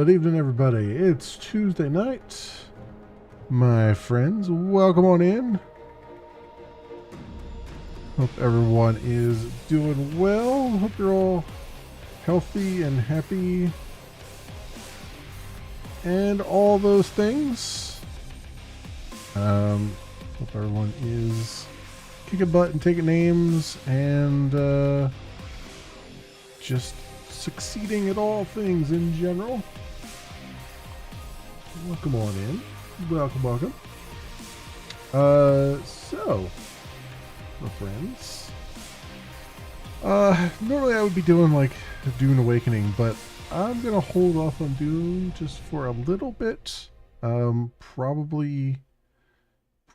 Good evening, everybody. It's Tuesday night. My friends, welcome on in. Hope everyone is doing well. Hope you're all healthy and happy and all those things. Hope everyone is kicking butt and taking names and just succeeding at all things in general. Welcome on in. Welcome. So, my friends. Normally I would be doing like Dune Awakening, but I'm gonna hold off on Dune just for a little bit. Probably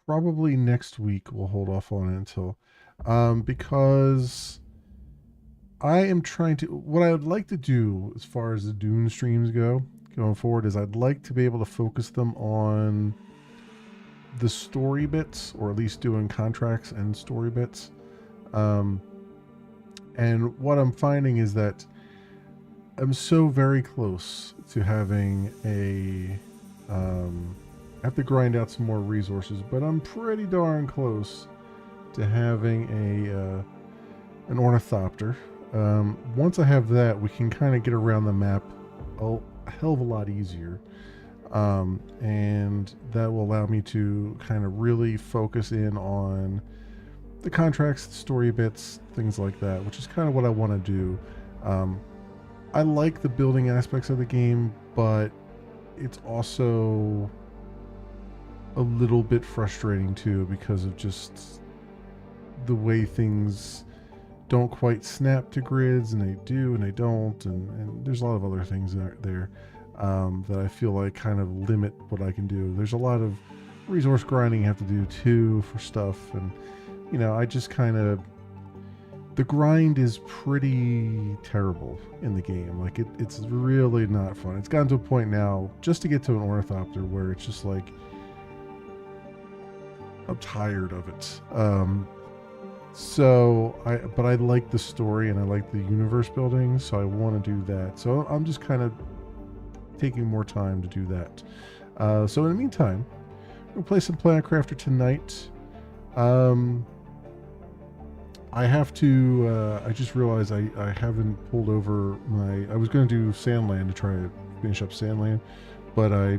next week we'll hold off on it until, because I am trying to. What I would like to do as far as the Dune streams go going forward is I'd like to be able to focus them on the story bits, or at least doing contracts and story bits. And what I'm finding is that I'm so very close to having a. I have to grind out some more resources, but I'm pretty darn close to having an ornithopter. Once I have that, we can kind of get around the map a hell of a lot easier. And that will allow me to kind of really focus in on the contracts, the story bits, things like that, which is kind of what I want to do. I like the building aspects of the game, but it's also a little bit frustrating too because of just the way things don't quite snap to grids, and they do and they don't, and there's a lot of other things there that I feel like kind of limit what I can do. There's a lot of resource grinding you have to do too for stuff, and I just kind of, the grind is pretty terrible in the game. Like it's really not fun. It's gotten to a point now just to get to an ornithopter where it's just like I'm tired of it. But I like the story and I like the universe building, so I want to do that. So I'm just kind of taking more time to do that. So in the meantime, we'll play some Planet Crafter tonight. I have to. I just realized I haven't pulled over my. I was going to do Sandland to try to finish up Sandland, but I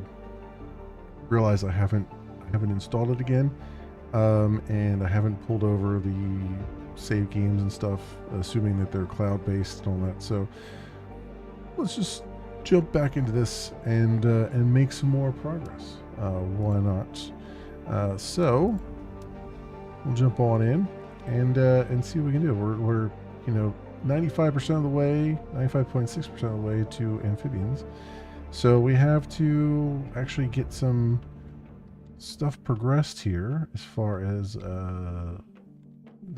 realized I haven't installed it again. And I haven't pulled over the save games and stuff, assuming that they're cloud-based and all that. So let's just jump back into this and make some more progress. Why not? So we'll jump on in and see what we can do. We're 95% of the way, 95.6% of the way to amphibians. So we have to actually get some stuff progressed here as far as the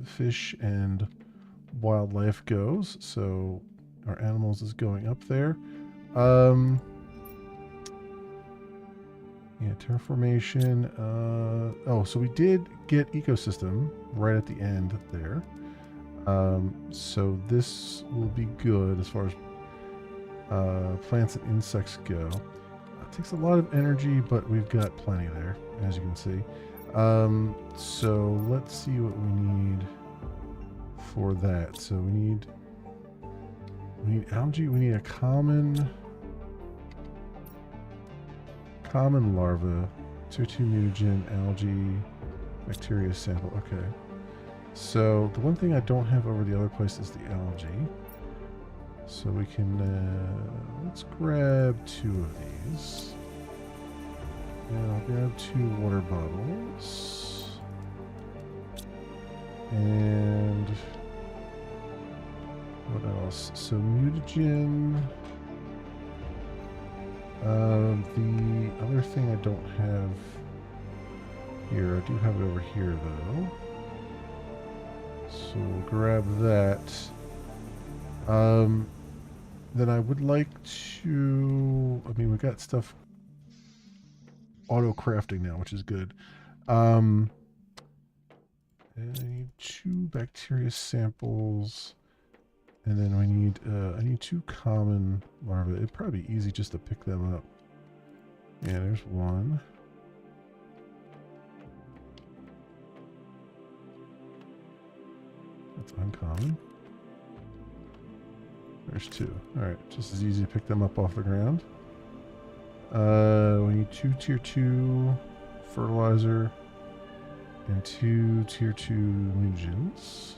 fish and wildlife goes. So our animals is going up there. Yeah, terraformation. So we did get ecosystem right at the end there. So this will be good as far as plants and insects go. It takes a lot of energy, but we've got plenty there, as you can see. So let's see what we need for that. So we need algae. We need a common larva, tier 2 mutagen, algae, bacteria sample. Okay. So the one thing I don't have over the other place is the algae. So we can, let's grab 2 of these. And I'll grab 2 water bottles. And what else? So mutagen. The other thing I don't have here, I do have it over here though. So we'll grab that. Then I would like to, we've got stuff auto crafting now, which is good. And I need 2 bacteria samples And then we need, I need 2 common larvae. It'd probably be easy just to pick them up. Yeah, there's one. That's uncommon. There's 2. Alright, just as easy to pick them up off the ground. We need 2 tier 2 fertilizer and 2 tier 2 mutagens.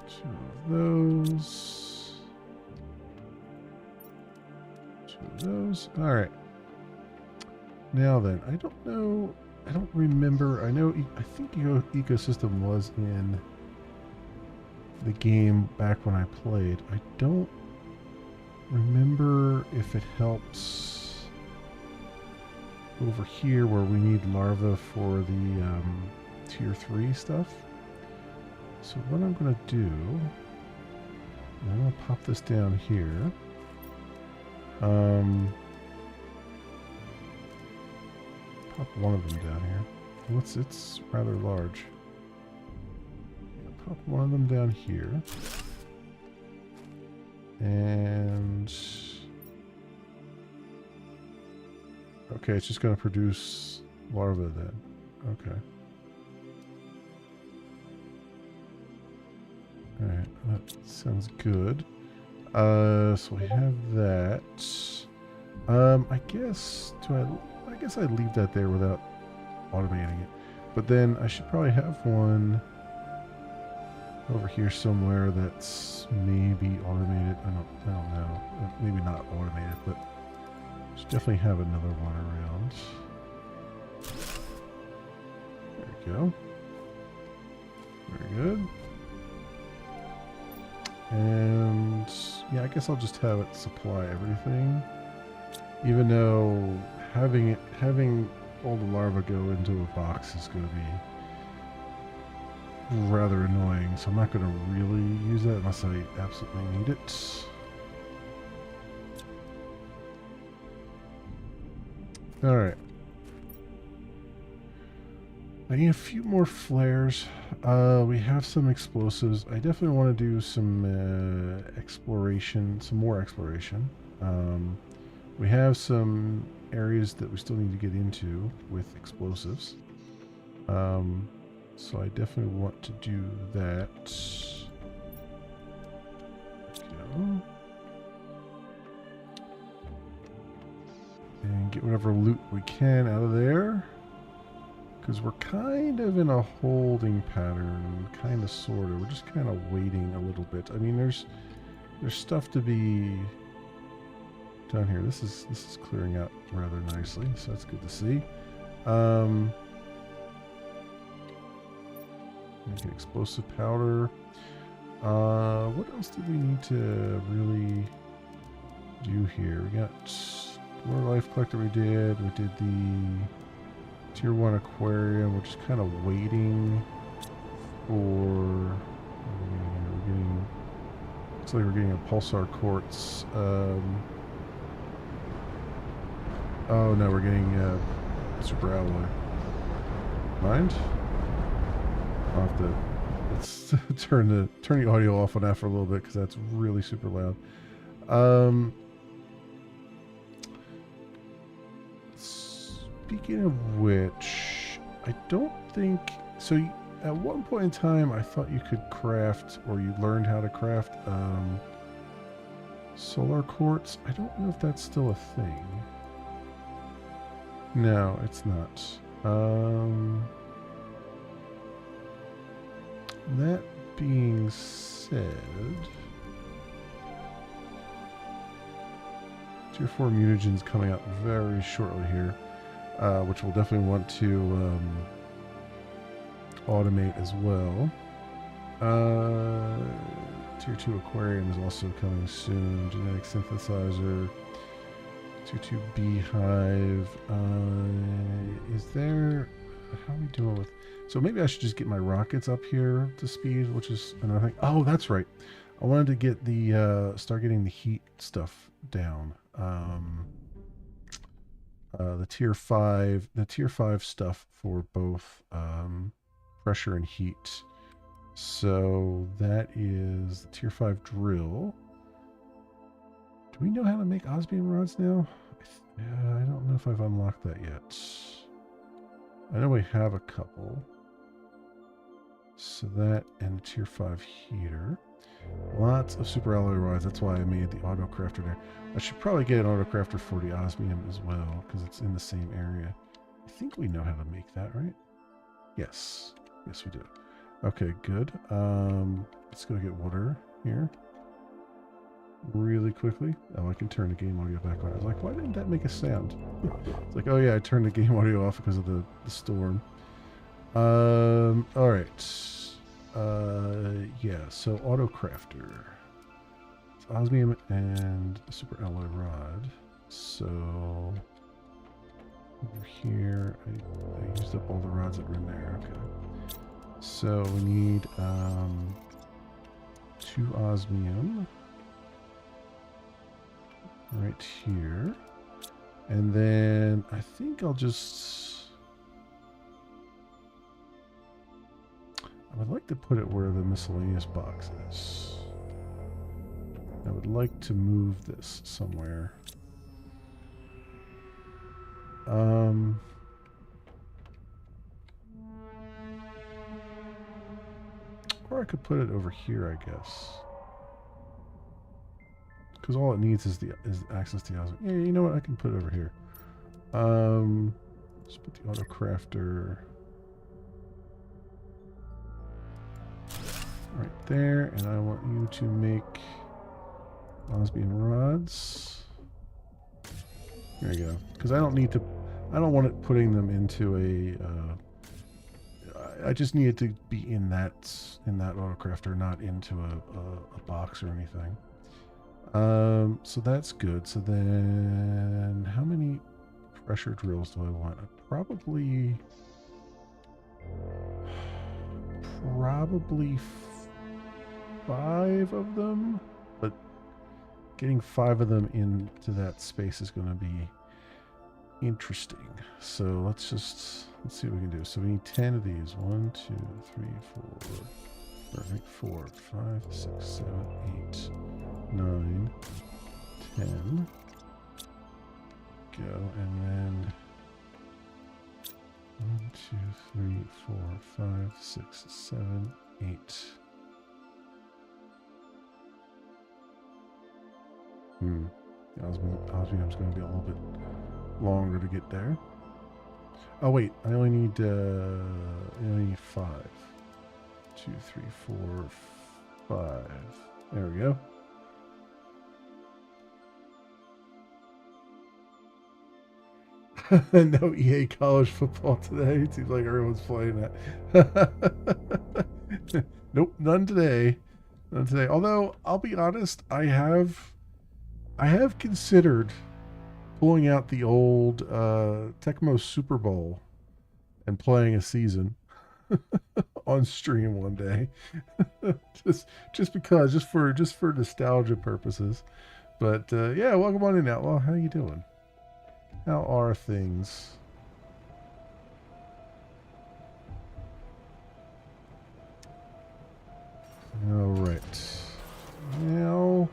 Two of those. 2 of those. All right. Now then, I don't know. I don't remember. I know. I think ecosystem was in the game back when I played. I don't remember if it helps over here where we need larvae for the tier 3 stuff. So what I'm going to do, I'm going to pop this down here. Pop one of them down here. It's rather large. Pop one of them down here. And okay, it's just going to produce larvae then. Okay. Alright, that sounds good. So we have that. I guess I guess I'd leave that there without automating it. But then I should probably have one over here somewhere that's maybe automated. I don't know. Maybe not automated, but should definitely have another one around. There we go. Very good. And yeah, I guess I'll just have it supply everything. Even though having all the larvae go into a box is going to be rather annoying, so I'm not going to really use that unless I absolutely need it. Alright. I need a few more flares. We have some explosives. I definitely want to do some exploration, some more exploration. We have some areas that we still need to get into with explosives. So I definitely want to do that. Go. And get whatever loot we can out of there. Because we're kind of in a holding pattern, kind of, sort of. We're just kind of waiting a little bit. I mean, there's stuff to be down here. This is clearing out rather nicely, so that's good to see. Make an explosive powder. What else do we need to really do here? We got more life collector. We did the Tier 1 aquarium. We're just kind of waiting for... We're getting... Looks like we're getting a pulsar quartz. Oh no, we're getting super alloy. Mind? I'll have to... Let's turn the audio off on that for a little bit because that's really super loud. Speaking of which, I don't think so. At one point in time, I thought you could craft, or you learned how to craft solar quartz. I don't know if that's still a thing. No, it's not. That being said, Tier 4 mutagens coming out very shortly here, which we'll definitely want to automate as well. Tier 2 aquarium is also coming soon. Genetic synthesizer. Tier 2 beehive. Is there... How are we doing with... So maybe I should just get my rockets up here to speed, which is another thing. Oh, that's right. I wanted to get the, start getting the heat stuff down. The tier 5 stuff for both pressure and heat. So that is the tier 5 drill. Do we know how to make osmium rods now? I don't know if I've unlocked that yet. I know we have a couple. So that and the tier 5 heater. Lots of super alloy rods. That's why I made the auto crafter there. I should probably get an auto crafter for the osmium as well, because it's in the same area. I think we know how to make that, right? Yes. Yes, we do. Okay, good. Let's go get water here. Really quickly. Oh, I can turn the game audio back on. I was like, why didn't that make a sound? It's like, oh yeah, I turned the game audio off because of the storm. Alright. Yeah, so auto crafter. It's osmium and super alloy rod. So over here, I used up all the rods that were in there. Okay. So we need 2 osmium right here. And then I think I'll just... I would like to put it where the miscellaneous box is. I would like to move this somewhere. Or I could put it over here, I guess. Because all it needs is access to the osmium. Yeah, you know what? I can put it over here. Let's put the auto crafter right there, and I want you to make osmium rods. There you go. Because I don't need to. I don't want it putting them into a. I just need it to be in that auto crafter, not into a box or anything. So that's good. So then, how many pressure drills do I want? Probably 5 of them, but getting 5 of them into that space is going to be interesting. So let's see what we can do. So we need 10 of these. 1, 2, 3, 4. Perfect. 4, 5, 6, 7, 8, 9, 10. Go, and then 1, 2, 3, 4, 5, 6, 7, 8. Osmium's going to be a little bit longer to get there. Oh wait, I only need 5. 2, 3, 4, 5. There we go. No EA college football today. It seems like everyone's playing that. Nope, none today. None today. Although I'll be honest, I have considered pulling out the old Tecmo Super Bowl and playing a season on stream one day, just for nostalgia purposes. But yeah, welcome on in, Outlaw. How you doing? How are things? All right. Now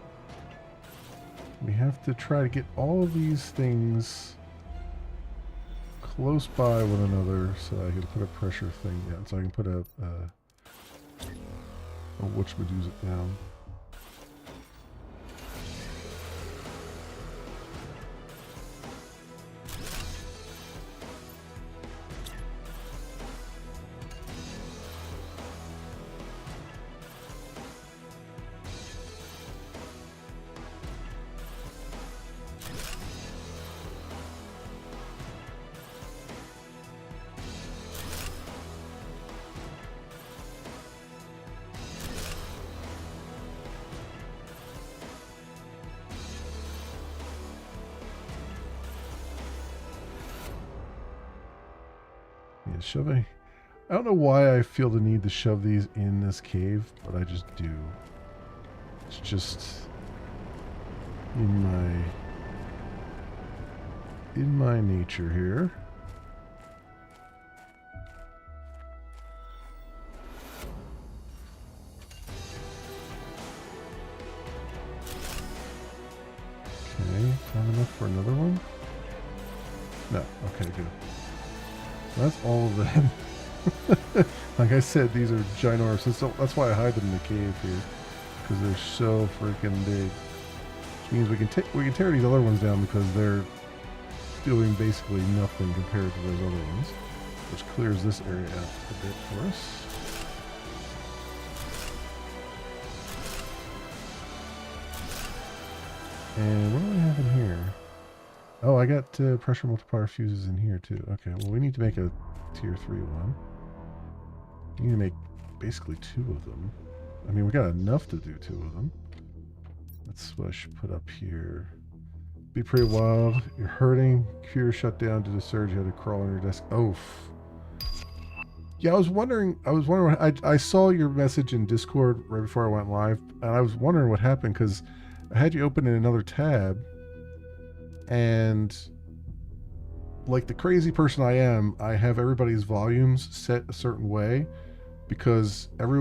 we have to try to get all of these things close by one another so I can put a pressure thing down. So I can put a whatchamadoodle down. Yeah, shoving. I don't know why I feel the need to shove these in this cave, but I just do. It's just in my nature here. Okay, not enough for another one? No, okay, good. That's all of them. Like I said, these are ginormous. That's why I hide them in the cave here, because they're so freaking big. Which means we can tear these other ones down because they're doing basically nothing compared to those other ones, which clears this area out a bit for us. And what do I have in here? Oh, I got pressure multiplier fuses in here too. Okay, well we need to make a tier 3 one. We need to make basically 2 of them. I mean, we got enough to do 2 of them. That's what I should put up here. Be pretty wild. You're hurting. Computer shut down due to surge. You had to crawl on your desk. Oh. Yeah, I was wondering. I saw your message in Discord right before I went live, and I was wondering what happened because I had you open in another tab, and like the crazy person I am, I have everybody's volumes set a certain way because every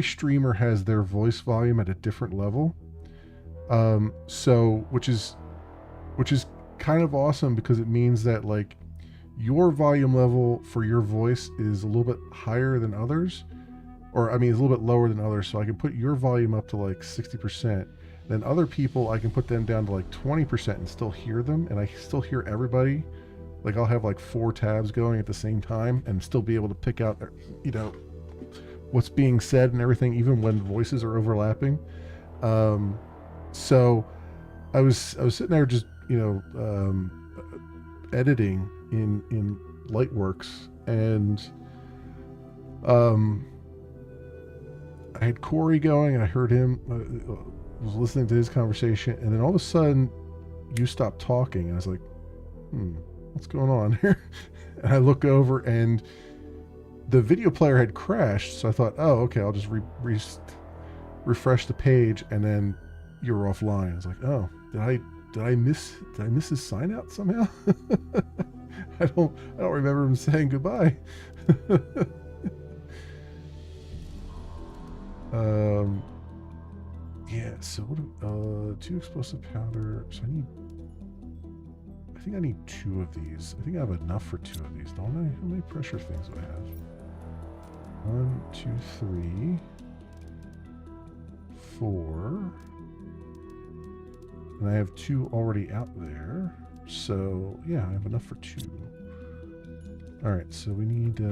streamer has their voice volume at a different level. So which is kind of awesome because it means that like your volume level for your voice is a little bit higher than others, or I mean it's a little bit lower than others, so I can put your volume up to like 60%. Then other people I can put them down to like 20% and still hear them, and I still hear everybody. Like I'll have like 4 tabs going at the same time and still be able to pick out, you know, what's being said and everything, even when voices are overlapping. So I was sitting there just, you know, editing in Lightworks, and I had Corey going, and I heard him, was listening to his conversation, and then all of a sudden you stopped talking, and I was like, what's going on here? And I look over, and the video player had crashed, so I thought, oh, okay, I'll just refresh the page, and then you were offline. I was like, oh, did I miss his sign out somehow? I don't remember him saying goodbye. Yeah, so what 2 explosive powder, so I think I need 2 of these. I think I have enough for 2 of these, don't I? How many pressure things do I have? 1, 2, 3, 4. And I have 2 already out there. So, yeah, I have enough for 2. Alright, so we need 4,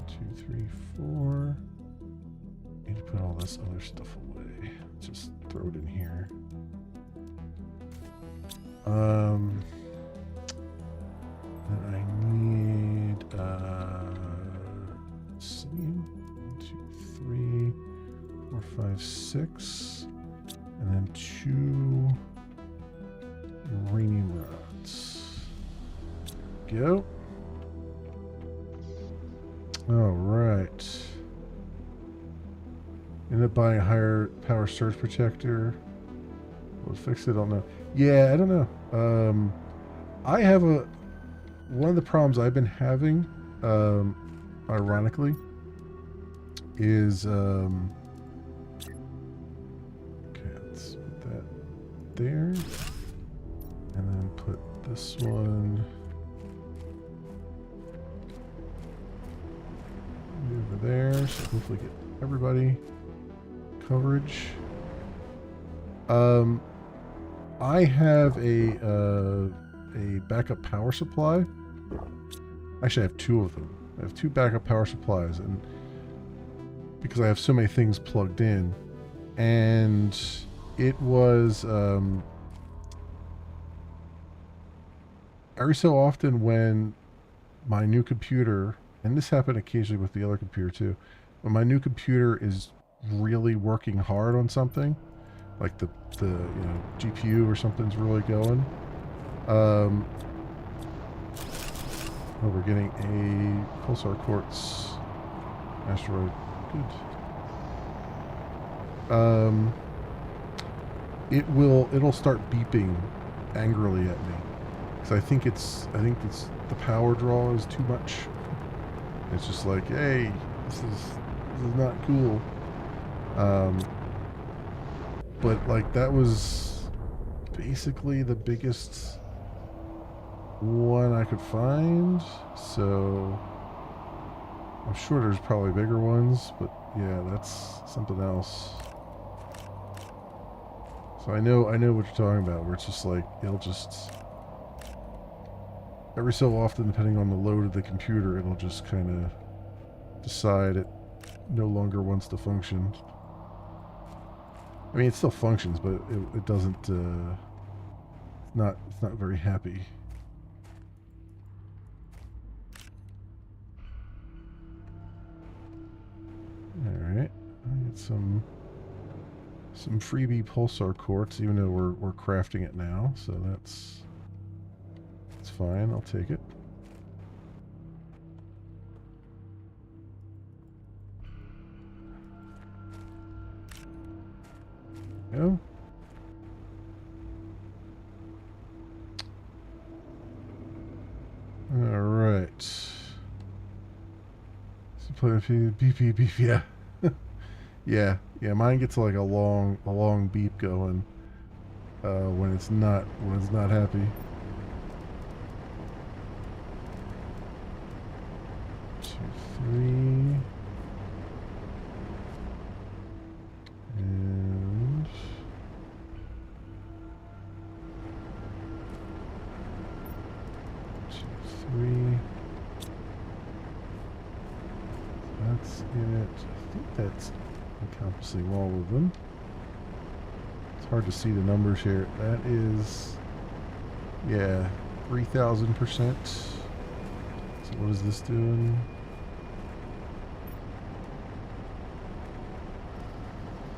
2, 3, 4. Need to put all this other stuff away. Just throw it in here. Then I need see, 1, 2, 3, 4, 5, 6, and then 2 uranium rods. Go. All right. Ended up buying a higher power surge protector. Will it fix it? I don't know. Yeah, I don't know. I have one of the problems I've been having, ironically, is okay, let's put that there, and then put this one over there, so hopefully get everybody coverage. I have a backup power supply. Actually, I have 2 of them. I have 2 backup power supplies, and because I have so many things plugged in, and it was every so often when my new computer, and this happened occasionally with the other computer too, when my new computer is really working hard on something, like the GPU or something's really going, Oh, we're getting a pulsar quartz asteroid. Good. It'll start beeping angrily at me because I think it's the power draw is too much. It's just like, hey, this is not cool. But like that was basically the biggest one I could find, so I'm sure there's probably bigger ones, but yeah, that's something else. So I know what you're talking about, where it's just like it'll just every so often, depending on the load of the computer, it'll just kind of decide it no longer wants to function. I mean, it still functions, but it doesn't. It's not very happy. All right, I get some freebie pulsar quartz, even though we're crafting it now, so that's fine. I'll take it. Go. All right. So play a few beep, yeah. Yeah, mine gets like a long beep going when it's not happy. 2, 3, and 2, 3. That's it. I think that's encompassing all of them. It's hard to see the numbers here. That is, yeah, 3,000%. So what is this doing?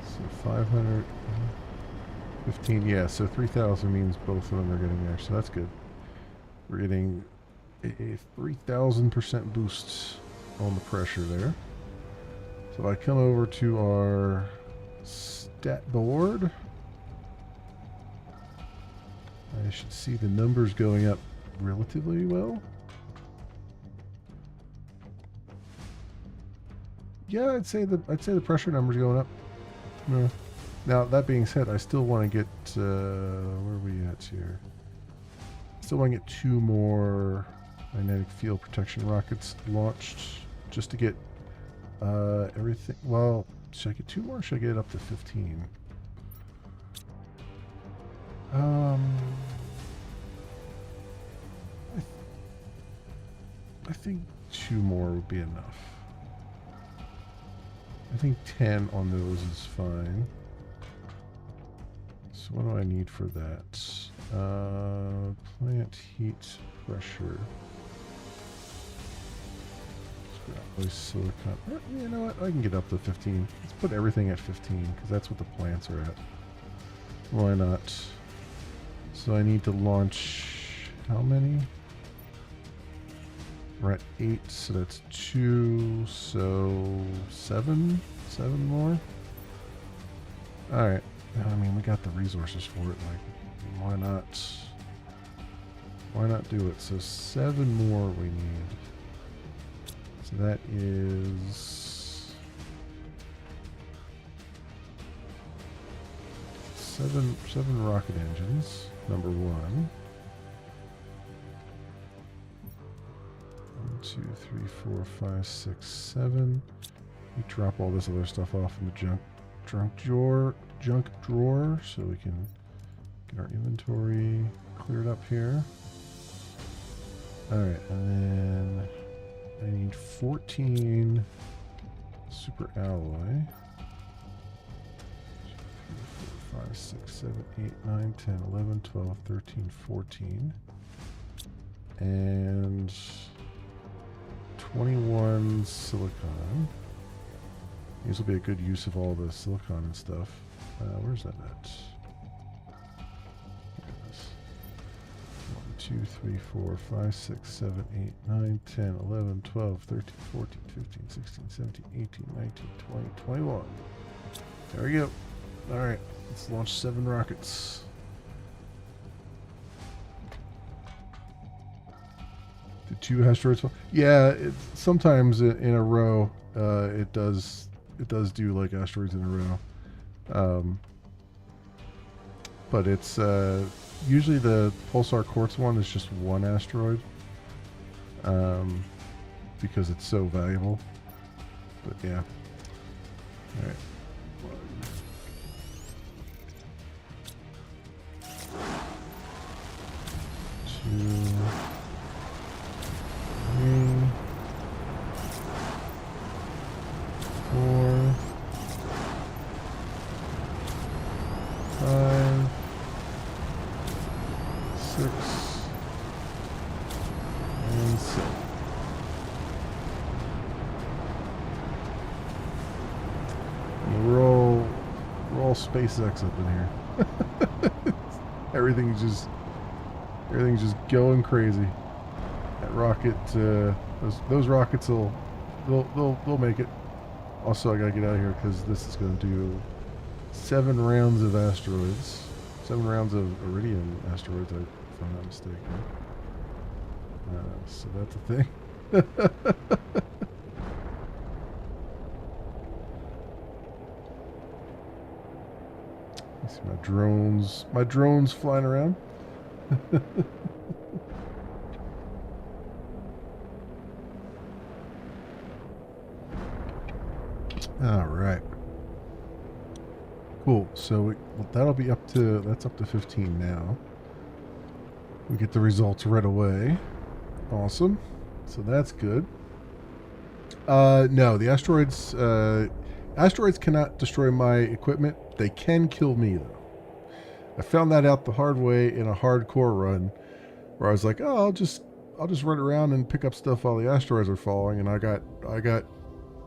So 515, yeah, so 3,000 means both of them are getting there, so that's good. We're getting a 3,000% boost on the pressure there. So if I come over to our stat board, I should see the numbers going up relatively well. Yeah, I'd say the pressure numbers going up. No. Now that being said, I still want to get where are we at here? Still want to get 2 more magnetic field protection rockets launched just to get everything. Well, should I get 2 more? Or should I get it up to 15? I think 2 more would be enough. I think 10 on those is fine. So what do I need for that? Plant heat pressure. Silicon. You know what? I can get up to 15. Let's put everything at 15 because that's what the plants are at. Why not? So I need to launch how many? We're at 8, so that's 2. So 7 more. All right. I mean, we got the resources for it. Like, why not? Why not do it? So 7 more we need. So that is 7 rocket engines. Number 1. 1, 2, 3, 4, 5, 6, 7. We drop all this other stuff off in the junk drawer so we can get our inventory cleared up here. Alright, and then I need 14 super alloy. 3, 4, 5, 6, 7, 8, 9, 10, 11, 12, 13, 14. And 21 silicon. These will be a good use of all the silicon and stuff. Where's that at? 1, 2, 3, 4, 5, 6, 7, 8, 9, 10, 11, 12, 13, 14, 15, 16, 17, 18, 19, 20, 21. There we go. Alright, let's launch 7 rockets. Did 2 asteroids fall? Yeah, sometimes in a row, it does do like asteroids in a row. But it's usually the Pulsar Quartz one is just 1 asteroid, because it's so valuable. But yeah. All right. 1, 2, 3, 4, 5, 6, and 7. We're all SpaceX up in here. Everything's just going crazy. That rocket, those rockets they'll make it. Also, I gotta get out of here because this is gonna do 7 rounds of asteroids, 7 rounds of Iridium asteroids, if I'm not mistaken. So that's a thing. You see my drones flying around. All right. Cool. So that'll be that's up to 15 now. We get the results right away. Awesome. So that's good. No, the asteroids cannot destroy my equipment. They can kill me though. I found that out the hard way in a hardcore run, where I was like, oh, I'll just run around and pick up stuff while the asteroids are falling, and I got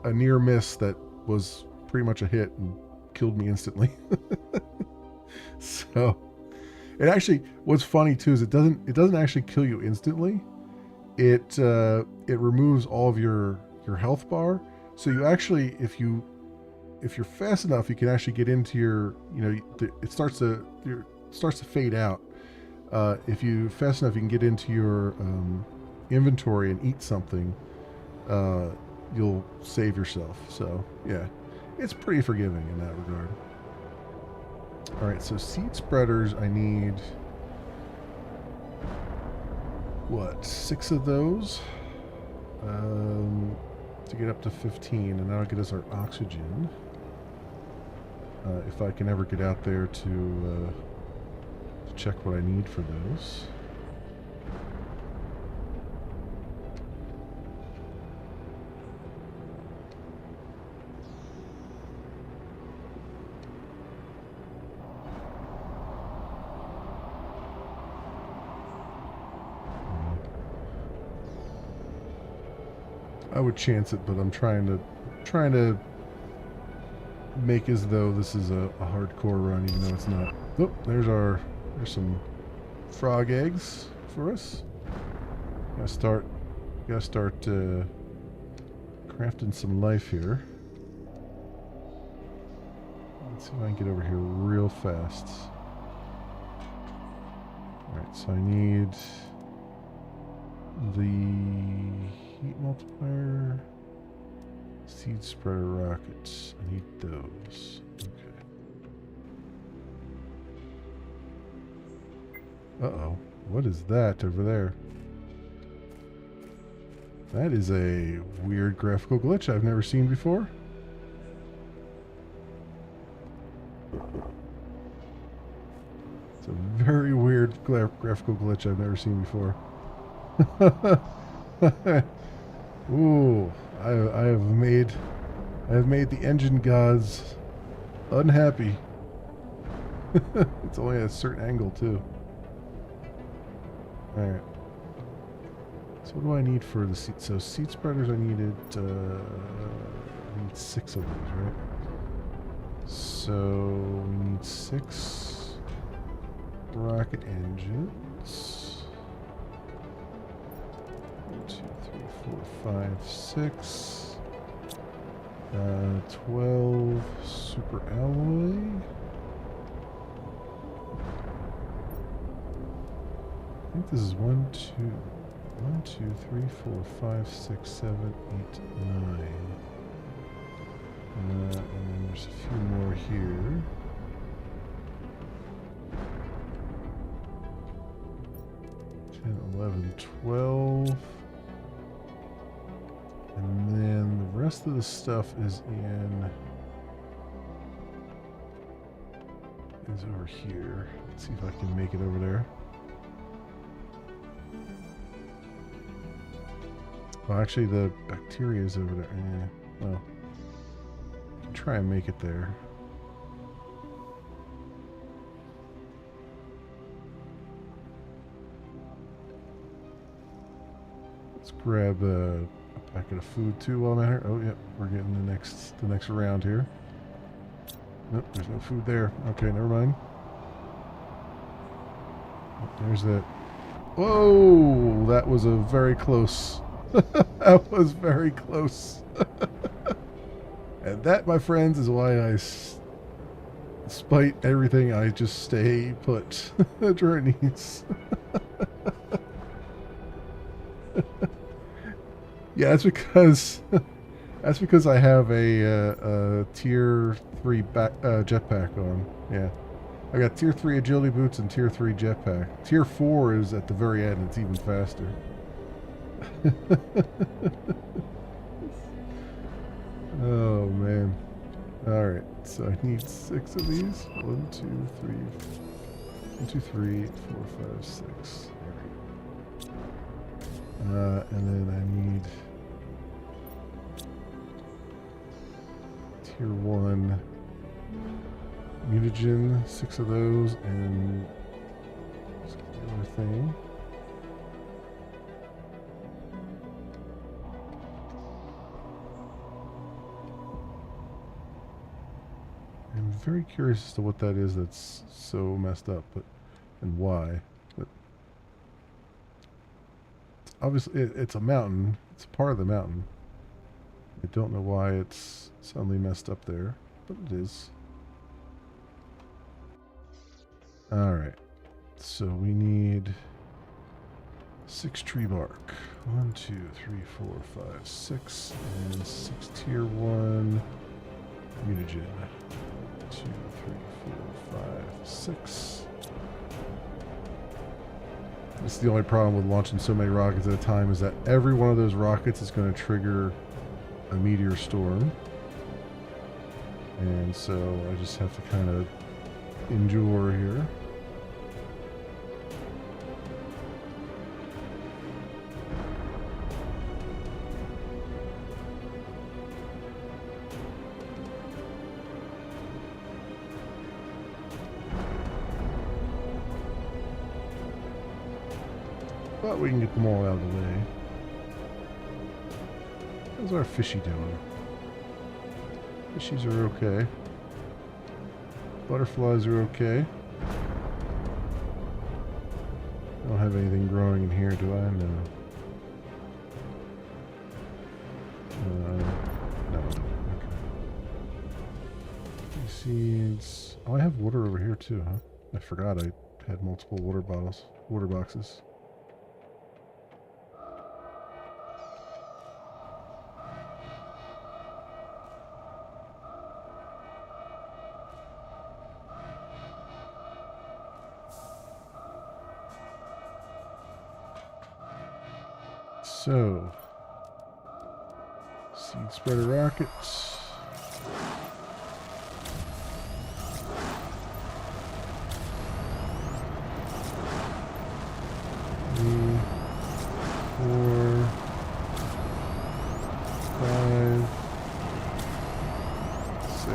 a near miss that was pretty much a hit and killed me instantly. So it actually, what's funny too is it doesn't actually kill you instantly. It removes all of your health bar. So you actually, if you're fast enough, you can actually get into your, it starts to fade out. If you fast enough, you can get into your inventory and eat something. You'll save yourself. So yeah, it's pretty forgiving in that regard. All right, so seed spreaders, I need what, 6 of those to get up to 15, and that'll get us our oxygen. If I can ever get out there to check what I need for those. I would chance it, but I'm trying to make as though this is a hardcore run, even though it's not. Oh, there's some frog eggs for us. Gotta start crafting some life here. Let's see if I can get over here real fast. Alright, so I need the heat multiplier, seed spreader rockets. I need those. Okay. Uh-oh. What is that over there? That is a weird graphical glitch I've never seen before. It's a very weird graphical glitch I've never seen before. Ooh, I have made the engine gods unhappy. It's only at a certain angle too. All right. So what do I need for the seed? So seed spreaders, I need 6 of these, right? So we need 6 rocket engines. 4, 5, 6. 12 super alloy. I think this is 1, 2, 1, 2, 3, 4, 5, 6, 7, 8, 9. And then there's a few more here. And 11, 12. And then the rest of the stuff is over here. Let's see if I can make it over there. Well, actually, the bacteria is over there. Well, I can try and make it there. Let's grab a packet of food too while I'm at here. Oh, yep, we're getting the next round here. Nope, there's no food there. Okay, never mind. There's that. Whoa, that was a very close. That was very close. And that, my friends, is why despite everything, I just stay put during these. Yeah, that's because I have a tier 3 jetpack on. Yeah, I got tier 3 agility boots and tier 3 jetpack. Tier 4 is at the very end. It's even faster. Oh man! All right, so I need 6 of these. 1, 2, 3, 1, 2, 3, 4, 5, 6. And then I need tier 1 mutagen, 6 of those, and the other thing. I'm very curious as to what that is that's so messed up, and why. But obviously, it's a mountain. It's a part of the mountain. I don't know why it's suddenly messed up there, but it is. Alright, so we need 6 tree bark. 1, 2, 3, 4, 5, 6, and 6 tier 1 mutagen. 2, 3, 4, 5, 6. This is the only problem with launching so many rockets at a time, is that every one of those rockets is going to trigger a meteor storm. And so I just have to kind of endure here. But we can get them all out of the way. How's our fishy doing? Fishies are okay. Butterflies are okay. I don't have anything growing in here, do I? No. No. Okay. Seeds. Oh, I have water over here too, huh? I forgot I had multiple water boxes. So, seed spreader rockets. Three, 4, 5, 6.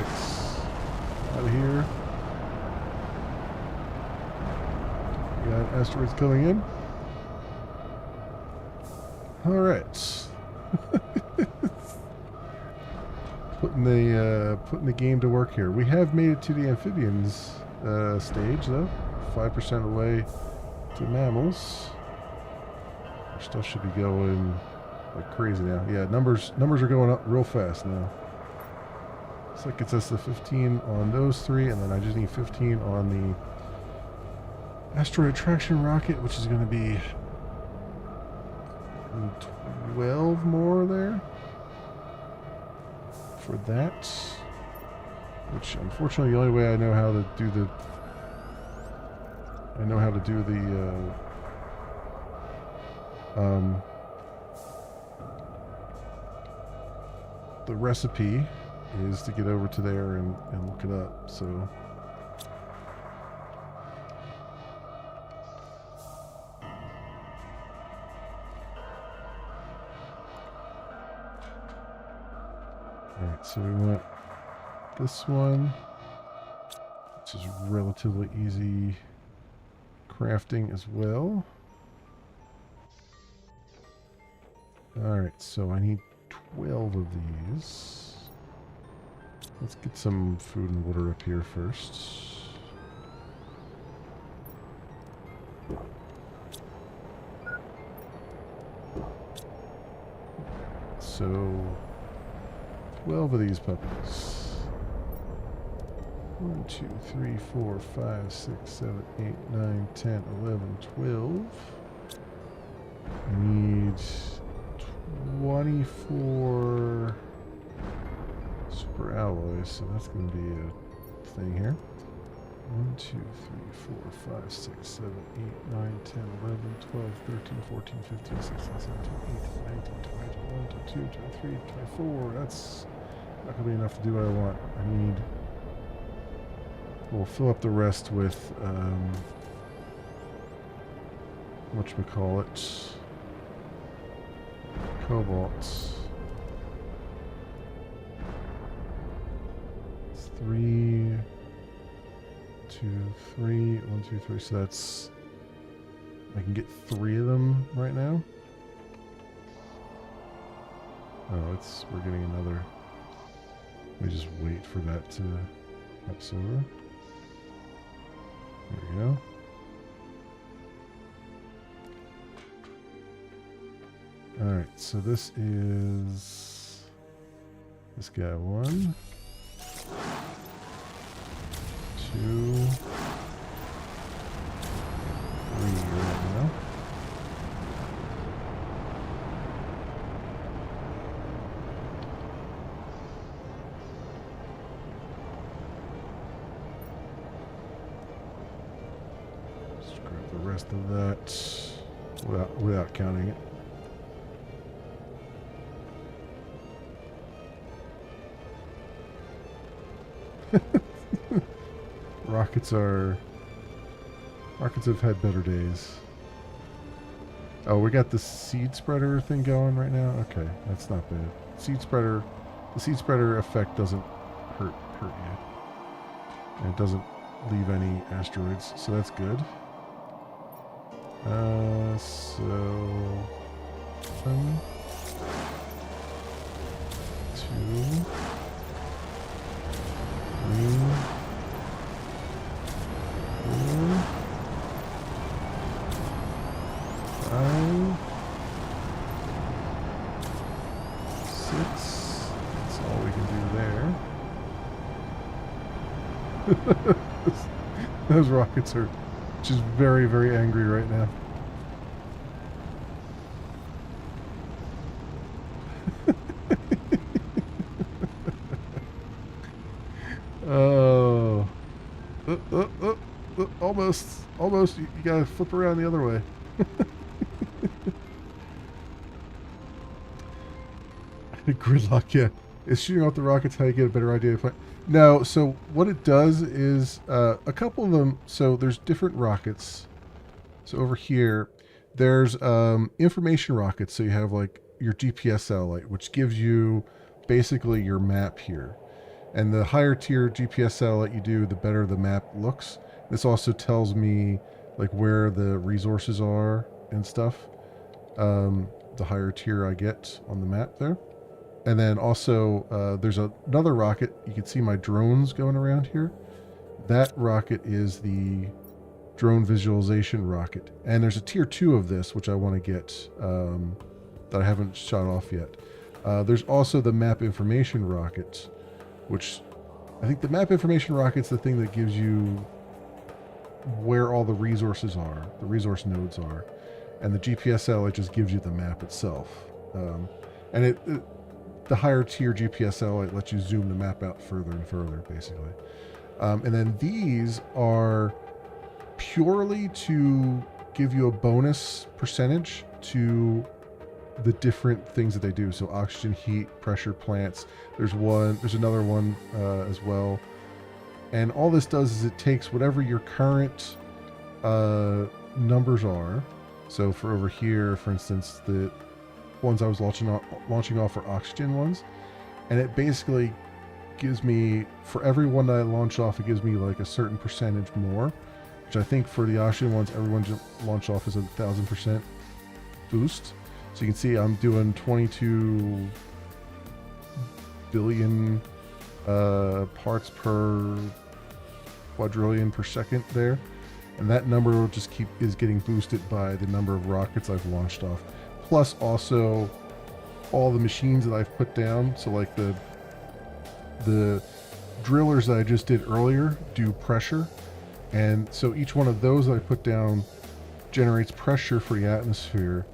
Out of here. We got asteroids coming in. All right. putting the game to work here. We have made it to the amphibians stage though. 5% away to mammals. Our stuff should be going like crazy now. Yeah, numbers are going up real fast now. So it gets us the 15 on those three, and then I just need 15 on the asteroid attraction rocket, which is going to be 12 more there for that. Which, unfortunately, the only way I know how to do the recipe is to get over to there and look it up. So alright, so we want this one, which is relatively easy crafting as well. Alright, so I need 12 of these. Let's get some food and water up here first. So 12 of these puppies. 1, 2, 3, 4, 5, 6, 7, 8, 9, 10, 11, 12. I need 24 super alloys, so that's going to be a thing here. 1, 2, 3, 4, 5, 6, 7, 8, 9, 10, 11, 12, 13, 14, 15, 16, 17, 18, 19, 20, 21, 22, 23, 24. That's not going to be enough to do what I want. I need... We'll fill up the rest with, whatchamacallit, cobalt. It's 3, 2, 3, 1, 2, 3. So that's, I can get 3 of them right now. Oh, we're getting another. Let me just wait for that to pass over. There we go. Alright, so this is this guy 1, 2, 3 right now. The rest of that without counting it. Rockets have had better days. Oh, we got the seed spreader thing going right now. Okay, that's not bad. The seed spreader effect doesn't hurt you, and it doesn't leave any asteroids, so that's good. So 1, 2, 3, 4, 5, 6. That's all we can do there. Those rockets are just very, very angry right now. Oh. Almost. You gotta flip around the other way. Gridlock, yeah. Is shooting off the rockets how you get a better idea of No, so what it does is a couple of them, so there's different rockets. So over here, there's information rockets. So you have like your GPS satellite, which gives you basically your map here. And the higher tier GPS satellite you do, the better the map looks. This also tells me like where the resources are and stuff. The higher tier I get on the map there. And then also there's another rocket. You can see my drones going around here. That rocket is the drone visualization rocket. And there's a tier 2 of this, which I want to get that I haven't shot off yet. There's also the map information rockets, which I think the map information rocket's the thing that gives you where all the resources are, the resource nodes are, and the GPS satellite just gives you the map itself. And the higher tier GPS satellite lets you zoom the map out further and further, basically. And then these are purely to give you a bonus percentage to the different things that they do. So oxygen, heat, pressure, plants. There's another one as well. And all this does is it takes whatever your current numbers are. So for over here, for instance, the ones I was launching off are oxygen ones, and it basically gives me, for every one that I launch off, it gives me like a certain percentage more, which I think for the oxygen ones, everyone launch off is 1,000% boost. So you can see I'm doing 22 billion parts per quadrillion per second there, and that number will just is getting boosted by the number of rockets I've launched off, plus also all the machines that I've put down. So like the drillers that I just did earlier do pressure, and so each one of those that I put down generates pressure for the atmosphere,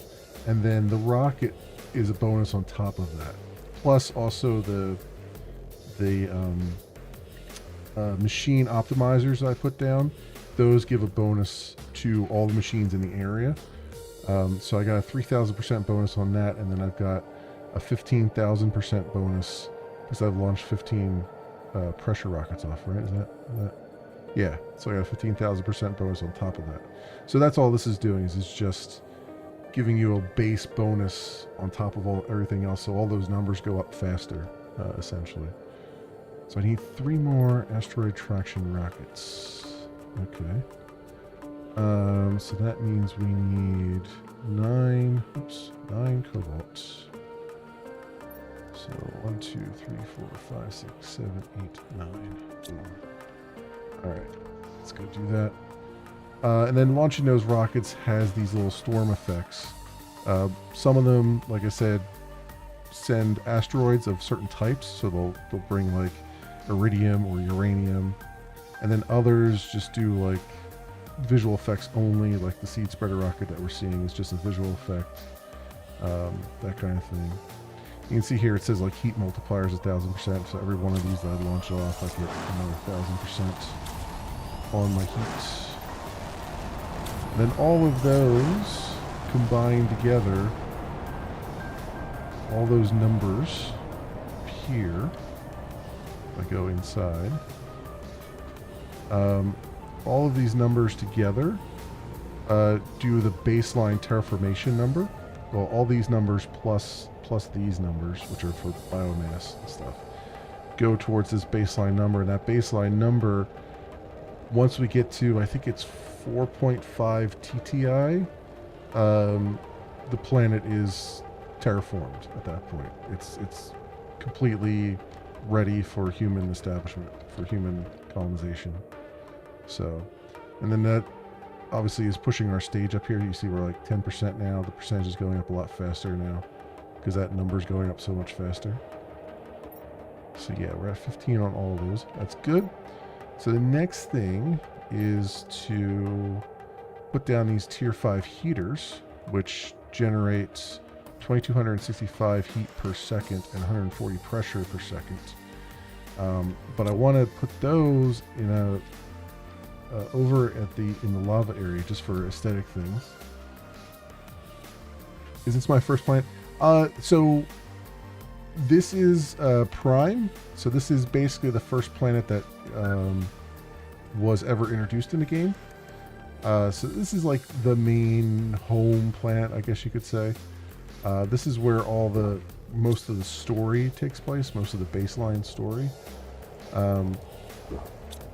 and then the rocket is a bonus on top of that. Plus also the machine optimizers that I put down, those give a bonus to all the machines in the area. So I got a 3,000% bonus on that, and then I've got a 15,000% bonus because I've launched 15 pressure rockets off, right? Is that? Yeah, so I got a 15,000% bonus on top of that. So that's all this is doing, is it's just giving you a base bonus on top of everything else, so all those numbers go up faster, essentially. So I need 3 more asteroid traction rockets. Okay. So that means we need 9 cobalt. So 1, 2, 3, 4, 5, 6, 7, 8, 9. Boom. Alright, let's go do that. And then launching those rockets has these little storm effects. Some of them, like I said, send asteroids of certain types, so they'll bring like iridium or uranium, and then others just do like visual effects only, like the seed spreader rocket that we're seeing is just a visual effect, that kind of thing. You can see here it says like heat multipliers 1,000%, so every one of these that I launch off, I get another 1,000% on my heat. And then all of those combined together, all those numbers here, if I go inside, all of these numbers together do the baseline terraformation number. Well, all these numbers plus these numbers, which are for biomass and stuff, go towards this baseline number. And that baseline number, once we get to, I think it's 4.5 TTI, the planet is terraformed at that point. It's completely ready for human establishment, for human colonization. So, and then that obviously is pushing our stage up here. You see we're like 10% now. The percentage is going up a lot faster now because that number is going up so much faster. So yeah, we're at 15 on all of those. That's good. So the next thing is to put down these tier 5 heaters, which generate 2,265 heat per second and 140 pressure per second. But I want to put those in a over in the lava area just for aesthetic things. Is this my first planet? So this is Prime. So this is basically the first planet that was ever introduced in the game. So this is like the main home planet, I guess you could say. This is where most of the story takes place, most of the baseline story.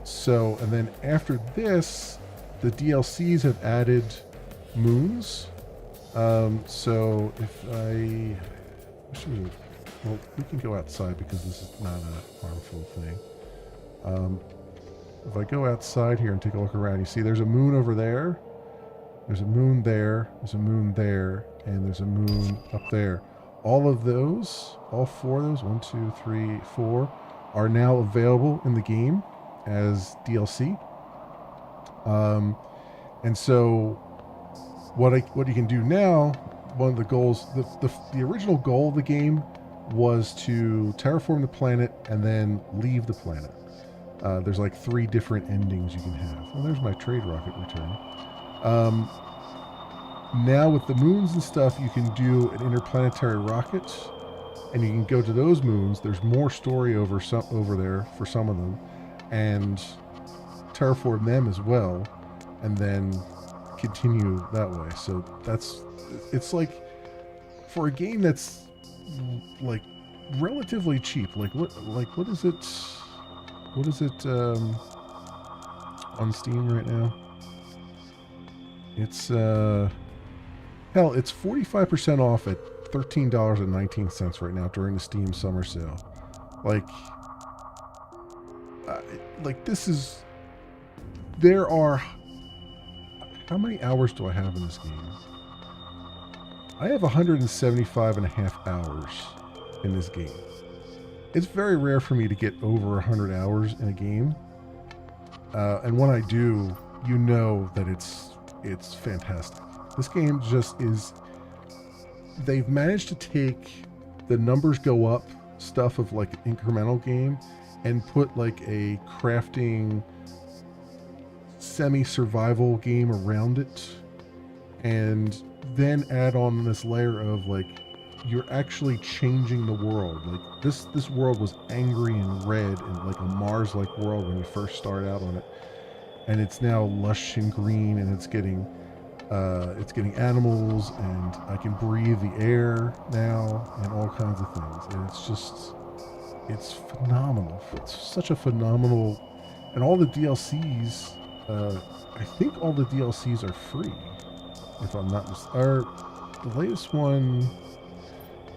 So, and then after this, the DLCs have added moons. So if well, we can go outside because this is not a harmful thing. If I go outside here and take a look around, you see there's a moon over there. There's a moon there. There's a moon there. and there's a moon up there. All of those, all 4 of those, 1, 2, 3, 4, are now available in the game as DLC. And so what you can do now, one of the goals, the original goal of the game was to terraform the planet and then leave the planet. There's like 3 different endings you can have. Oh, there's my trade rocket return. Now with the moons and stuff, you can do an interplanetary rocket, and you can go to those moons. There's more story over there for some of them, and terraform them as well, and then continue that way. So it's like, for a game that's like relatively cheap. What is it? What is it on Steam right now? It's hell, it's 45% off at $13.19 right now during the Steam summer sale. This is. There are. How many hours do I have in this game? I have 175 and a half hours in this game. It's very rare for me to get over 100 hours in a game. And when I do, you know that it's fantastic. This game just is. They've managed to take the numbers go up stuff of like an incremental game and put like a crafting semi-survival game around it, and then add on this layer of like you're actually changing the world. Like this world was angry and red and like a Mars-like world when you first start out on it, and it's now lush and green, and it's getting animals, and I can breathe the air now, and all kinds of things. And it's phenomenal. It's such a phenomenal, and all the DLCs. I think all the DLCs are free, if I'm not mistaken. The latest one. Do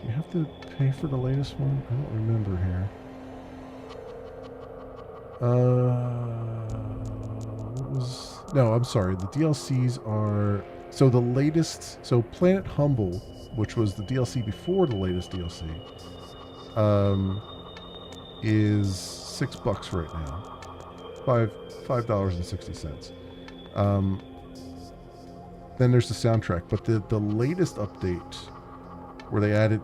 you have to pay for the latest one? I don't remember here. What was? No, I'm sorry. The DLCs are... So the latest... So Planet Humble, which was the DLC before the latest DLC, is $6 right now. $5.60. Then there's the soundtrack. But the latest update, where they added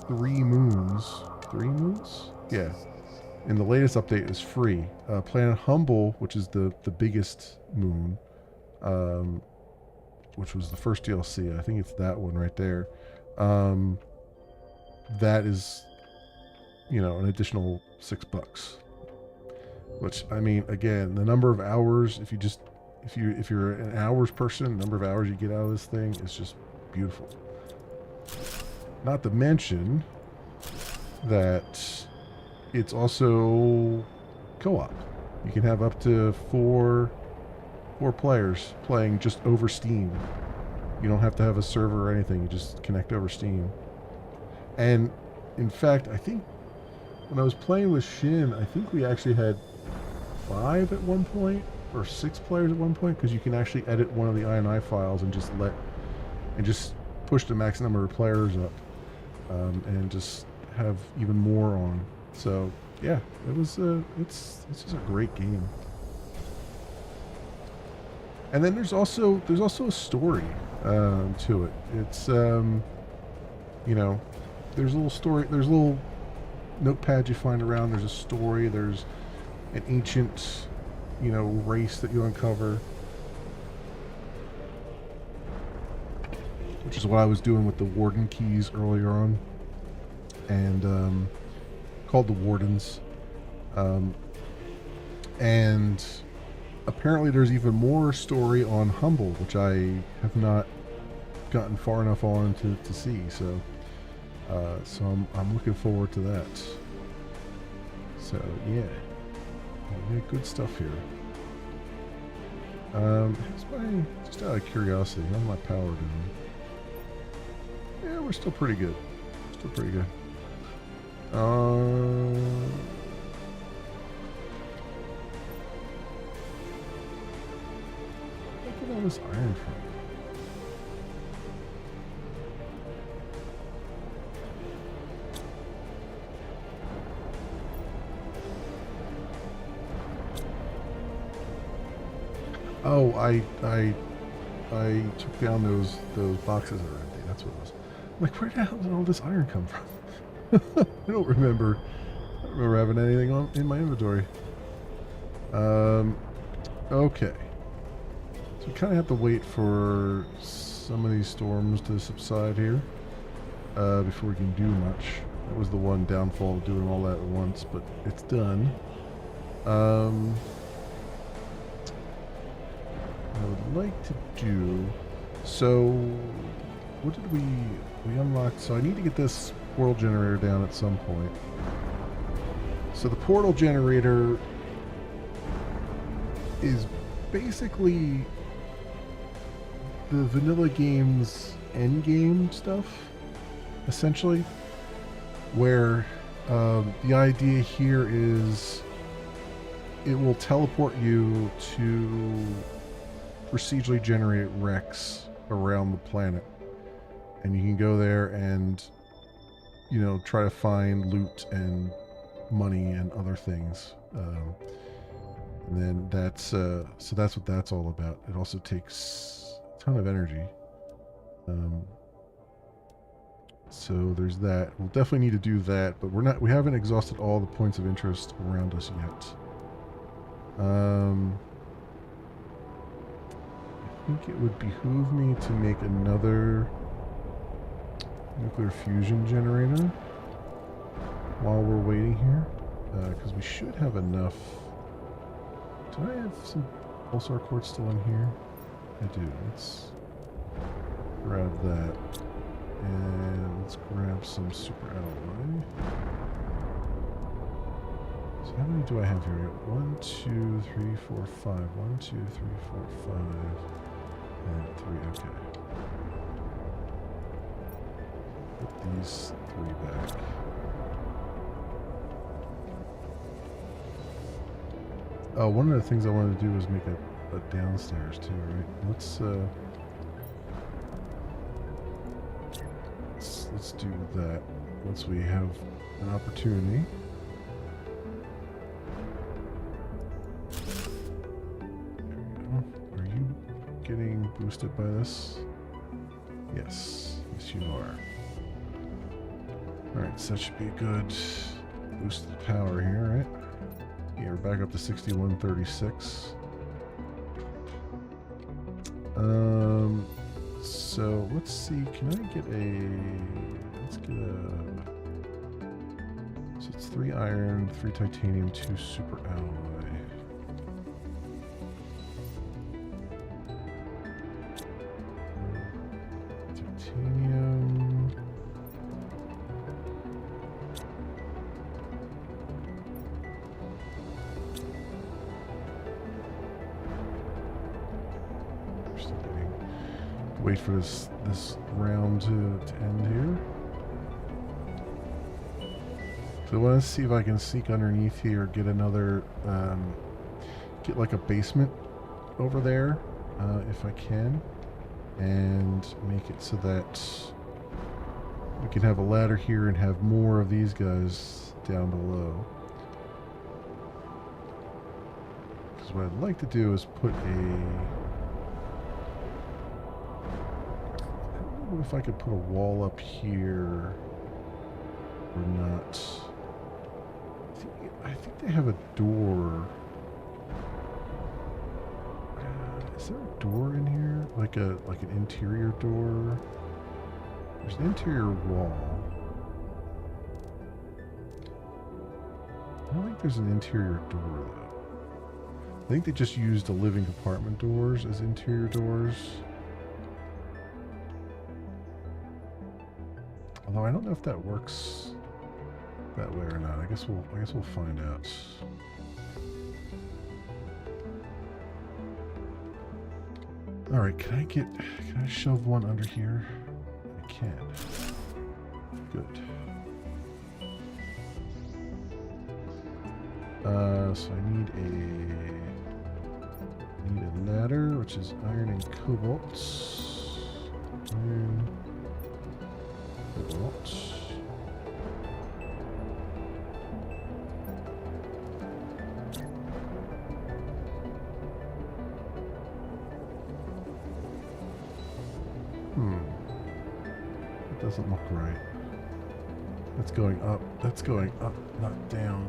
3 moons... 3 moons? Yeah. And the latest update is free. Planet Humble, which is the biggest moon, which was the first DLC. I think it's that one right there. That is, an additional $6. Which, I mean, again, the number of hours, if you're an hours person, the number of hours you get out of this thing is just beautiful. Not to mention that it's also co-op. You can have up to four players playing just over Steam. You don't have to have a server or anything. You just connect over Steam. And in fact, I think when I was playing with Shin, I think we actually had 5 at one point, or 6 players at one point, because you can actually edit one of the INI files and just push the max number of players up, and just have even more on. So yeah, it was it's just a great game. And then there's also a story to it. It's there's a little story. There's a little notepad you find around. There's a story. There's an ancient race that you uncover, which is what I was doing with the Warden keys earlier on, and called the Wardens. And apparently there's even more story on Humble, which I have not gotten far enough on to see. So I'm looking forward to that. So yeah, good stuff here. Just out of curiosity, how's my power doing? Yeah, we're still pretty good. Look at all this iron from. Oh, I took down those boxes that are empty. That's what it was. I'm like, where the hell did all this iron come from? I don't remember. I don't remember having anything in my inventory. Okay. So we kind of have to wait for some of these storms to subside here before we can do much. That was the one downfall of doing all that at once, but it's done. I would like to do... So, what did we unlocked? So I need to get this portal generator down at some point. So the portal generator is basically the vanilla game's endgame stuff, essentially, where the idea here is it will teleport you to procedurally generate wrecks around the planet, and you can go there and, you know, try to find loot and money and other things. And then that's so that's what that's all about. It also takes a ton of energy. So there's that. We'll definitely need to do that, but we haven't exhausted all the points of interest around us yet. I think it would behoove me to make another nuclear fusion generator while we're waiting here, because we should have enough. Do I have some pulsar quartz still in here? I do. Let's grab that. And let's grab some super alloy. So how many do I have here? I got 1, 2, 3, 4, 5. 1, 2, 3, 4, 5. And 3. Okay. Put these 3 back. Oh, one of the things I wanted to do was make a downstairs too, right? Let's do that once we have an opportunity. There we go. Are you getting boosted by this? Yes. Yes, you are. Alright, so that should be a good boost of power here, right? Yeah, we're back up to 6136. So let's see, can I get let's get so it's 3 iron, 3 titanium, 2 super alloy. Titanium. Wait for this round to end here. So I want to see if I can sneak underneath here, get another, get like a basement over there, if I can, and make it so that we can have a ladder here and have more of these guys down below. Because what I'd like to do is put if I could put a wall up here or not. I think they have a door. Is there a door in here? Like an interior door? There's an interior wall. I don't think there's an interior door though. I think they just used the living compartment doors as interior doors. Although I don't know if that works that way or not. I guess we'll find out. All right, can I shove one under here? I can. Good. So I need a ladder, which is iron and cobalt. Iron. Cobalt. doesn't look right. That's going up. That's going up, not down.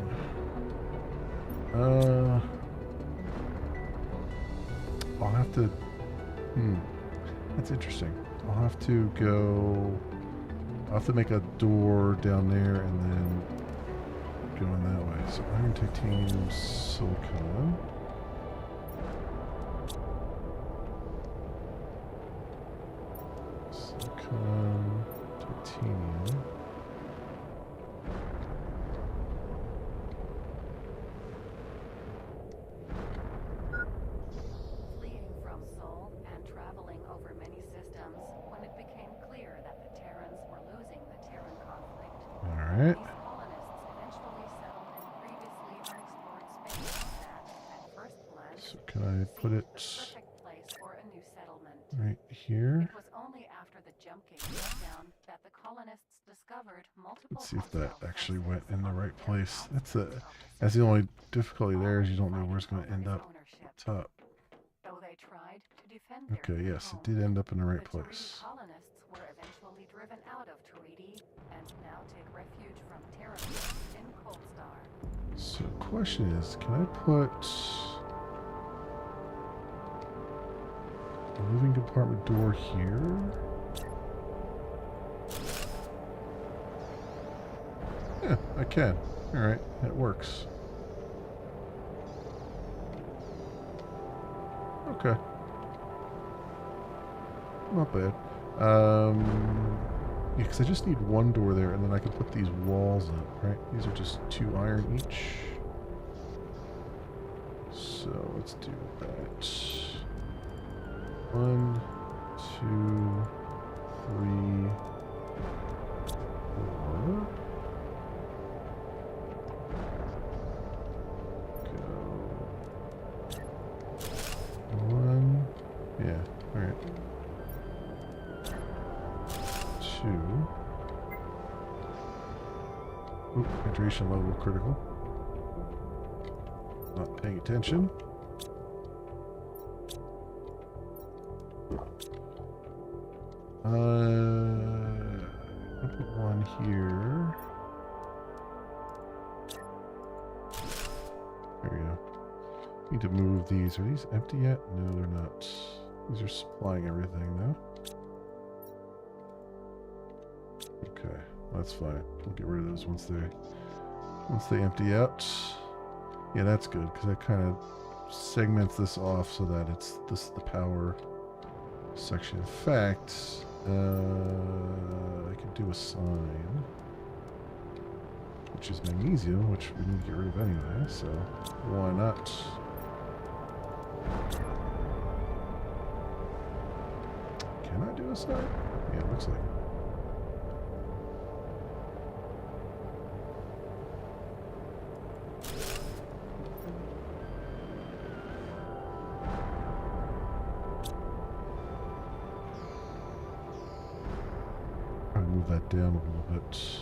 I'll have to... That's interesting. I'll have to go... I'll have to make a door down there and then go in that way. So iron, titanium, silicon. Silicon, titanium. Fleeing from Sol and traveling over many systems, when it became clear that the Terrans were losing the Terran conflict, Alright. these colonists eventually settled in previously unexplored space that, at first glance, So can I put seemed it the perfect place for a new settlement. right here? It was only after the jump gate shutdown that the colonists discovered multiple Let's see if that hostile actually forces went in the on right very place. That's outskirts the of the only difficulty there is you don't know where it's going to fighting end over up its ownership. top. Though they tried to defend their Okay, new yes, it home, did end up in the right the place. Taridi colonists were eventually driven out of Taridi and now take refuge from terrorists in Coldstar. So the question is, can I put a living compartment door here? Yeah, I can. Alright, that works. Okay. Not bad. Yeah, because I just need one door there, and then I can put these walls up, right? These are just 2 iron each. So let's do that. 1, 2, 3, 4. Go. 1. Yeah, alright. 2. Oop, hydration level critical. Not paying attention. I'll put 1 here. There we go. Need to move these. Are these empty yet? No, they're not. These are supplying everything now. Okay, that's fine. We'll get rid of those once they empty out. Yeah, that's good because that kind of segments this off so that it's the power section. In fact, I could do a sign, which is magnesium, which we need to get rid of anyway. So why not? Can I do a sign? Yeah, it looks like it. Move that down a little bit.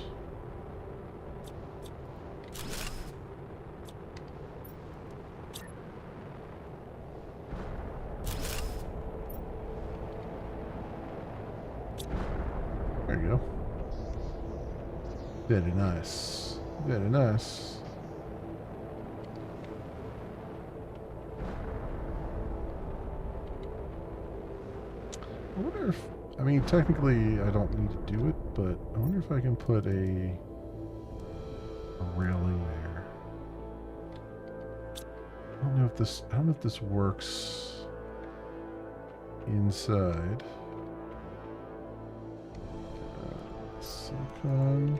There you go. Very nice. Very nice. I wonder if... I mean, technically, I don't need to do it, but I wonder if I can put a railing there. I don't know if this works inside. Silicon.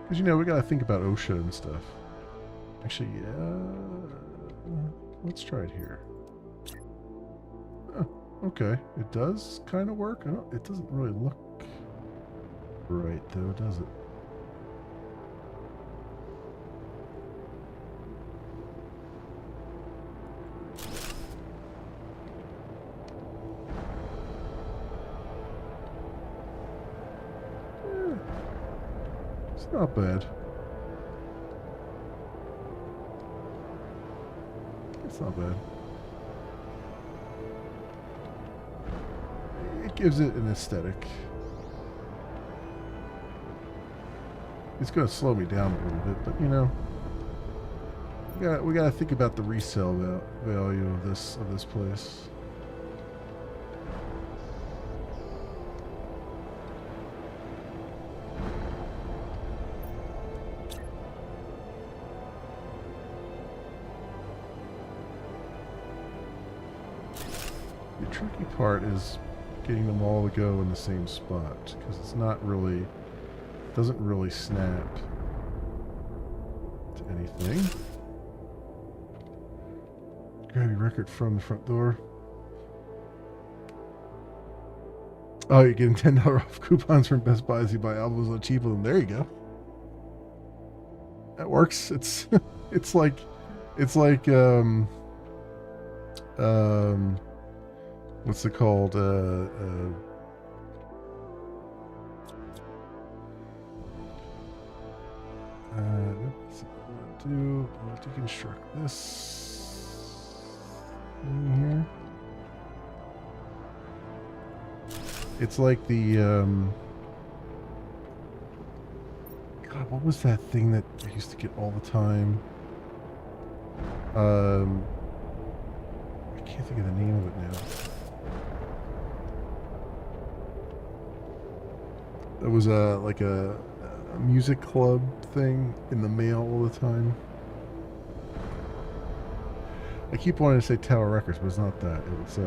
Because, you know, we gotta think about OSHA and stuff. Actually, let's try it here. Okay, it does kind of work. It doesn't really look right, though, does it? It's not bad. It's not bad. It gives it an aesthetic. It's going to slow me down a little bit, but you know, we gotta think about the resale value of this place. The tricky part is getting them all to go in the same spot, because it's not really, doesn't really snap to anything. Grab your record from the front door. Oh, you're getting $10 off coupons from Best Buy as you buy albums on cheap of them. There you go. That works. It's it's like what's it called? Let's see what I want to do. I want to deconstruct this in here. It's like the God, what was that thing that I used to get all the time? I can't think of the name of it now. It was like a music club thing in the mail all the time. I keep wanting to say Tower Records, but it's not that. It was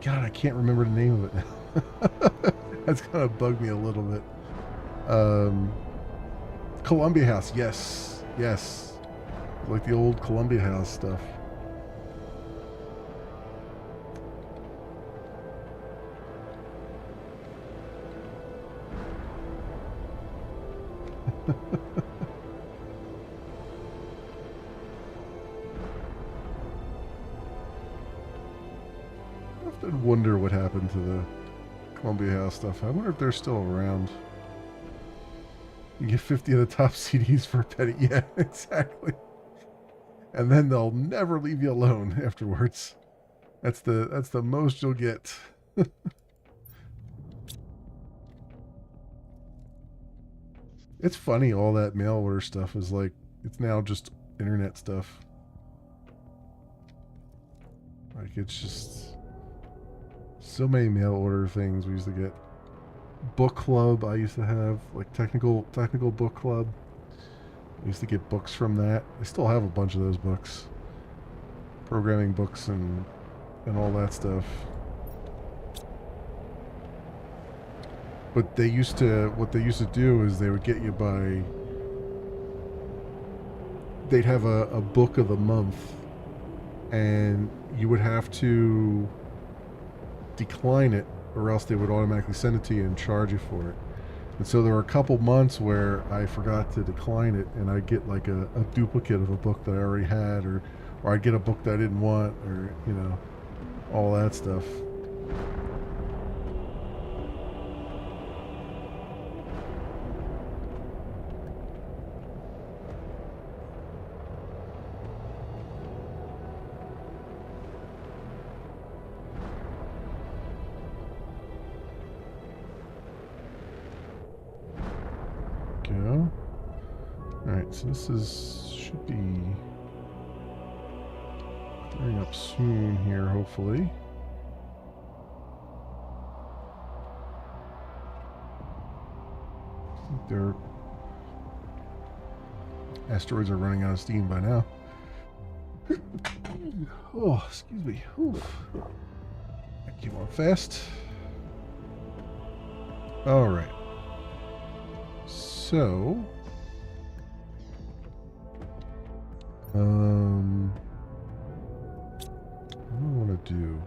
God, I can't remember the name of it now. That's kind of bugged me a little bit. Columbia House, yes, yes, like the old Columbia House stuff. I often wonder what happened to the Columbia House stuff. I wonder if they're still around. You get 50 of the top CDs for a penny. Yeah, exactly. And then they'll never leave you alone afterwards. That's the most you'll get. It's funny, all that mail order stuff is like, it's now just internet stuff. Like, it's just so many mail order things we used to get. Book club I used to have, like technical book club. I used to get books from that. I still have a bunch of those books. Programming books and all that stuff. But what they used to do is they would get you by, they'd have a book of the month, and you would have to decline it, or else they would automatically send it to you and charge you for it. And so there were a couple months where I forgot to decline it, and I'd get like a duplicate of a book that I already had, or I'd get a book that I didn't want, or, you know, all that stuff. Go. Alright, so this should be clearing up soon here, hopefully. I think their asteroids are running out of steam by now. Oh, excuse me. Oof. I keep on fast. Alright. So, what do I want to do?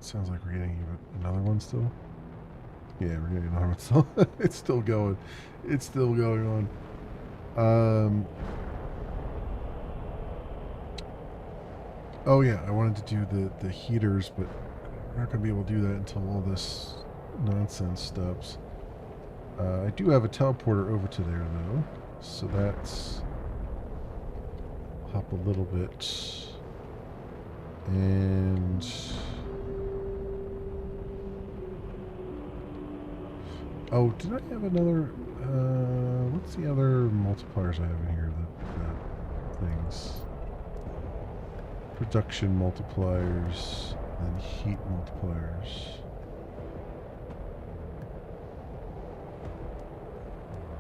Sounds like we're getting another one still. Yeah, we're getting another one still. It's still going. It's still going on. Oh yeah, I wanted to do the heaters, but we're not going to be able to do that until all this nonsense stops. I do have a teleporter over to there though, so that's hop a little bit, and oh, did I have another? What's the other multipliers I have in here? That things. Production multipliers and heat multipliers.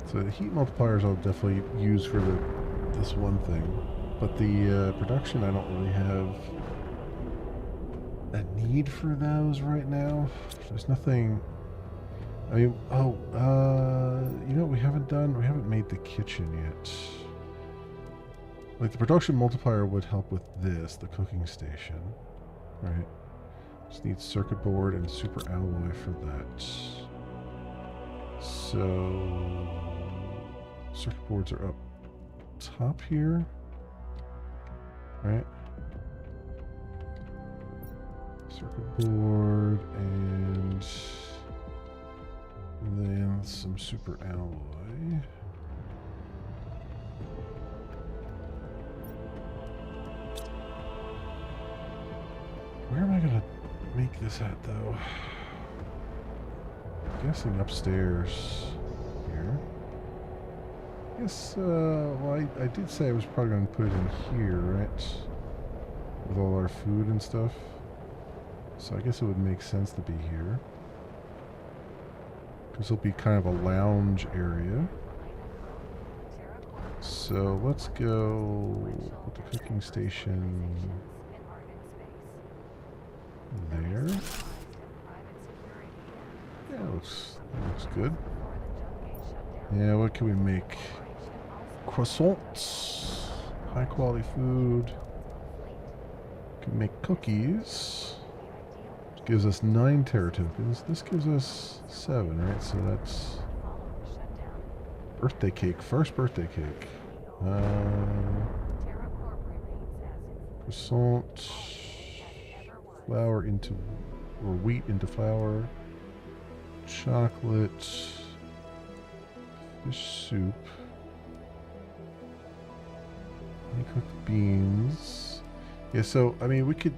So the heat multipliers I'll definitely use for this one thing, but the production I don't really have a need for those right now. There's nothing. I mean, oh, you know what we haven't done? We haven't made the kitchen yet. Like the production multiplier would help with this, the cooking station, right? Just need circuit board and super alloy for that. So circuit boards are up top here, right? Circuit board and then some super alloy. Where am I gonna make this at though? I'm guessing upstairs here. I guess, well, I did say I was probably gonna put it in here, right? With all our food and stuff. So I guess it would make sense to be here. Because it'll be kind of a lounge area. So let's go put the cooking station there. Yeah, looks good. Yeah, what can we make? Croissants. High quality food. Can make cookies. Which gives us 9 Terra tokens. This gives us 7, right? So that's birthday cake. First birthday cake. Croissant. Flour into, or wheat into flour. Chocolate. Fish soup. Cooked beans. Yeah, so, I mean, we could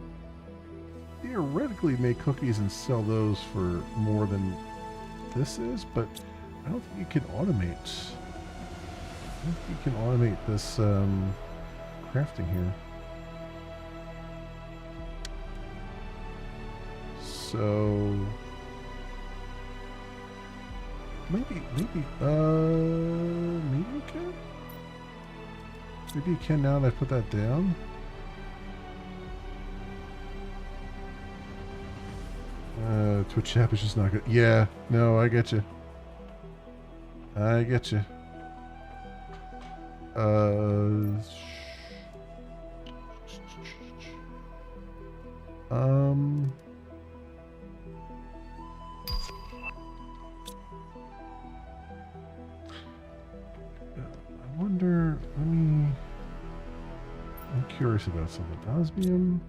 theoretically make cookies and sell those for more than this is, but I don't think you can automate. I don't think you can automate this crafting here. So maybe you can. Maybe you can now that I put that down. Twitch chat is just not good. Yeah, no, I get you. I get you. I wonder, I'm curious about something. Osmium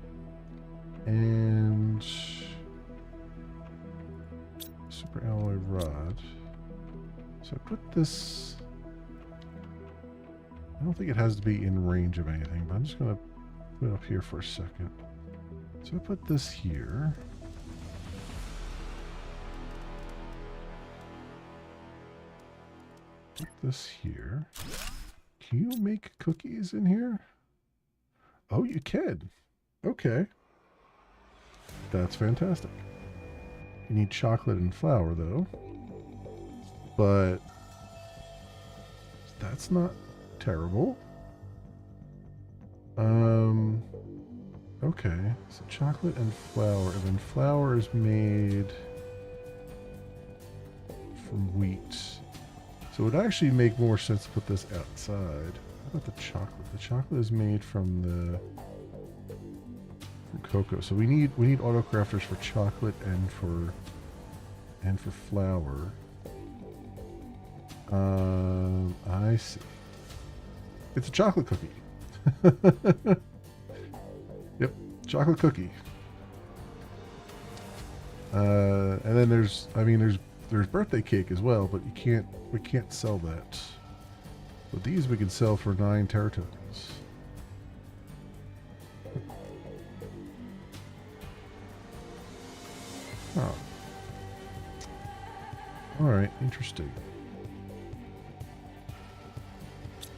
and super alloy rod. So I put this, I don't think it has to be in range of anything, but I'm just going to put it up here for a second. So I put this here. Put this here. Can you make cookies in here? Oh, you can. Okay. That's fantastic. You need chocolate and flour, though. But that's not terrible. Okay. So chocolate and flour. And then flour is made from wheat. So it would actually make more sense to put this outside. How about the chocolate? The chocolate is made from cocoa. So we need auto crafters for chocolate and for flour. I see. It's a chocolate cookie. Yep, chocolate cookie. And then there's there's birthday cake as well, but we can't sell that. But these we can sell for 9 Terra tokens. Oh. Alright, interesting.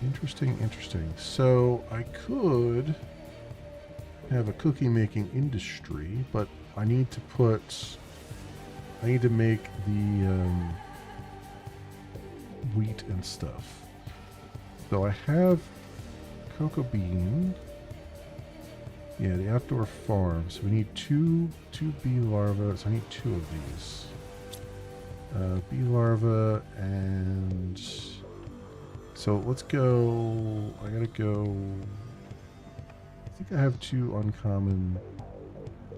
Interesting. So I could have a cookie making industry, but I need to make the wheat and stuff. So I have cocoa bean. Yeah, the outdoor farm. So we need two bee larvae. So I need 2 of these. Bee larva, and so let's go. I gotta go. I think I have 2 uncommon.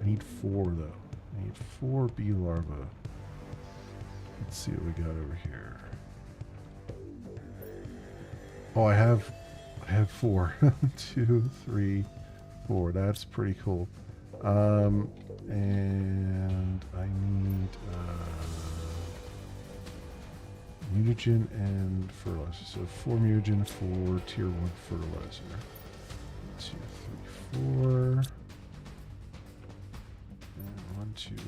I need 4 though. I need 4 bee larvae. Let's see what we got over here. Oh, I have 4. 2, 3, 4. That's pretty cool. And I need mutagen and fertilizer. So 4 mutagen for tier 1 fertilizer. 2, 3, 4. And 1, 2, 3,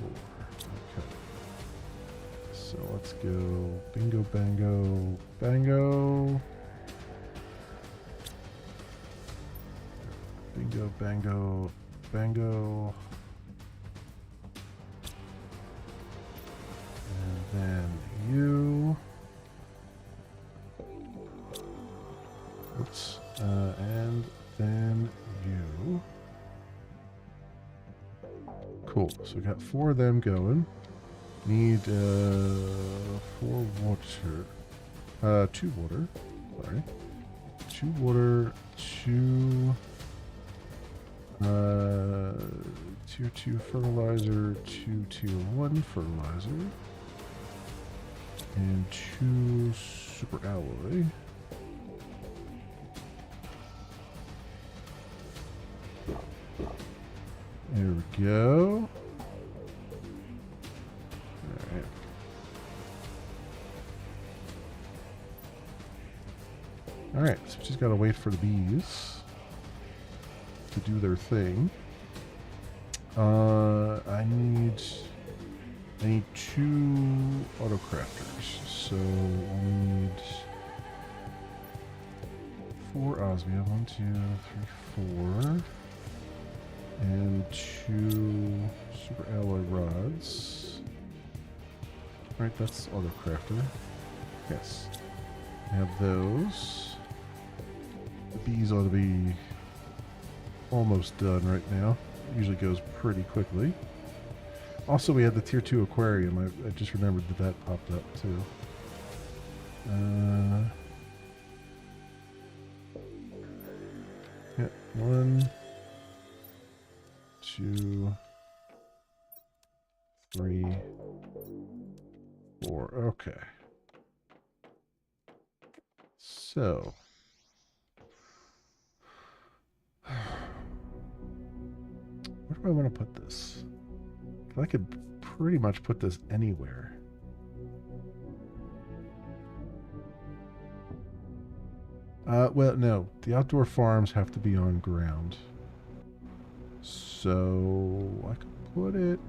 4. Okay. So let's go bingo, bango, bango. Bingo, bango, bango. And then you. Oops. And then you. Cool. So we got 4 of them going. Need 4 water. 2 water. Sorry. 2 water. 2 tier 2 fertilizer. 2 tier 1 fertilizer. And 2 super alloy. There we go. Alright. Alright, so we just gotta wait for the bees to do their thing. I need 2 auto crafters. So I'll need 4 osmia. 1, 2, 3, 4. And 2 super alloy rods. Right, that's auto crafter. Yes. I have those. The bees ought to be almost done right now. It usually goes pretty quickly. Also, we had the tier 2 aquarium. I just remembered that popped up too. Yeah, 1, 2, 3, 4. Okay. So. Where do I want to put this? I could pretty much put this anywhere. Well, no. The outdoor farms have to be on ground. So I could put it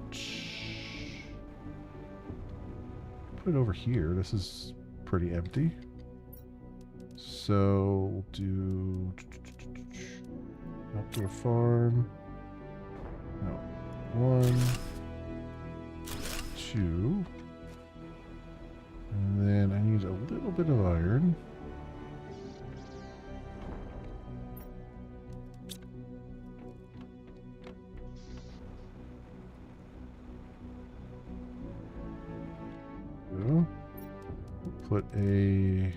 over here. This is pretty empty. So we'll do outdoor farm. No. 1, 2. And then I need a little bit of iron. So, put a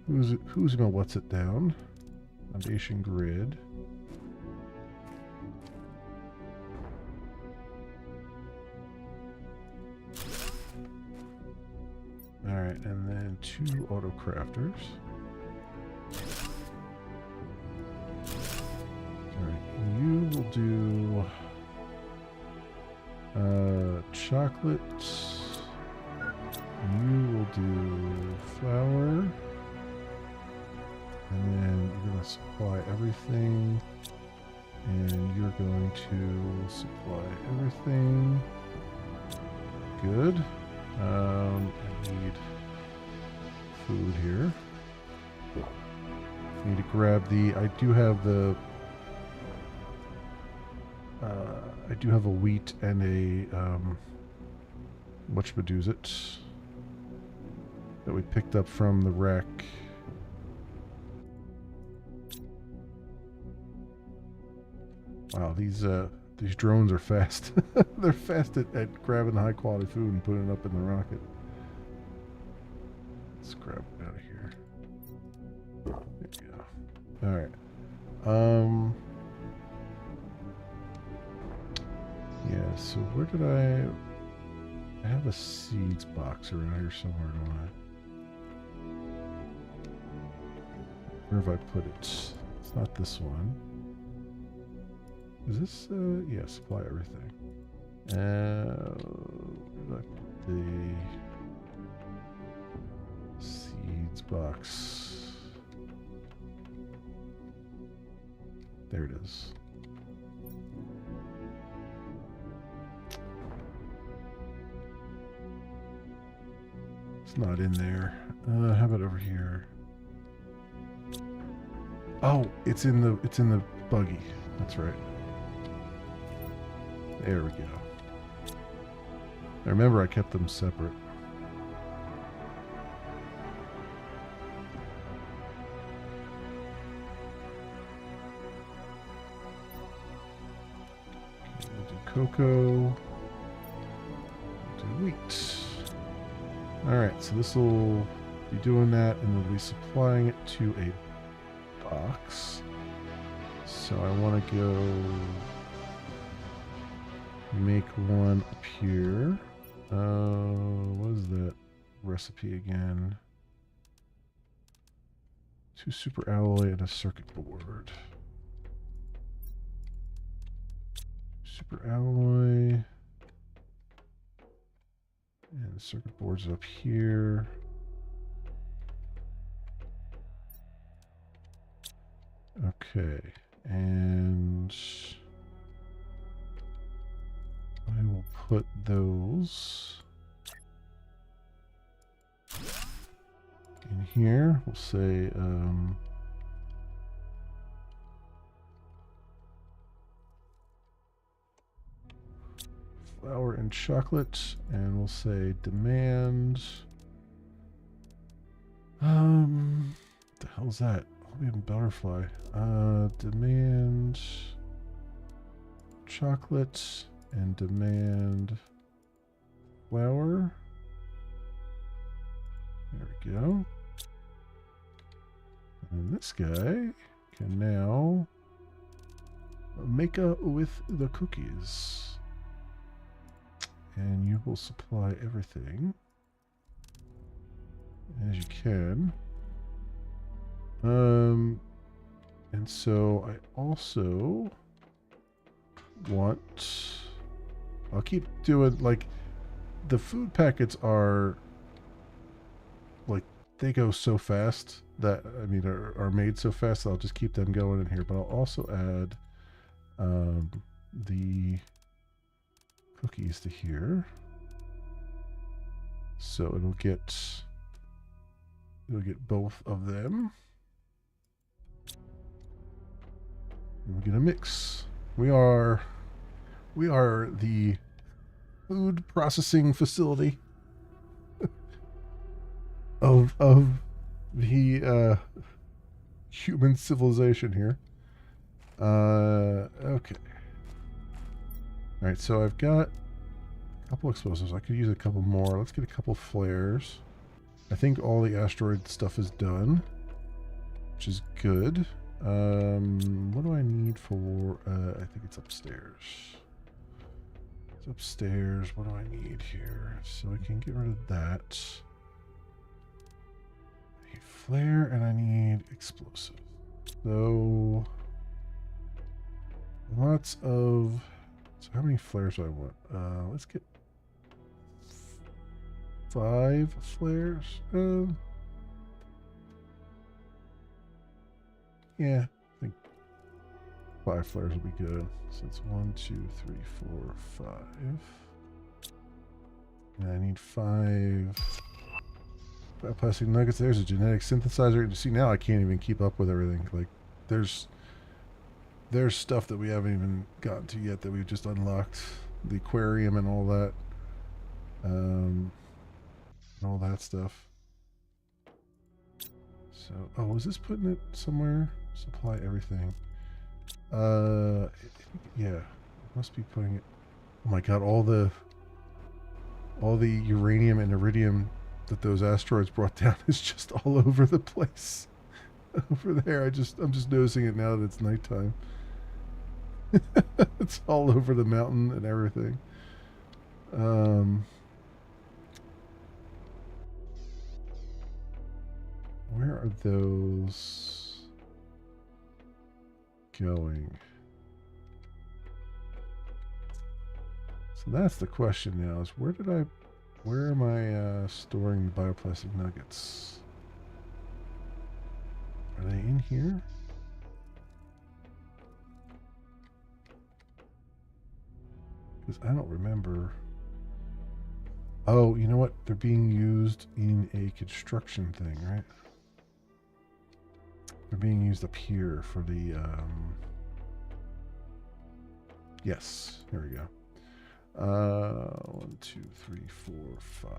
who's gonna what's it down? Foundation grid. Alright, and then 2 auto crafters. Alright, you will do Chocolate. You will do flour. And then you're going to supply everything. And you're going to supply everything. Good. I need food here. I need to grab the. I do have the. I do have a wheat and a whatchamadoozit that we picked up from the wreck. Wow, these drones are fast. They're fast at grabbing the high quality food and putting it up in the rocket. Let's grab it out of here. There we go. Alright. Yeah, so where did I have a seeds box around here somewhere, don't I? Where have I put it? It's not this one. Is this, yeah, supply everything. Where did I put the seeds box? There it is. It's not in there. How about over here? Oh, it's in the buggy. That's right. There we go. I remember I kept them separate. Okay, we'll do cocoa. We'll do wheat. Alright, so this will be doing that, and we'll be supplying it to a box. So I want to go make one up here. What is that recipe again? 2 super alloy and a circuit board. Super alloy. And the circuit board's up here. Okay, and I will put those in here. We'll say flour and chocolate, and we'll say demand. What the hell's that? Even butterfly. Demand chocolate and demand flour. There we go. And this guy can now make with the cookies. And you will supply everything as you can. And so I also want, I'll keep doing, like, the food packets are, like, they go so fast that, I mean, are made so fast that I'll just keep them going in here. But I'll also add the cookies to here. So it'll get both of them. We'll get a mix. We are the food processing facility of the human civilization here. Okay. All right, so I've got a couple explosives. I could use a couple more. Let's get a couple flares. I think all the asteroid stuff is done, which is good. What do I need for, I think it's upstairs. It's upstairs. What do I need here? So I can get rid of that. I need flare and I need explosive. So, lots of So how many flares do I want? Let's get 5 flares. Yeah, I think 5 flares will be good. So it's 1, 2, 3, 4, 5. And I need 5 plastic nuggets. There's a genetic synthesizer. You see, now I can't even keep up with everything. Like, there's stuff that we haven't even gotten to yet that we've just unlocked. The aquarium and all that. And all that stuff. So, oh, was this putting it somewhere? Supply everything. Yeah, must be putting it. Oh my god, all the uranium and iridium that those asteroids brought down is just all over the place. Over there, I'm just noticing it now that it's nighttime. It's all over the mountain and everything. Where are those going? So that's the question now, is where am I storing bioplastic nuggets? Are they in here? Because I don't remember. Oh, you know what? They're being used in a construction thing, right? They're being used up here for the, yes, here we go. 1, 2, 3, 4, 5.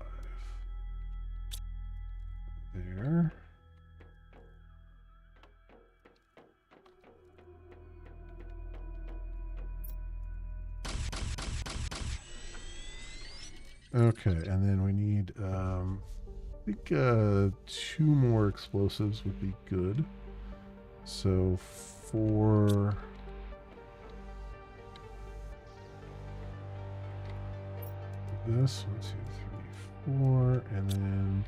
There. Okay, and then we need, I think 2 more explosives would be good. So for this, 1, 2, 3, 4, and then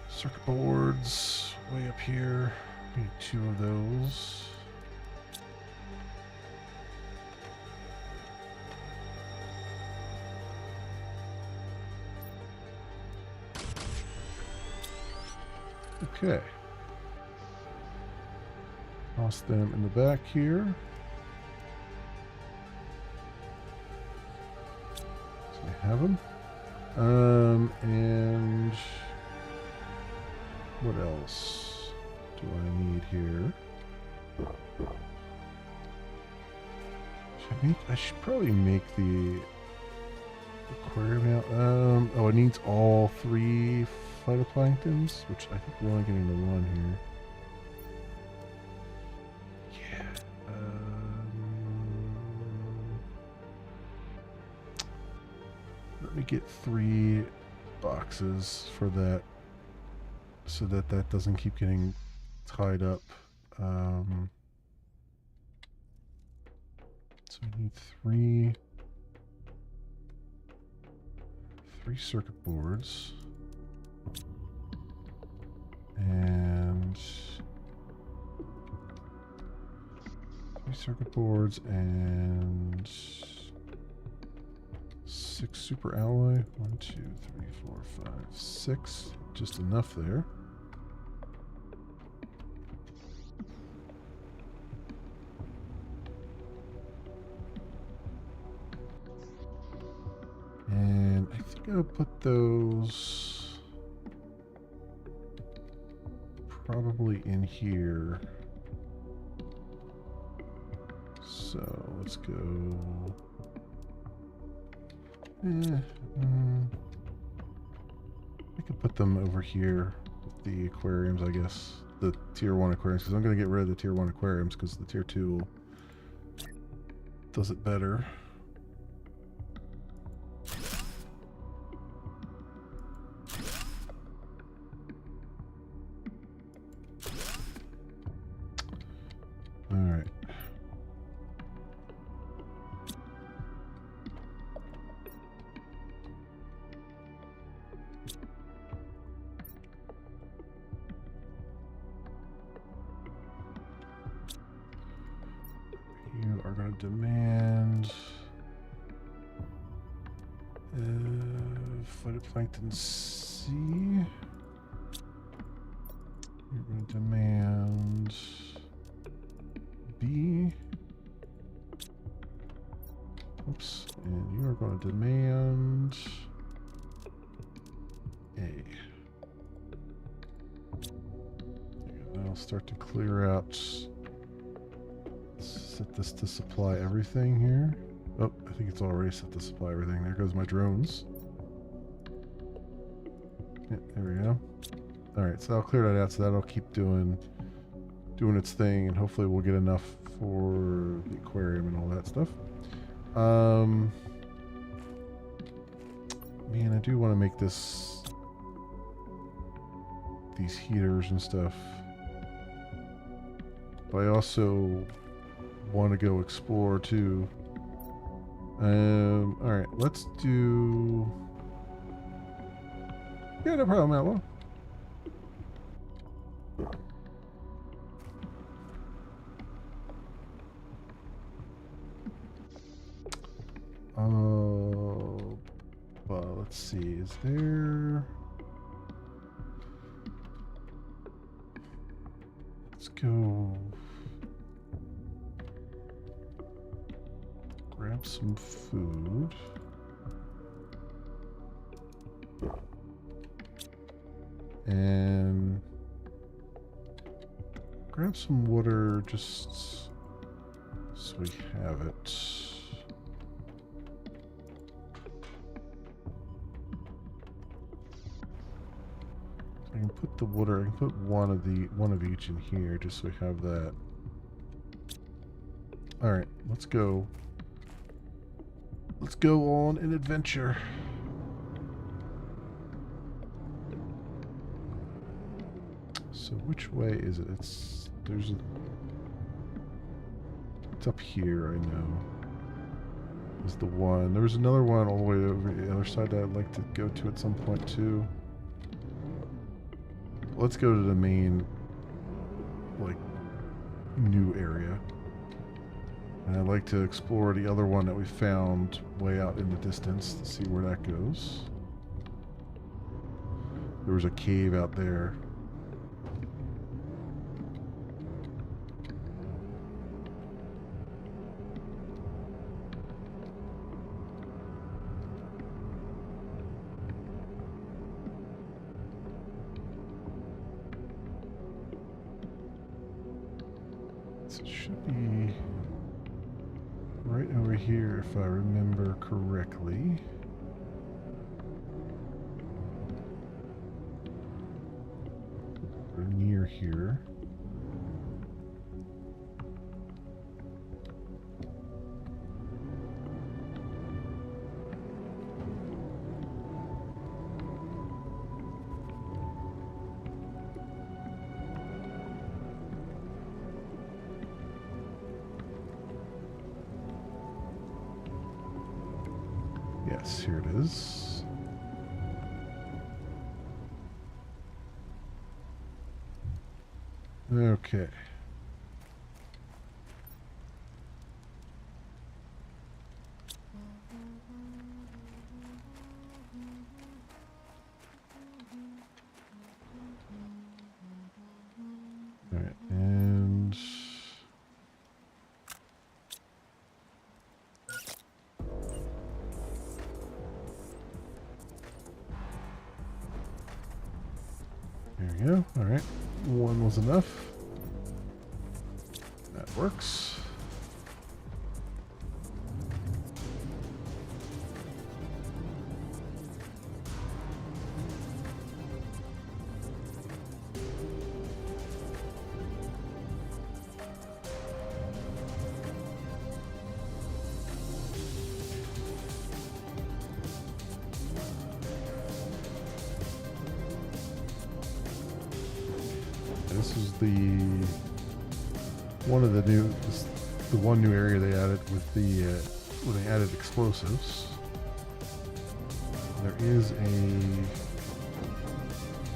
circuit boards way up here. We need 2 of those. Okay. Toss them in the back here. So we have them. And what else do I need here? I should probably make the aquarium now. Oh, it needs all 3 phytoplanktons, which I think we're only getting the 1 here. Let me get 3 boxes for that, so that doesn't keep getting tied up. So we need 3 circuit boards and 3 circuit boards and 6 super alloy. 1, 2, 3, 4, 5, 6. Just enough there. And I think I'll put those probably in here. So let's go. I could put them over here with the aquariums, I guess. The tier 1 aquariums, because I'm going to get rid of the tier 1 aquariums because the tier 2 does it better. Alright. You are going to demand Phytoplankton C. You're going to demand B. Oops. And you are going to demand A. And that'll start to clear out. Set this to supply everything here. Oh, I think it's already set to supply everything. There goes my drones. Yeah, there we go. Alright, so I'll clear that out, so that'll keep doing its thing, and hopefully we'll get enough for the aquarium and all that stuff. Man, I do want to make these heaters and stuff. But I also want to go explore too. Alright, let's do... Yeah, no problem, Outlaw. Well, let's see, is there... Let's go... Grab some food. And... grab some water just so we have it. I can put the water, I can put one of each in here just so we have that. Alright, let's go. Let's go on an adventure. So which way is it? It's up here, I know. Is the one. There was another one all the way over the other side that I'd like to go to at some point too. Let's go to the main, like, new area. And I'd like to explore the other one that we found way out in the distance to see where that goes. There was a cave out there. It should be right over here if I remember correctly. Or near here. Yes, here it is. Okay. All right, and there we go. All right, one was enough. That works. This is the one new area they added with the when they added explosives. There is a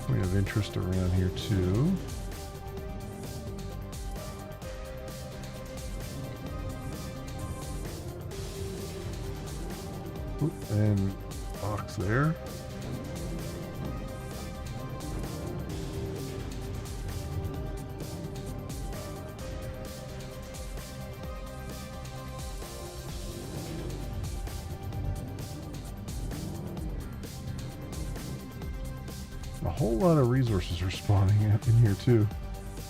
point of interest around here too. Oop, and box there. A whole lot of resources are spawning in here too.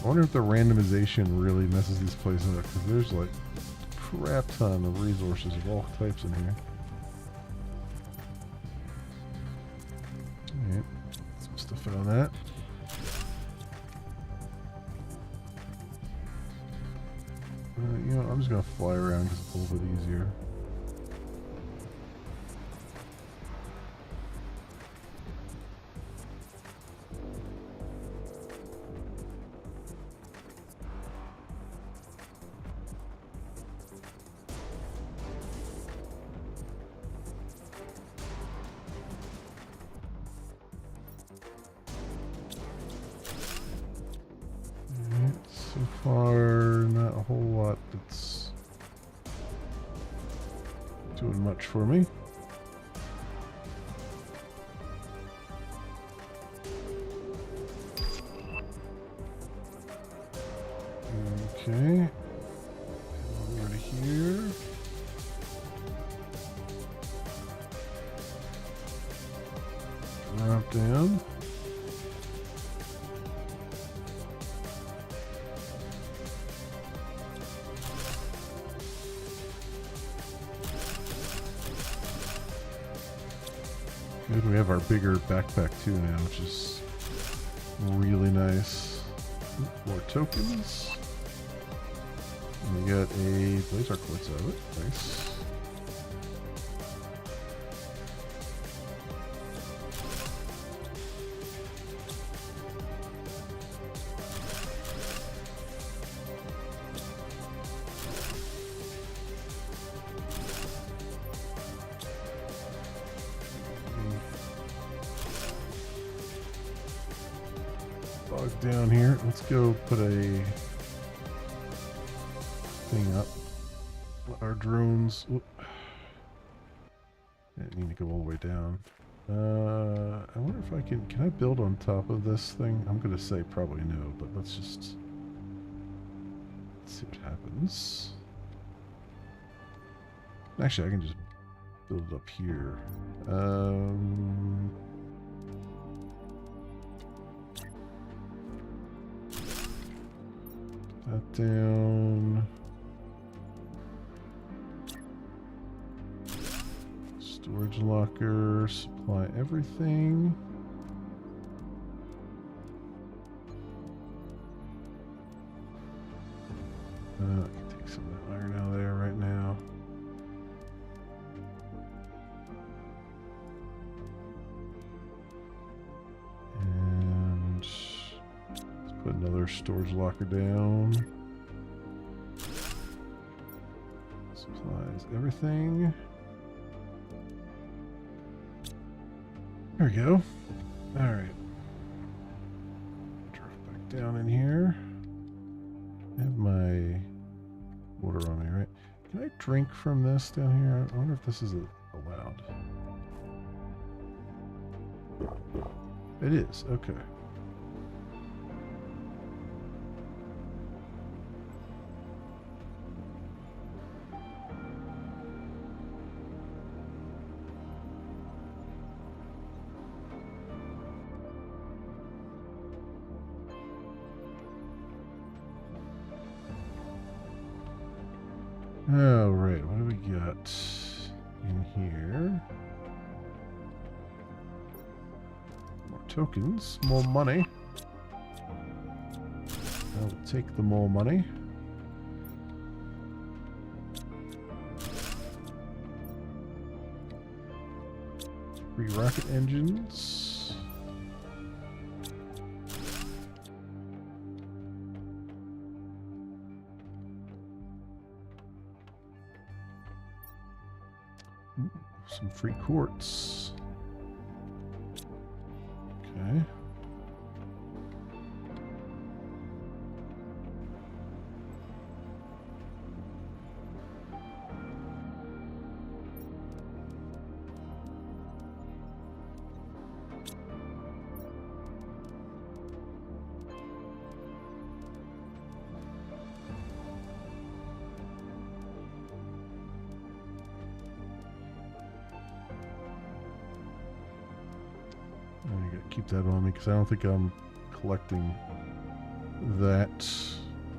I wonder if the randomization really messes these places up, because there's like a crap ton of resources of all types in here. Alright, some stuff out on that. You know, I'm just gonna fly around because it's a little bit easier. So far, not a whole lot that's doing much for me. Okay. Over to here. Drop down. Good, we have our bigger backpack too now, which is really nice. More tokens. And we got a laser quartz out of it. Nice. Bogged down here. Let's go put a thing up. Let our drones. Whoop. Didn't need to go all the way down. I wonder if I can I build on top of this thing? I'm gonna say probably no, but let's see what happens. Actually, I can just build it up here. That down. Storage locker, supply everything. I can take some of that iron out of there right now. And let's put another storage locker down. Supplies everything. There we go. Alright. Drop back down in here. I have my water on me, right? Can I drink from this down here? I wonder if this is allowed. It is, okay. All right, what do we got in here? More tokens, more money. I'll take the more money. Three rocket engines. Ooh, some free quartz. Okay. I gotta keep that on me because I don't think I'm collecting that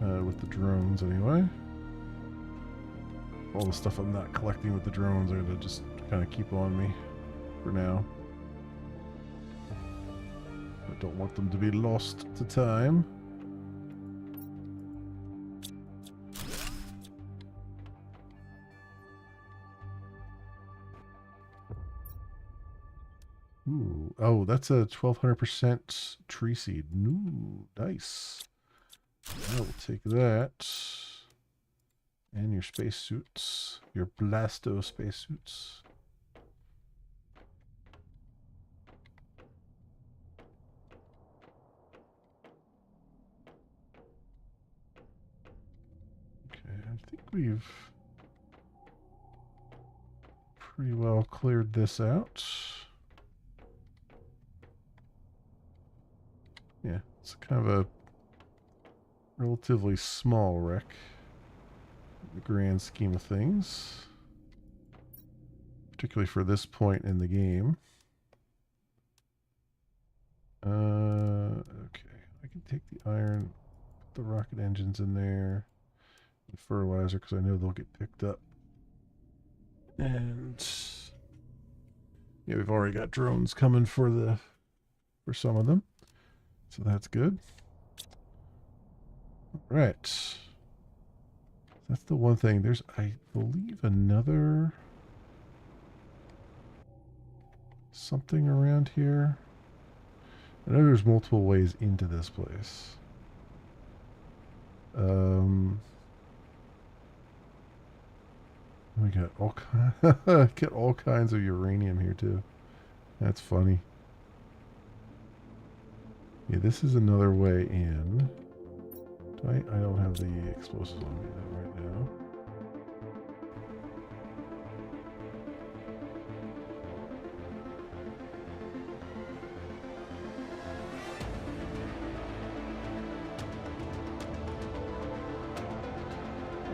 with the drones anyway. All the stuff I'm not collecting with the drones, I'm gonna just kind of keep on me for now. I don't want them to be lost to time. Ooh, oh, that's a 1200% tree seed. Ooh, nice. I will take that. And your spacesuits. Your Blasto spacesuits. Okay, I think we've pretty well cleared this out. Yeah, it's kind of a relatively small wreck in the grand scheme of things, particularly for this point in the game. Okay, I can take the iron, put the rocket engines in there, the fertilizer, because I know they'll get picked up. And yeah, we've already got drones coming for some of them, so that's good. All right, that's the one thing. There's, I believe, another something around here. I know there's multiple ways into this place. We got get all kinds of uranium here too. That's funny. Yeah, this is another way in. I don't have the explosives on me right now.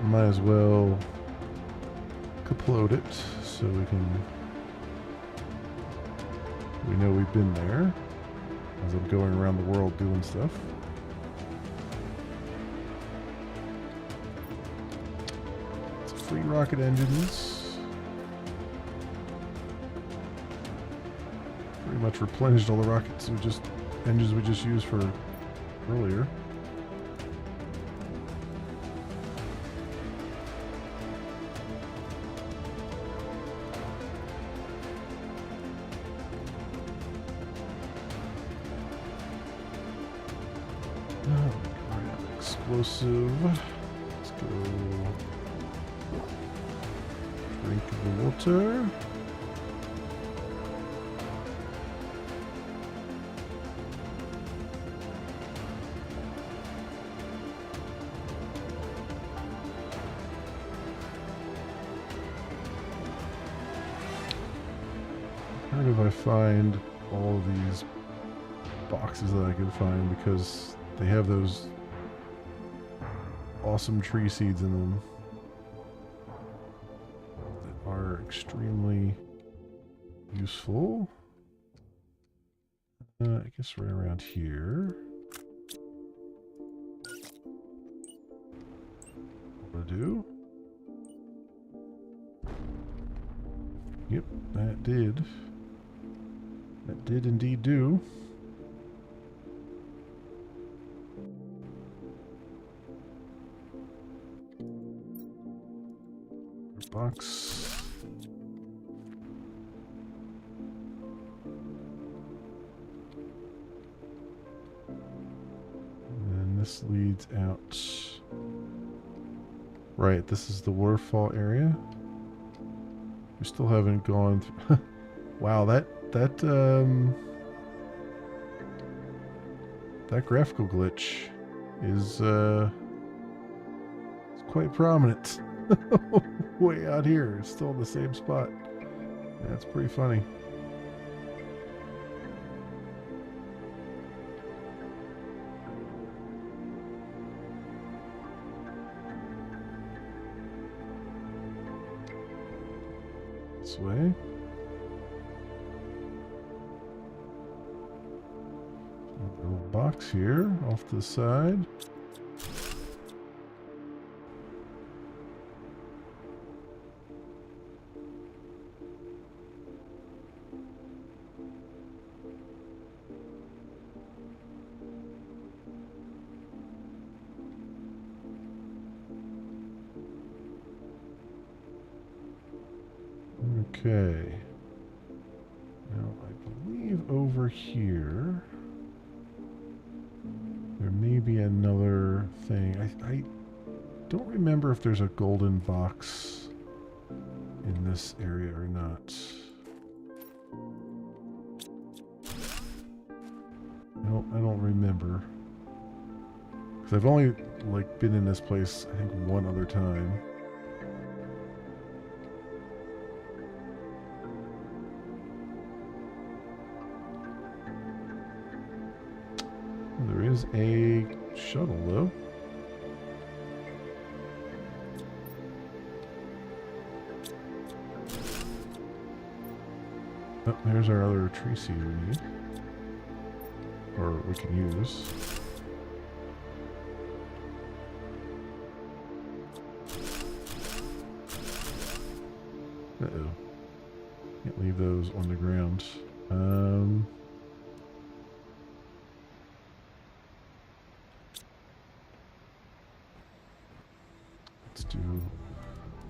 Might as well kaplode it so we know we've been there as I'm going around the world doing stuff. It's free rocket engines. Pretty much replenished all the rockets engines we just used for earlier. Explosive. Let's go drink the water. Where do I find all of these boxes that I can find, because they have those awesome tree seeds in them that are extremely useful. I guess right around here. What to do? Yep, that did. That did indeed do. Box. And this leads out. Right, this is the waterfall area. We still haven't gone through. Wow, that graphical glitch is it's quite prominent. Way out here, it's still in the same spot. That's pretty funny. This way. Little box here off to the side. Okay. Now, I believe over here there may be another thing. I don't remember if there's a golden box in this area or not. No, I don't remember. Because I've only, like, been in this place, I think, one other time. There is a shuttle, though. Oh, there's our other tree seed we need. Or we can use. Uh-oh. Can't leave those on the ground.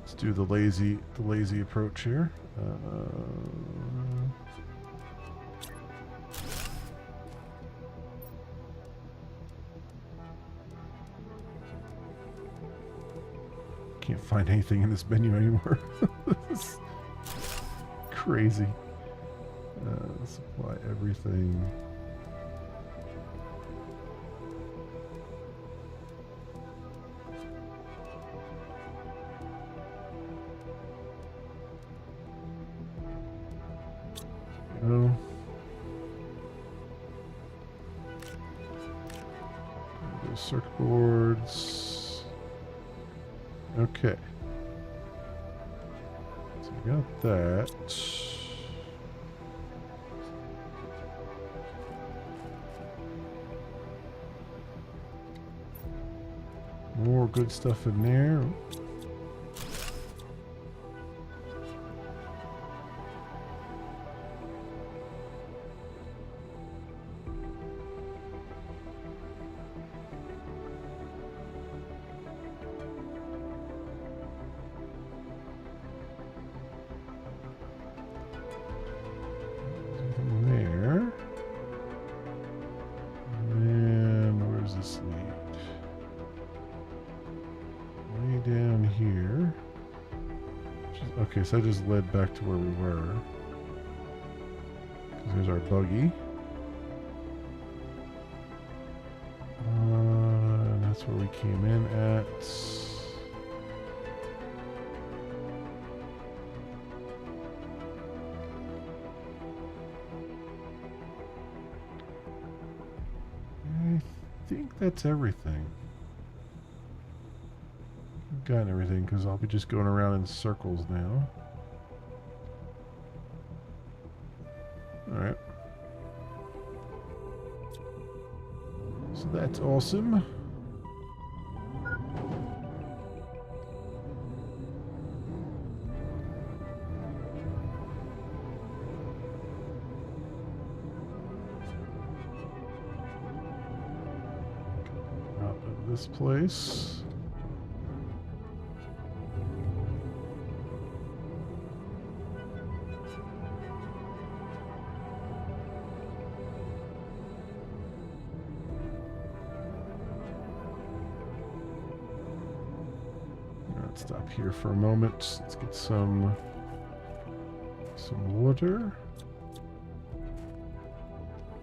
Let's do the lazy approach here. Can't find anything in this menu anymore. This is crazy. Supply everything. Go. Those circuit boards. Okay. So we got that. More good stuff in there. There. And where's this lead? Way down here. Okay, so I just led back to where we were. Because there's our buggy. And that's where we came in at. I think that's everything. I've gotten everything because I'll be just going around in circles now. Alright. So that's awesome. Out of this place. Let's stop here for a moment. Let's get some water.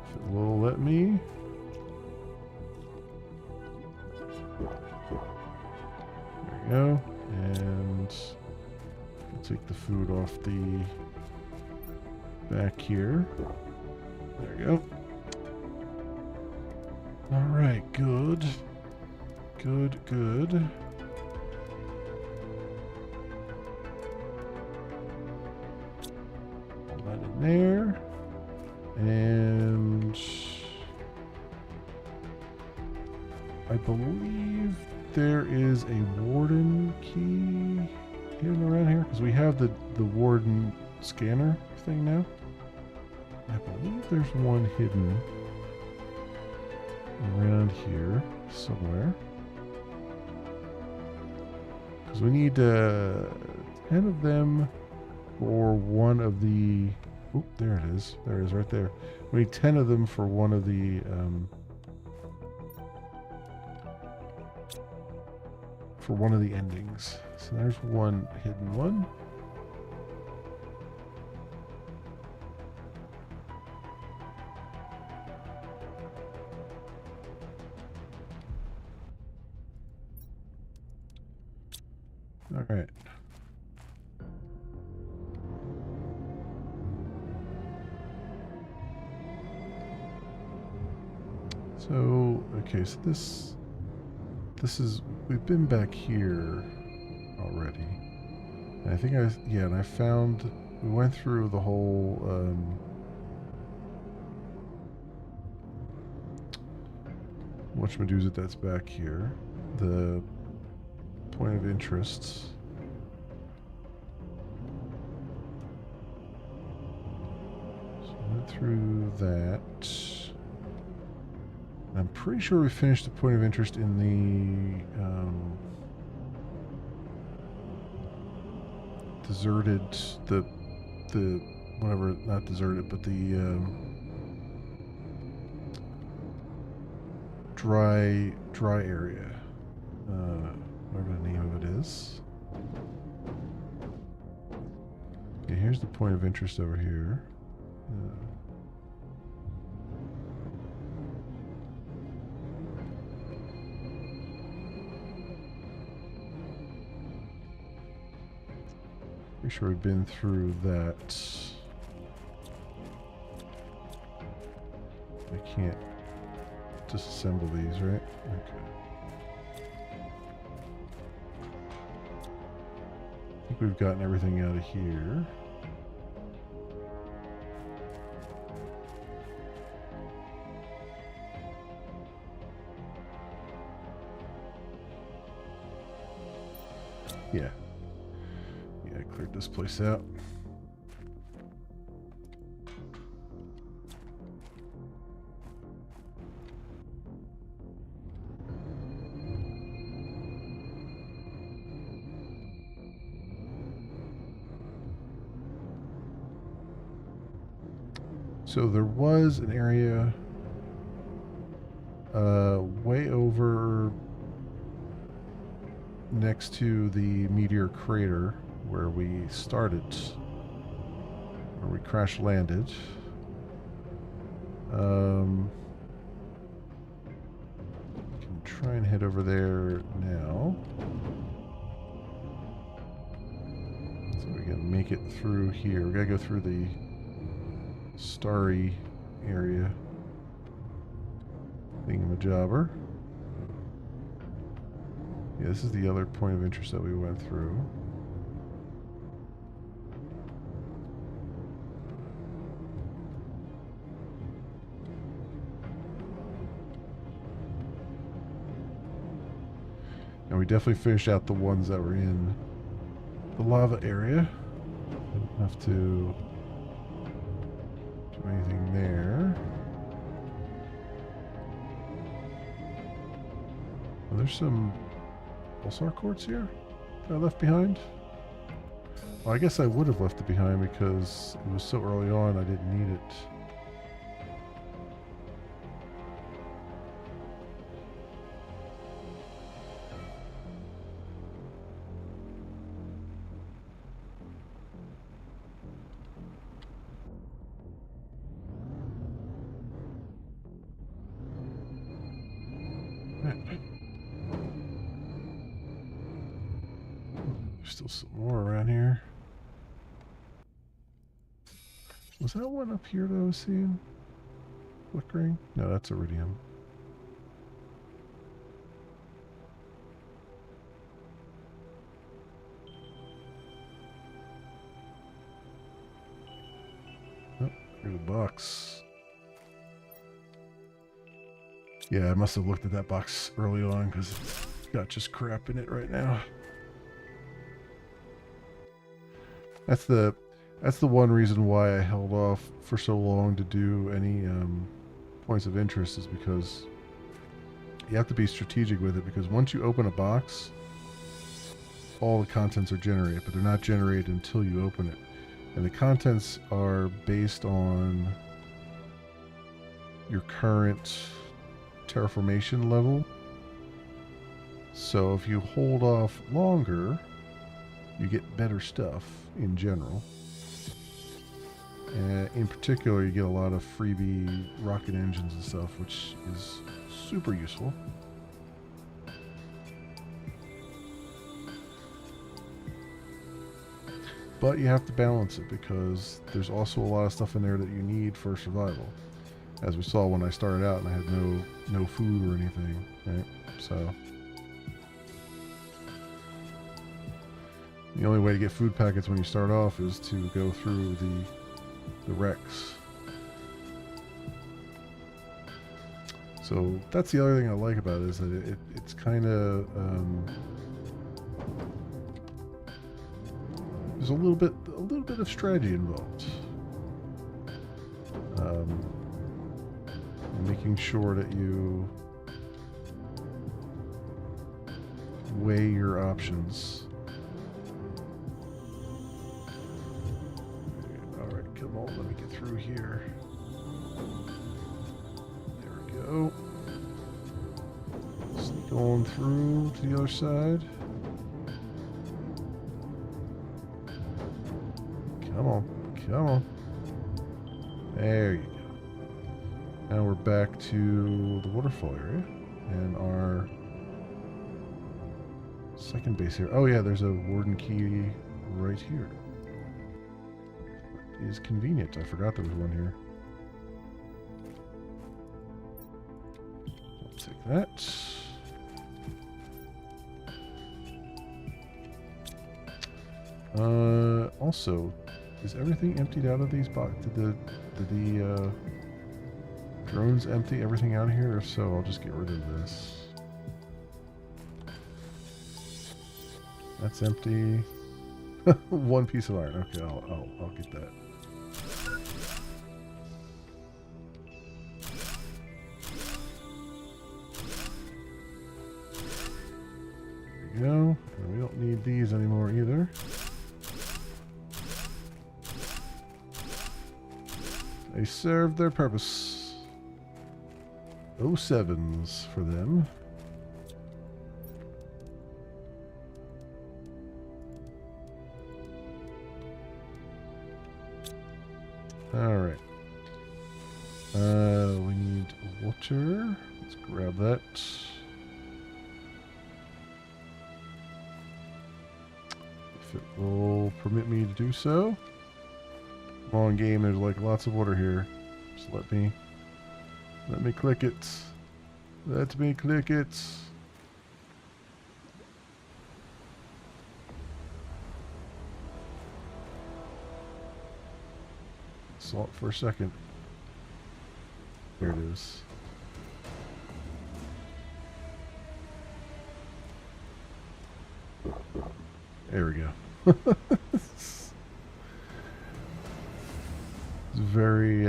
If it will let me. There we go. And we'll take the food off the back here. There we go. Alright, good. Good, good. That in there. And I believe there is a warden key hidden around here because we have the warden scanner thing now. I believe there's one hidden around here somewhere. Because we need 10 of them for one of the... Oop, there it is. There it is right there. We need 10 of them for one of the... for one of the endings. So there's one hidden one. All right. So, okay, so this is, we've been back here already. And I think and I found, we went through the whole, whatchamajooza that's back here. The point of interest. So I went through that. I'm pretty sure we finished the point of interest in the deserted, the whatever, not deserted, but the dry area, whatever the name of it is. Okay, here's the point of interest over here. Pretty sure we've been through that. I can't disassemble these, right? Okay. I think we've gotten everything out of here. Yeah. Yeah, I cleared this place out. So there was an area way over next to the meteor crater where we started, where we crash landed. Can try and head over there now. So we gotta make it through here. We gotta go through the starry area thingamajobber. Yeah, this is the other point of interest that we went through. And we definitely finished out the ones that were in the lava area. Don't have to do anything there. Oh, there's some pulsar quartz here that I left behind. Well, I guess I would have left it behind because it was so early on I didn't need it. There's still some more around here. Was that one up here that I was seeing? Flickering? No, that's iridium. Oh, here's a box. Yeah, I must have looked at that box early on because it's got just crap in it right now. That's the one reason why I held off for so long to do any points of interest, is because you have to be strategic with it, because once you open a box, all the contents are generated, but they're not generated until you open it. And the contents are based on your current terraformation level. So if you hold off longer, you get better stuff in general. And in particular, you get a lot of freebie rocket engines and stuff, which is super useful. But you have to balance it, because there's also a lot of stuff in there that you need for survival. As we saw when I started out and I had no food or anything, right? So the only way to get food packets when you start off is to go through the wrecks. So that's the other thing I like about it, is that it's kind of there's a little bit of strategy involved. Making sure that you weigh your options. Alright, come on, let me get through here. There we go. Sneak on through to the other side. Come on, come on. There you go. Now we're back to the waterfall area and our second base here. Oh yeah, there's a warden key right here. That is convenient. I forgot there was one here. I'll take that. Also, is everything emptied out of these boxes? Did the drones empty everything out of here? If so, I'll just get rid of this. That's empty. One piece of iron. Okay, I'll get that. There we go. And we don't need these anymore either. They served their purpose. 07s for them. Alright. We need water. Let's grab that. If it will permit me to do so. Come on, game, there's like lots of water here. Just let me click it. Let me click it. Saw it for a second. There it is. There we go. It's very,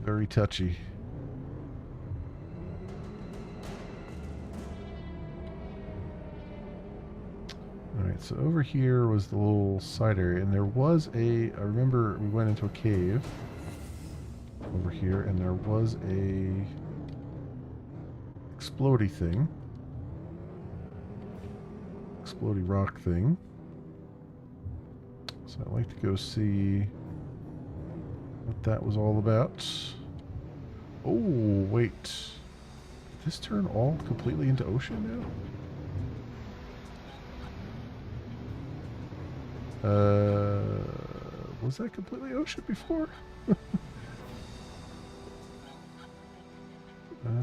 very touchy. Alright, so over here was the little side area, and there was I remember we went into a cave over here, and there was a explodey thing. Explodey rock thing. So I'd like to go see what that was all about. Oh, wait. Did this turn all completely into ocean now? Was that completely ocean before?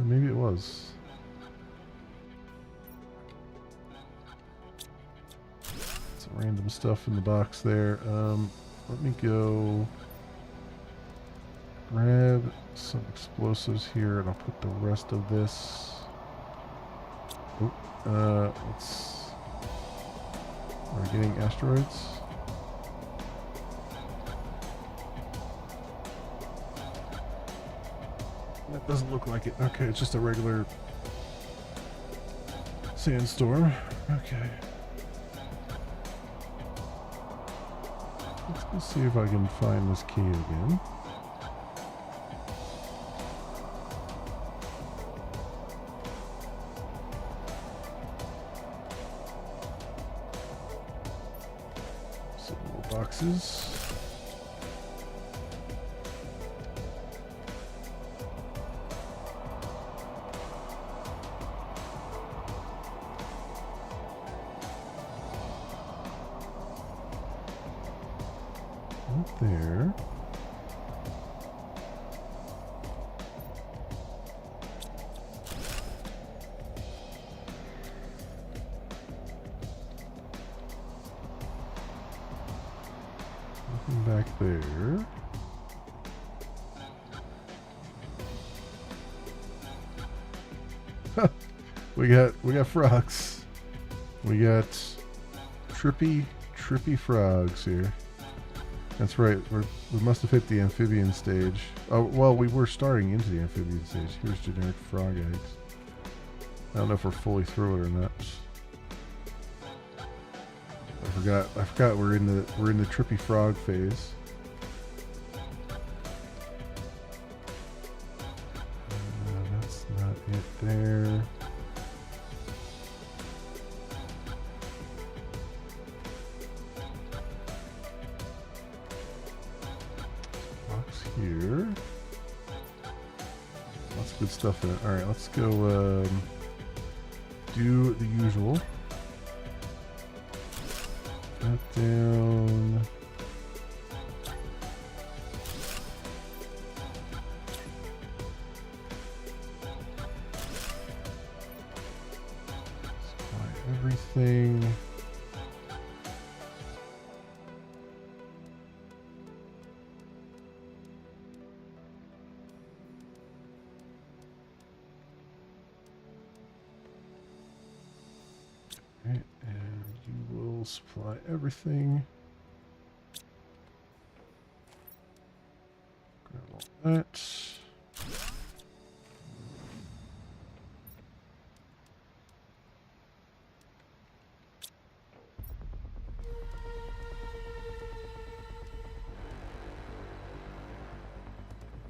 Maybe it was. Some random stuff in the box there. Let me go grab some explosives here, and I'll put the rest of this. Oh, let's. Are we getting asteroids? That doesn't look like it. Okay, it's just a regular sandstorm. Okay. Let's go see if I can find this key again. Some more boxes. Right there. Nothing back there. we got frogs. We got trippy frogs here. That's right. We must have hit the amphibian stage. Oh, well, we were starting into the amphibian stage. Here's generic frog eggs. I don't know if we're fully through it or not. I forgot we're in the trippy frog phase. That's not it there. Here. Lots of good stuff in it. Alright, let's go do the usual. That down. Supply everything. Right, and you will supply everything. Grab all that.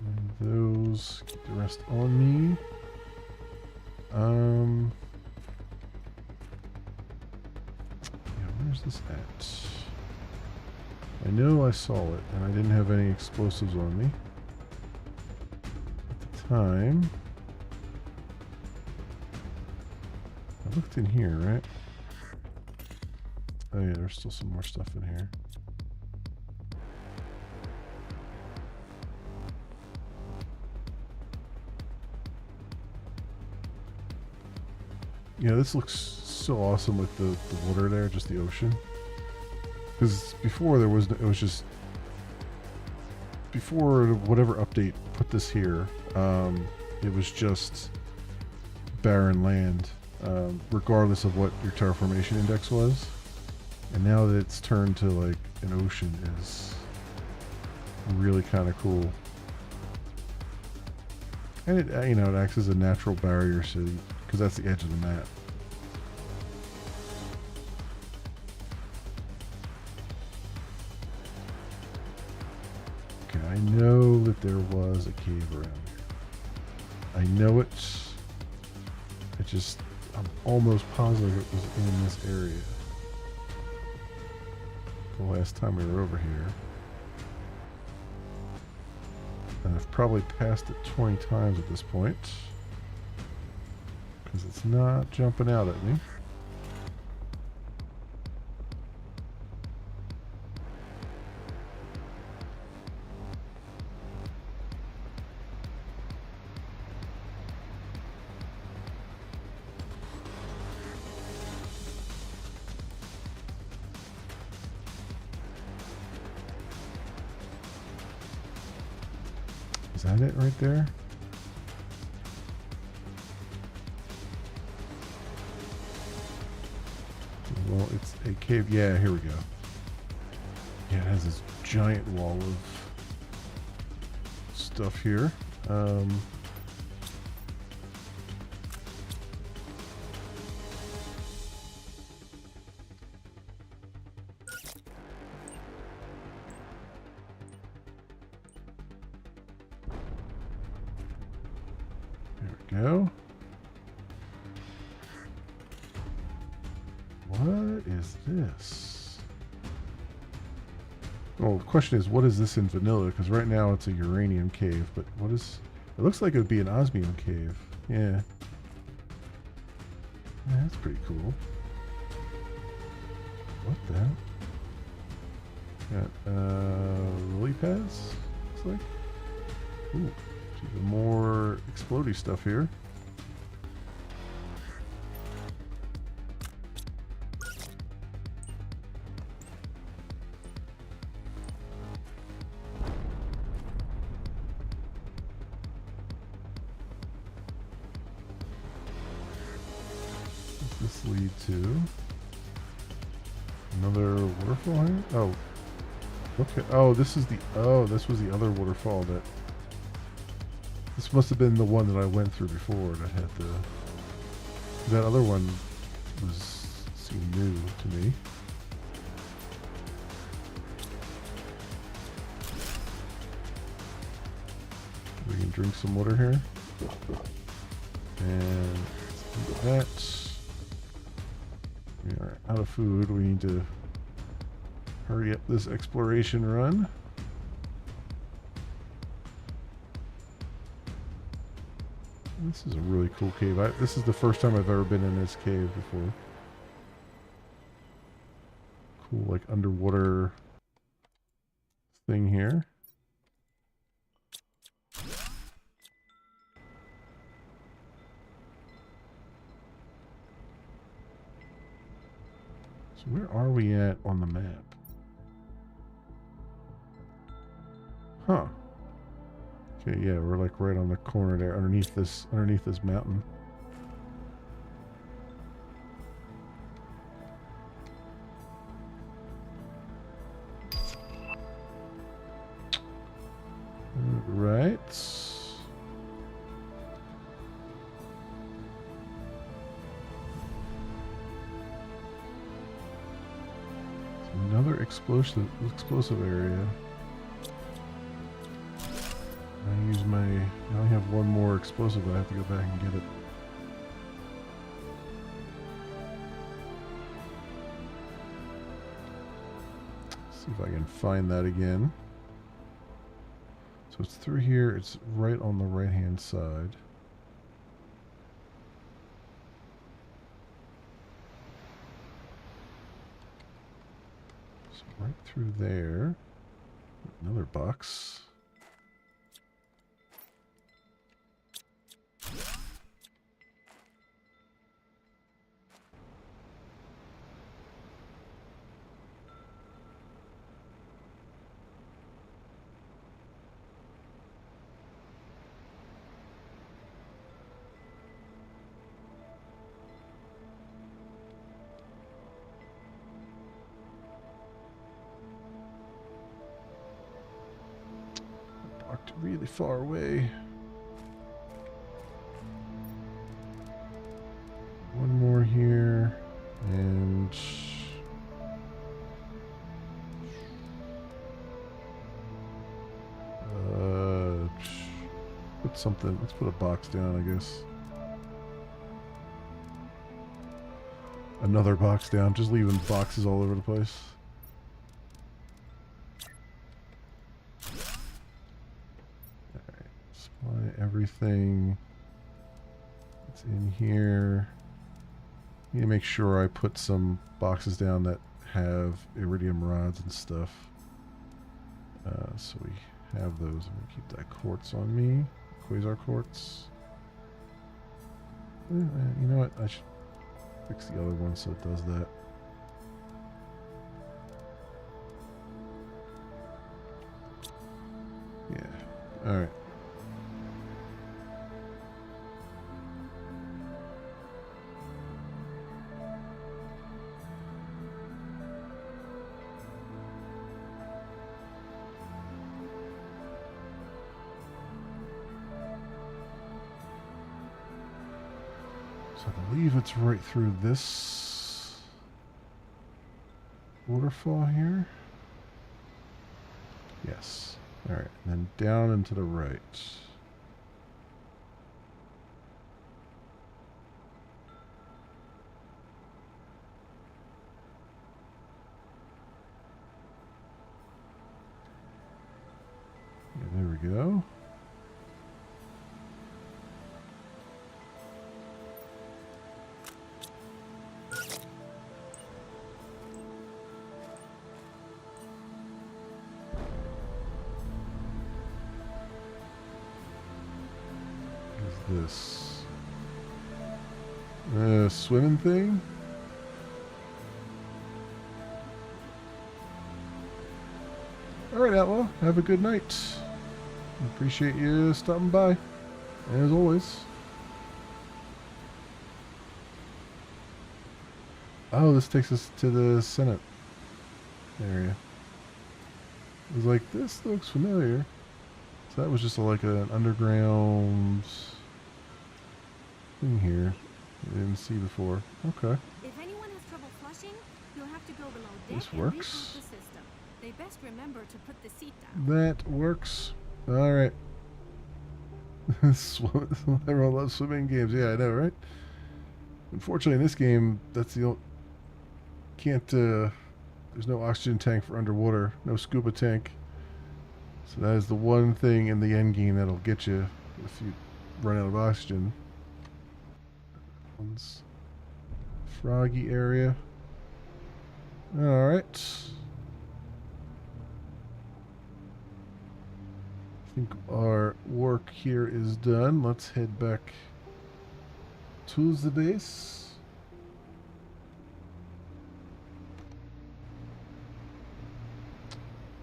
And those, keep the rest on me. Where's this at? I know I saw it, and I didn't have any explosives on me at the time. I looked in here, right? Oh yeah, there's still some more stuff in here. Yeah, this looks so awesome with the water there, just the ocean. Because before there was, it was just, before whatever update put this here, it was just barren land, regardless of what your terraformation index was. And now that it's turned to like an ocean is really kind of cool. And it, you know, it acts as a natural barrier, so because that's the edge of the map. Okay, I know that there was a cave around here. I know it. It just, I'm almost positive it was in this area the last time we were over here. And I've probably passed it 20 times at this point, because it's not jumping out at me. Is that it right there? Well, it's a cave. Yeah, here we go. Yeah, it has this giant wall of stuff here. There we go. What is this? Well, the question is, what is this in vanilla? Because right now it's a uranium cave, but what is... It looks like it would be an osmium cave. Yeah. Yeah, that's pretty cool. What the hell? Got, lily pads, looks like. Ooh, even more explodey stuff here. This lead to another waterfall here? Oh. Okay. Oh, this is the... Oh, this was the other waterfall that... This must have been the one that I went through before that had the... That other one seemed new to me. We can drink some water here. And do that. We are out of food. We need to hurry up this exploration run. This is a really cool cave. This is the first time I've ever been in this cave before. Cool, like underwater thing here. So where are we at on the map? Huh. Okay, yeah, we're like right on the corner there, underneath this mountain. Right. Another explosive area. I only have one more explosive, but I have to go back and get it. See if I can find that again. So it's through here, it's right on the right hand side. So right through there. Another box. Walked really far away. One more here, and put something. Let's put a box down, I guess. Another box down. Just leaving boxes all over the place. Alright, supply everything that's in here. Need to make sure I put some boxes down that have iridium rods and stuff. So we have those. I'm going to keep that quartz on me. Quasar quartz. You know what? I should fix the other one so it does that. Yeah. Alright. So I believe it's right through this waterfall here. Yes. Alright, and then down and to the right. Yeah, there we go. This swimming thing. All right, Outlaw. Have a good night. Appreciate you stopping by, as always. Oh, this takes us to the Senate area. I was like, this looks familiar. So that was just like an underground thing here. I didn't see before. Okay. If anyone has trouble flushing, you'll have to go below deck This and works. reboot the system. They best remember to put the seat down. That works. All right. Everyone loves swimming games. Yeah, I know, right? Unfortunately, in this game, that's the only... Can't, there's no oxygen tank for underwater. No scuba tank. So that is the one thing in the end game that'll get you if you run out of oxygen. One's froggy area. Alright. I think our work here is done. Let's head back to the base.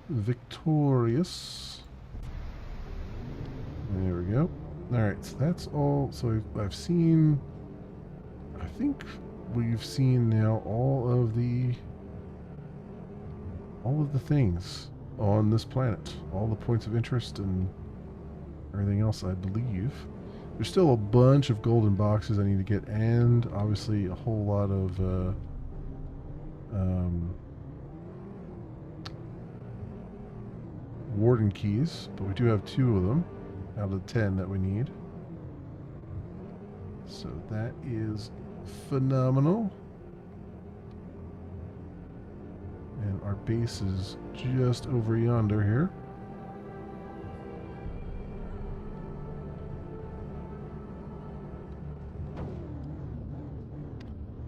Victorious. There we go. Alright, so that's all. So I've seen... I think we've seen now all of the things on this planet. All the points of interest and everything else, I believe. There's still a bunch of golden boxes I need to get, and obviously a whole lot of warden keys, but we do have 2 of them out of the 10 that we need. So that is phenomenal. And our base is just over yonder here.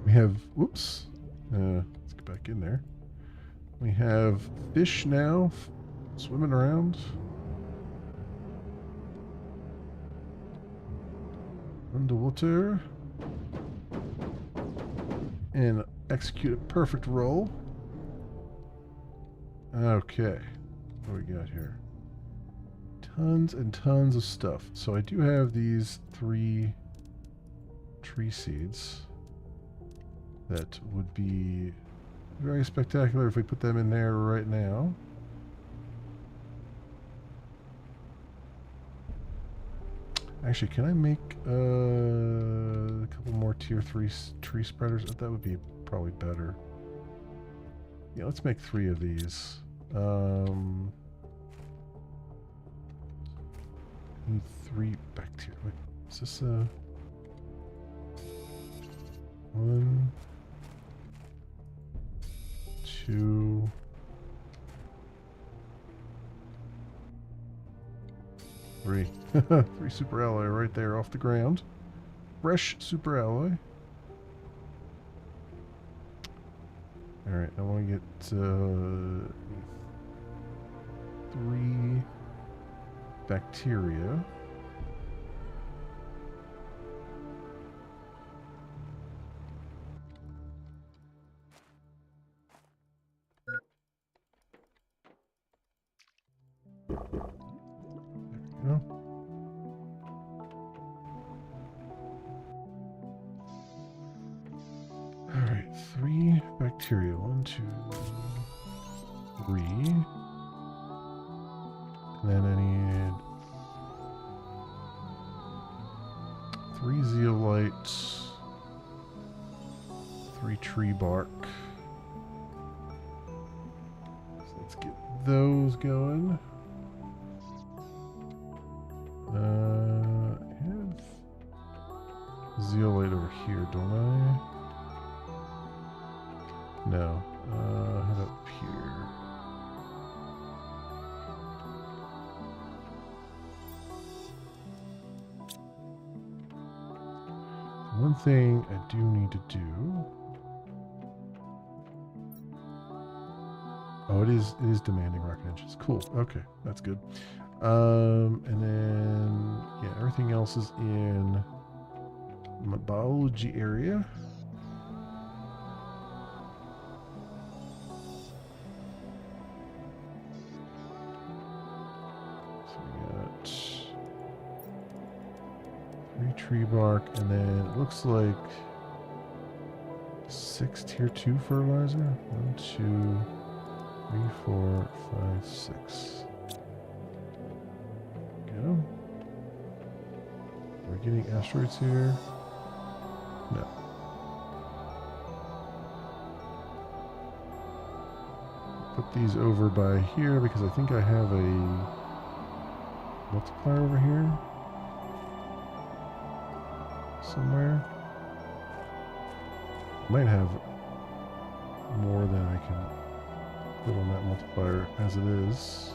We have, whoops, let's get back in there. We have fish now swimming around. Underwater. And execute a perfect roll. Okay. What do we got here? Tons and tons of stuff. So I do have these 3 tree seeds that would be very spectacular if we put them in there right now. Actually, can I make a couple more tier 3 tree spreaders? That would be probably better. Yeah, let's make 3 of these. Need 3 bacteria. Wait, is this a... 1, 2... 3. 3 super alloy right there off the ground. Fresh super alloy. Alright, I want to get 3 bacteria. There we go. Alright, 3 bacteria. 1, 2, 3. And then I need 3 zeolites. 3 tree bark. So let's get those going. I have zeolite over here, don't I? No. Head up here. One thing I do need to do. Oh, it is demanding rocket engines. Cool. Okay, that's good. And then yeah, everything else is in my biology area. So we got 3 tree bark, and then it looks like 6 tier 2 fertilizer. 1, 2, 3, 4, 5, 6. Go. Are we getting asteroids here? No. Put these over by here because I think I have a multiplier over here somewhere. Might have more than I can put on that multiplier as it is.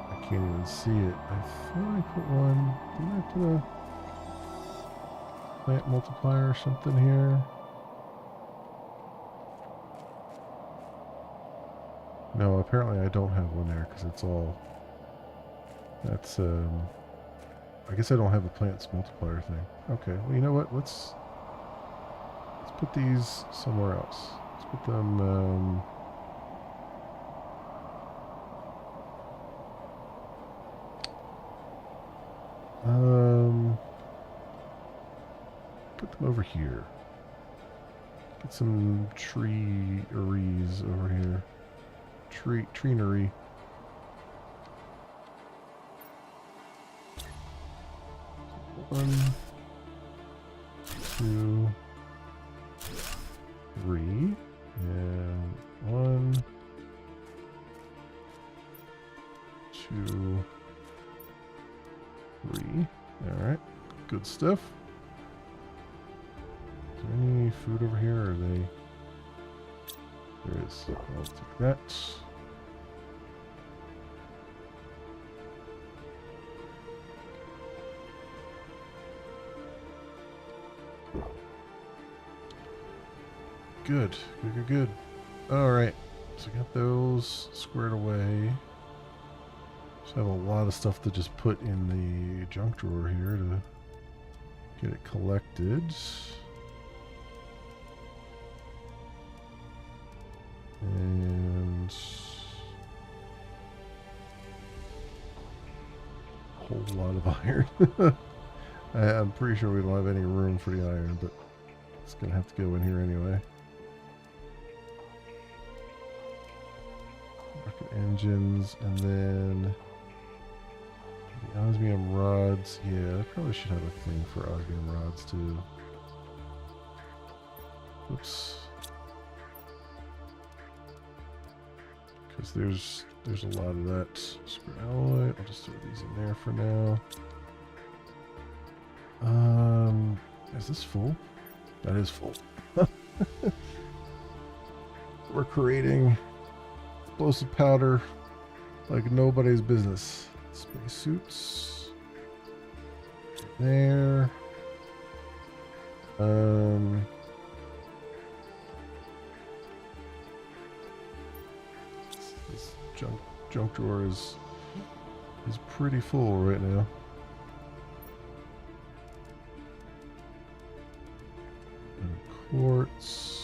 I can't even see it. I thought I put one. Didn't I put a plant multiplier or something here? No, apparently I don't have one there because it's all. That's I guess I don't have a plants multiplier thing. Okay, well you know what? Let's put these somewhere else. Let's put them put them over here. Get some tree-eries over here. Treenery. One, 2, 3, and 1, 2, 3. All right, good stuff. Is there any food over here? Or are they? There is. I'll take that. Good. All right. So I got those squared away. So I have a lot of stuff to just put in the junk drawer here to get it collected. And a whole lot of iron. I'm pretty sure we don't have any room for the iron, but it's going to have to go in here anyway. Rocket engines, and then the osmium rods. Yeah, I probably should have a thing for osmium rods too. Oops. Because there's a lot of that scrap alloy. I'll just throw these in there for now. Is this full? That is full. We're creating explosive powder like nobody's business. Spacesuits. There. This junk drawer is pretty full right now. And quartz.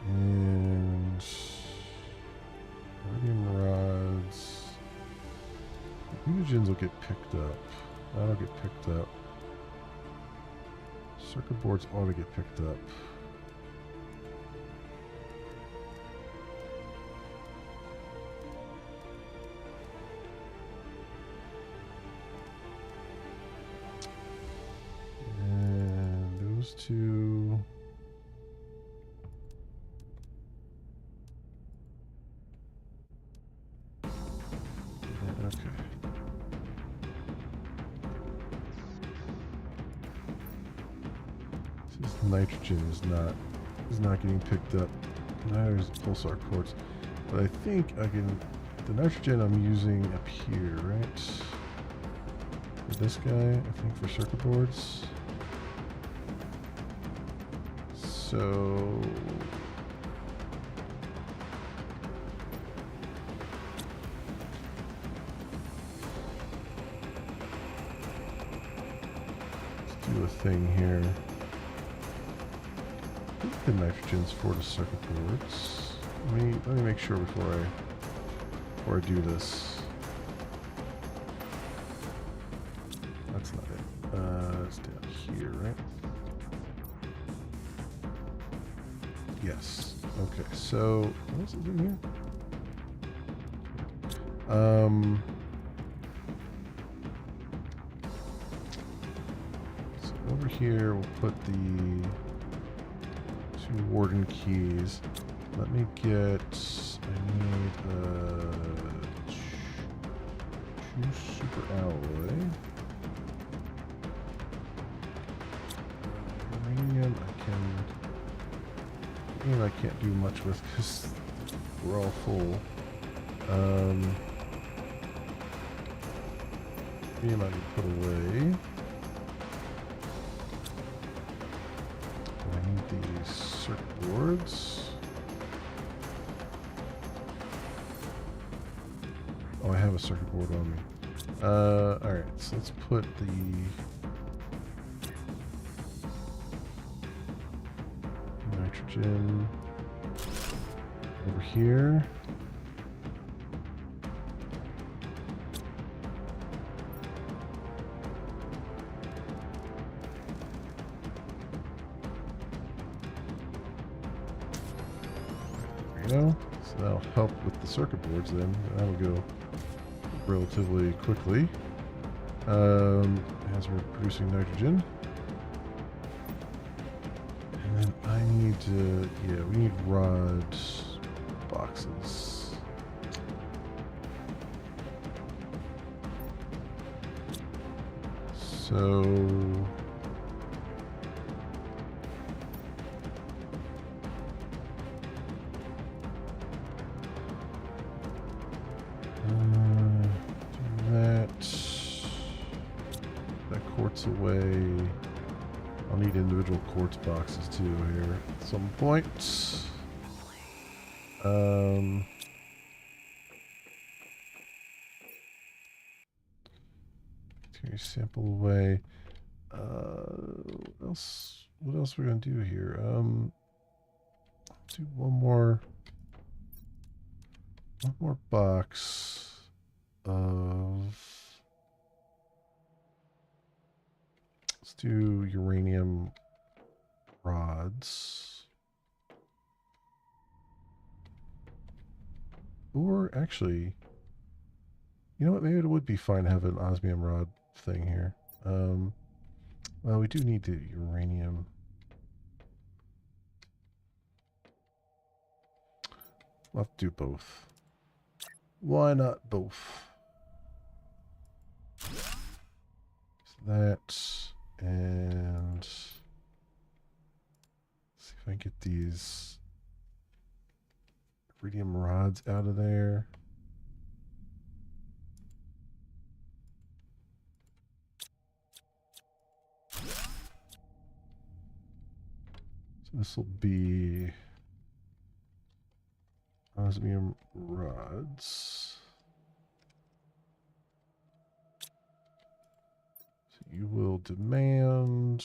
And radium rods. Mutagens will get picked up. That'll get picked up. Circuit boards ought to get picked up. goes to... Yeah, okay. This nitrogen is not getting picked up. There's pulsar quartz. But I think I can... The nitrogen I'm using up here, right? For this guy, I think for circuit boards. So... let's do a thing here. I think the nitrogen's for the circuit boards. Let me make sure before I do this. That's not it. It's down here, right? Yes. Okay, so what else is in here? So over here we'll put the 2 warden keys. Let me get... I need 2 super alloy. Uranium I can't do much with because we're all full. Uranium I can put away. I need these circuit boards. Oh, I have a circuit board on me. Alright, so let's put the... nitrogen over here. There we go. So that'll help with the circuit boards then. That'll go relatively quickly as we're producing nitrogen. And then I need to, yeah, we need rod boxes. So that quartz away. I'll need individual quartz boxes too here at some point. Take your sample away. What else are we gonna do here? Do one more box of... Let's do uranium rods. Or actually, you know what? Maybe it would be fine to have an osmium rod thing here. Well, we do need the uranium. We'll have to do both. Why not both? So that, and see if I can get these iridium rods out of there. So this will be osmium rods. So you will demand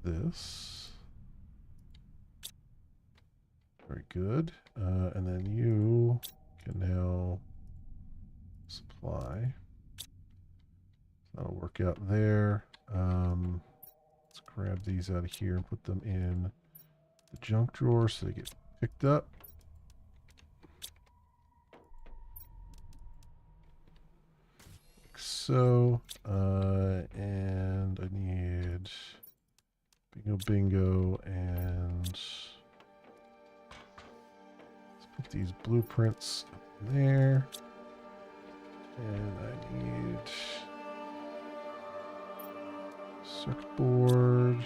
this. Very good. And then you can now supply. That'll work out there. Let's grab these out of here and put them in the junk drawer so they get picked up. so. And I need bingo, and let's put these blueprints in there. And I need circuit board.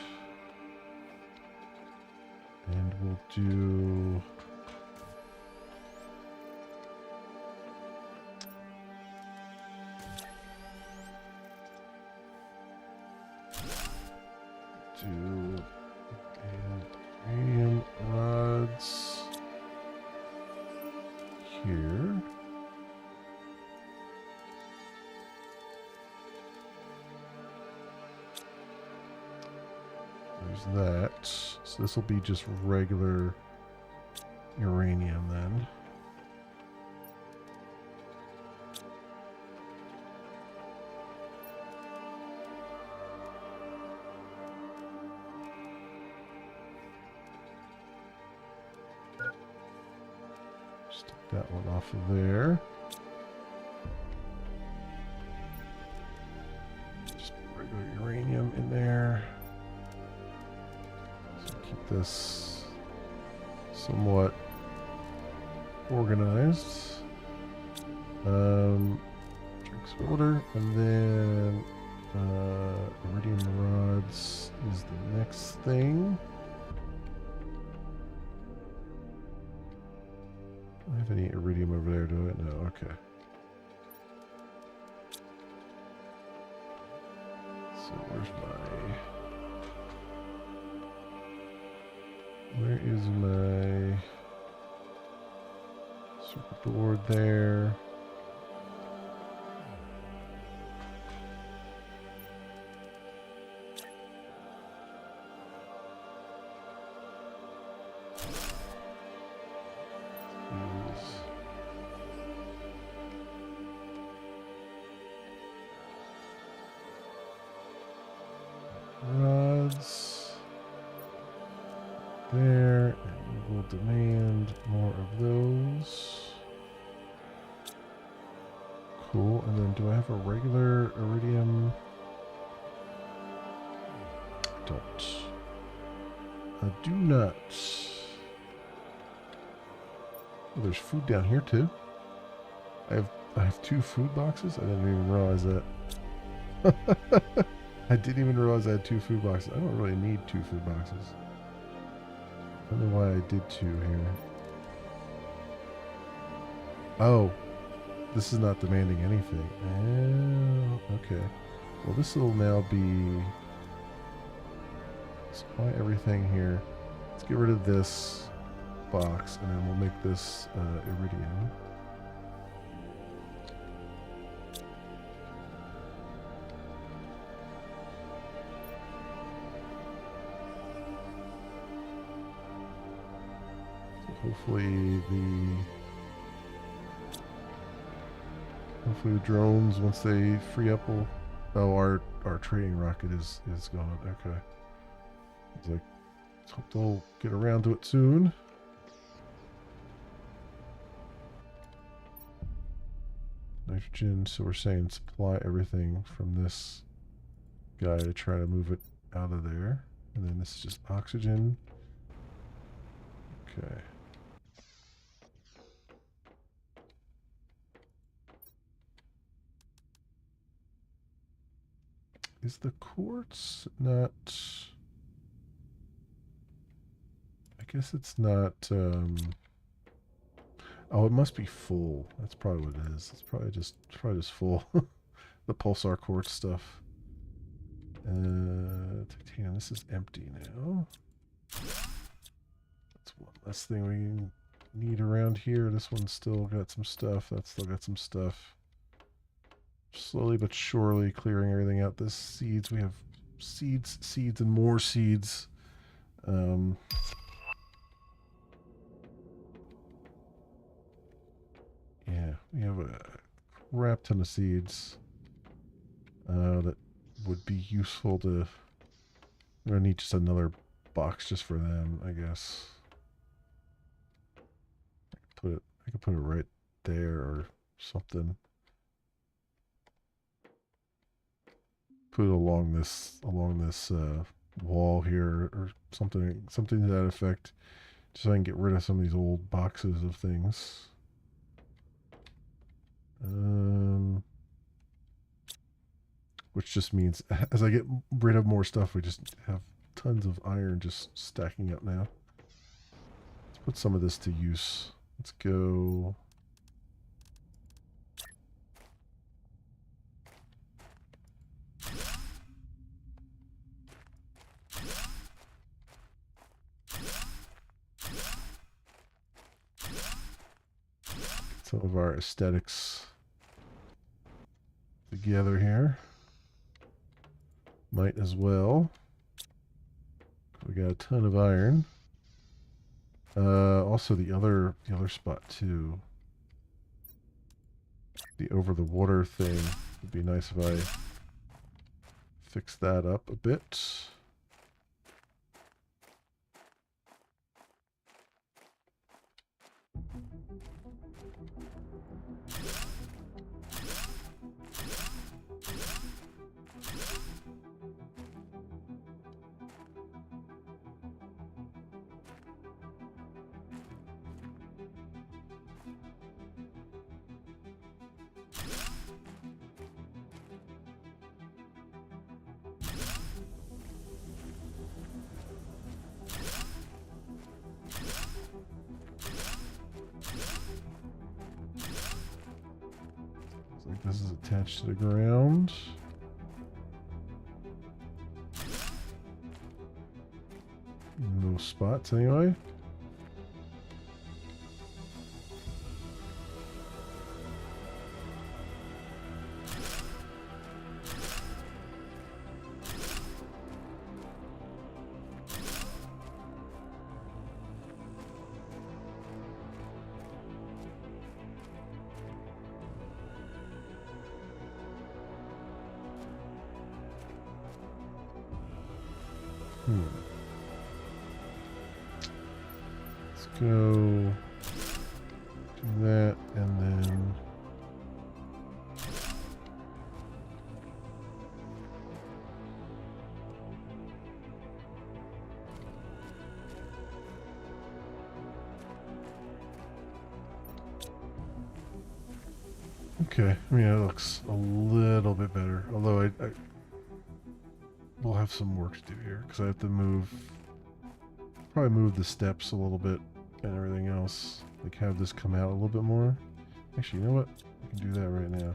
And we'll do uranium rods here. There's that. So this will be just regular uranium then. Just take that one off of there. Just regular uranium in there. Keep this somewhat organized. Drinks folder, and then iridium rods is the next thing. Do I have any iridium over there? Do I? No. Okay. So where's my? Where is my circuit board there? Rods. There, and we will demand more of those. Cool, and then do I have a regular iridium? Don't. I do not. Oh, there's food down here too. I have 2 food boxes? I didn't even realize that. I didn't even realize I had 2 food boxes. I don't really need 2 food boxes. I don't know why I did 2 here. Oh, this is not demanding anything. Oh, okay. Well, this will now be supply everything here. Let's get rid of this box, and then we'll make this iridium. Hopefully the drones, once they free up, will. Oh, our trading rocket is gone. Okay. It's like, let's hope they'll get around to it soon. Nitrogen. So we're saying supply everything from this guy to try to move it out of there, and then this is just oxygen. Okay. Is the quartz not... I guess it's not... Oh, it must be full. That's probably what it is. It's probably just full. The pulsar quartz stuff. Titanium. This is empty now. That's one less thing we need around here. This one's still got some stuff. That's still got some stuff. Slowly but surely clearing everything out. This seeds, we have seeds, and more seeds. Yeah, we have a crap ton of seeds that would be useful to... We're gonna need just another box just for them, I guess. I could put it right there or something. put along this wall here or something to that effect, just so I can get rid of some of these old boxes of things. Which just means as I get rid of more stuff, we just have tons of iron just stacking up now. Let's put some of this to use. Let's go. Some of our aesthetics together here. Might as well. We got a ton of iron. Also the other spot too. The over the water thing would be nice if I fix that up a bit. Looks like this is attached to the ground. No spots anyway. Let's go do that and then okay. I mean, it looks a little bit better, although I we'll have some work to do here because I have to probably move the steps a little bit and everything else. Like have this come out a little bit more. Actually, you know what? I can do that right now.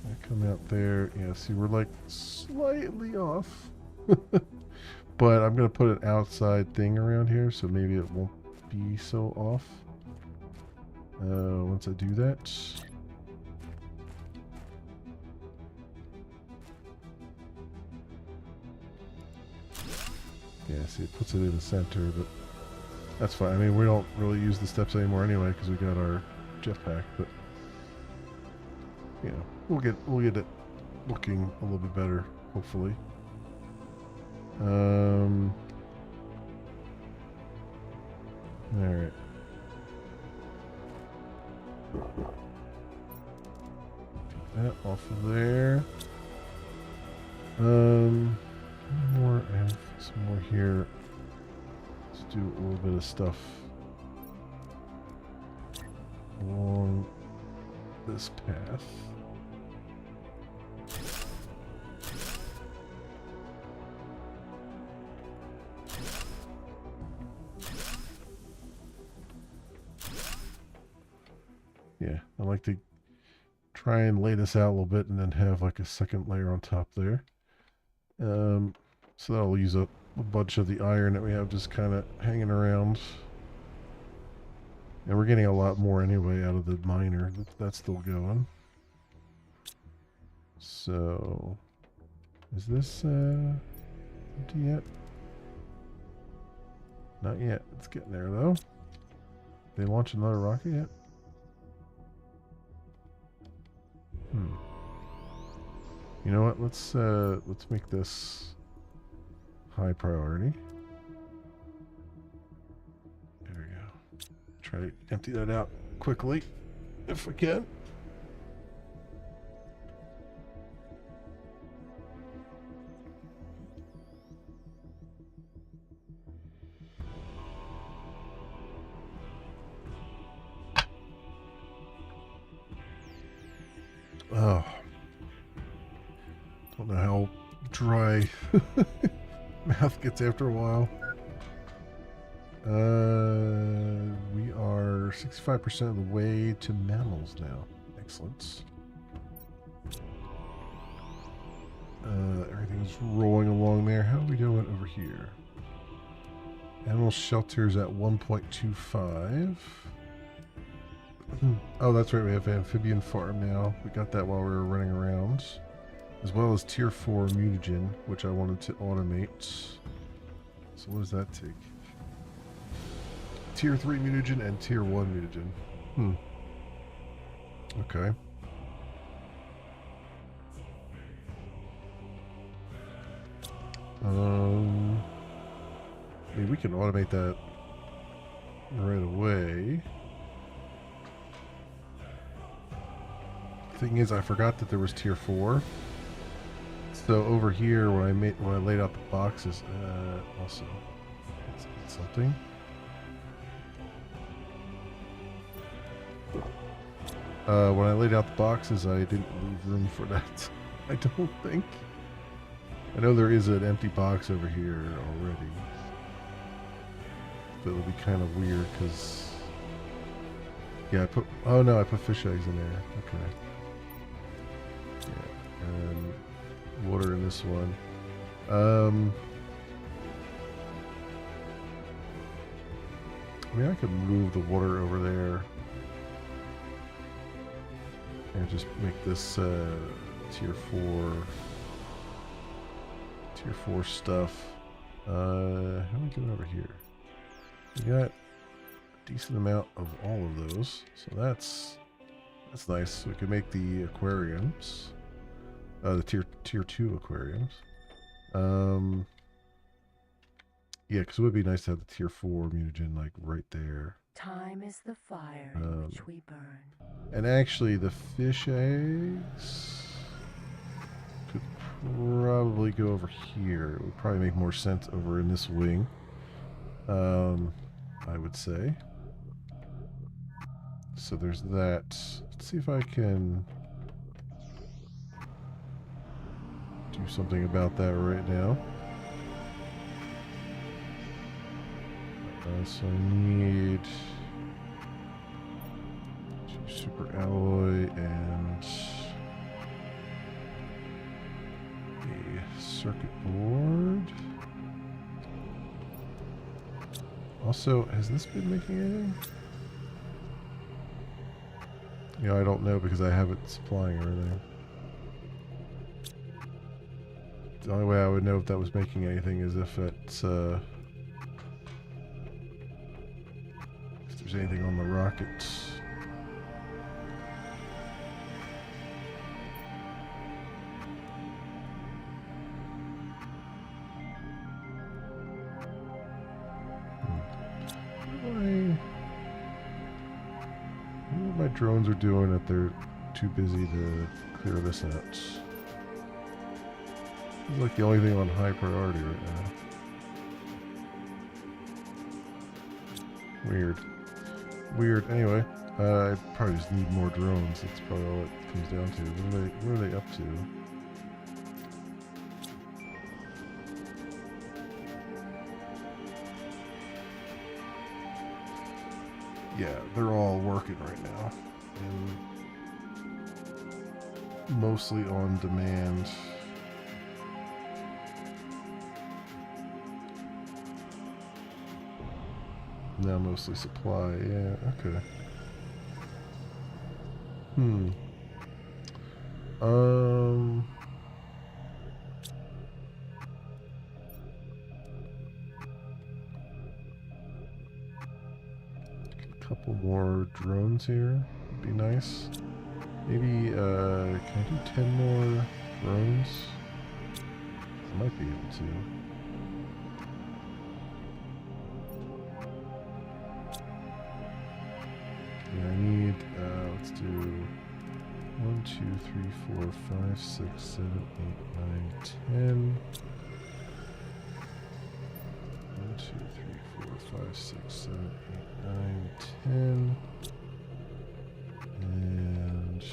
I come out there. Yeah, see, we're like slightly off. But I'm going to put an outside thing around here so maybe it won't be so off. Once I do that, yeah, see, it puts it in the center, but that's fine. I mean, we don't really use the steps anymore anyway because we got our jetpack, but you know, we'll get it looking a little bit better, hopefully. All right. Take that off of there. More and some more here. Let's do a little bit of stuff along this path. Yeah, I like to try and lay this out a little bit and then have like a second layer on top there. So that'll use up a bunch of the iron that we have just kind of hanging around. And we're getting a lot more anyway out of the miner. That's still going. So, is this empty yet? Not yet. It's getting there though. They launch another rocket yet? You know what? Let's make this high priority. There we go. Try to empty that out quickly if I can. Oh, don't know how dry mouth gets after a while. We are 65% of the way to mammals now. Excellent. Everything's rolling along there. How are we doing over here? Animal shelters at 1.25. Oh, that's right. We have amphibian farm now. We got that while we were running around. As well as tier 4 mutagen, which I wanted to automate. So what does that take? Tier 3 mutagen and tier 1 mutagen. Okay. I mean, we can automate that right away. Thing is, I forgot that there was tier 4. So over here, when I laid out the boxes, also it's something. When I laid out the boxes, I didn't leave room for that. I don't think. I know there is an empty box over here already. But it'll be kind of weird because... Yeah, I put... Oh no, I put fish eggs in there. Okay. Yeah, and water in this one. I mean, I could move the water over there. And just make this tier 4 stuff. How are we doing over here? We got a decent amount of all of those, so that's nice. We can make the aquariums, the tier 2 aquariums. Yeah, because it would be nice to have the tier 4 mutagen like right there. Time is the fire in which we burn. And actually, the fish eggs could probably go over here. It would probably make more sense over in this wing. I would say. So there's that. Let's see if I can do something about that right now. So I need super alloy and a circuit board. Also, has this been making anything? You know, I don't know because I haven't supplying anything. The only way I would know if that was making anything is if it's if there's anything on the rockets. My drones are doing that they're too busy to clear this out. It's like the only thing on high priority right now. Weird. Anyway, I probably just need more drones. That's probably all it comes down to. What are they up to? Yeah, they're all working right now. And mostly on demand. Now mostly supply, yeah, okay. Couple more drones here would be nice. Maybe, can I do 10 more drones? I might be able to. Yeah, I need 2, 3, 4, 5, 6, 7, 8, 9, 10. 1, 2, 3, 4, 5, 6, 7, 8, 9, 10. And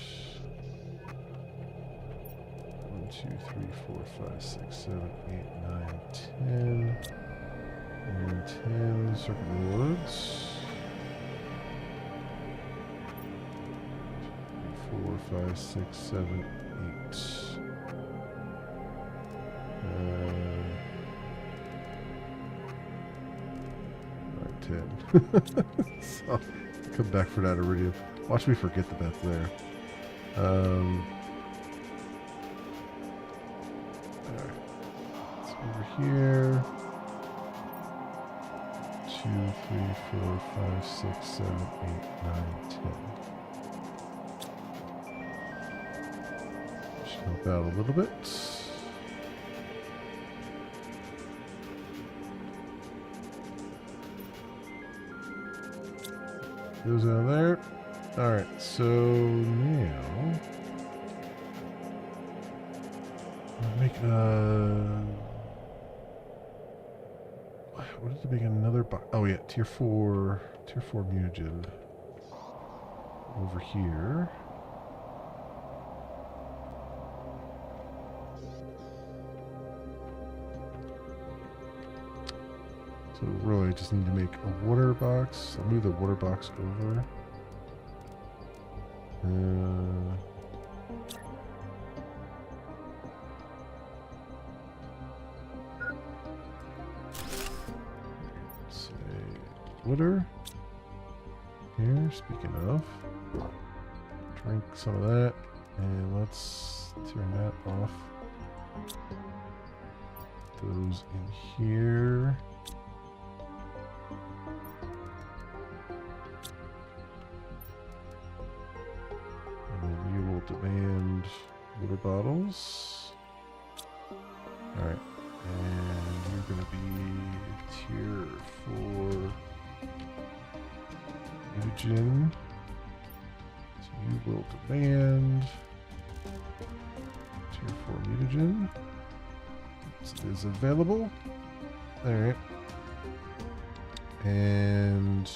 1, 2, 3, 4, 5, 6, 7, 8, 9, 10. And 10 circuit boards. 4, 5, 6, 7, 8. Alright, 10. So, I'll come back for that iridium. Watch me forget that that's there. Alright. It's over here. 2, 3, 4, 5, 6, 7, 8, 9, 10. Just help out a little bit. Those out there. Alright, so now I'll make what did it make another box? Oh yeah, tier 4 mutagen over here. So really I just need to make a water box. I'll move the water box over. Say water. Here, speaking of. Drink some of that. And let's turn that off. Those in here. Demand water bottles. Alright. And you're going to be tier 4 mutagen. So you will demand tier 4 mutagen. It is available. Alright. And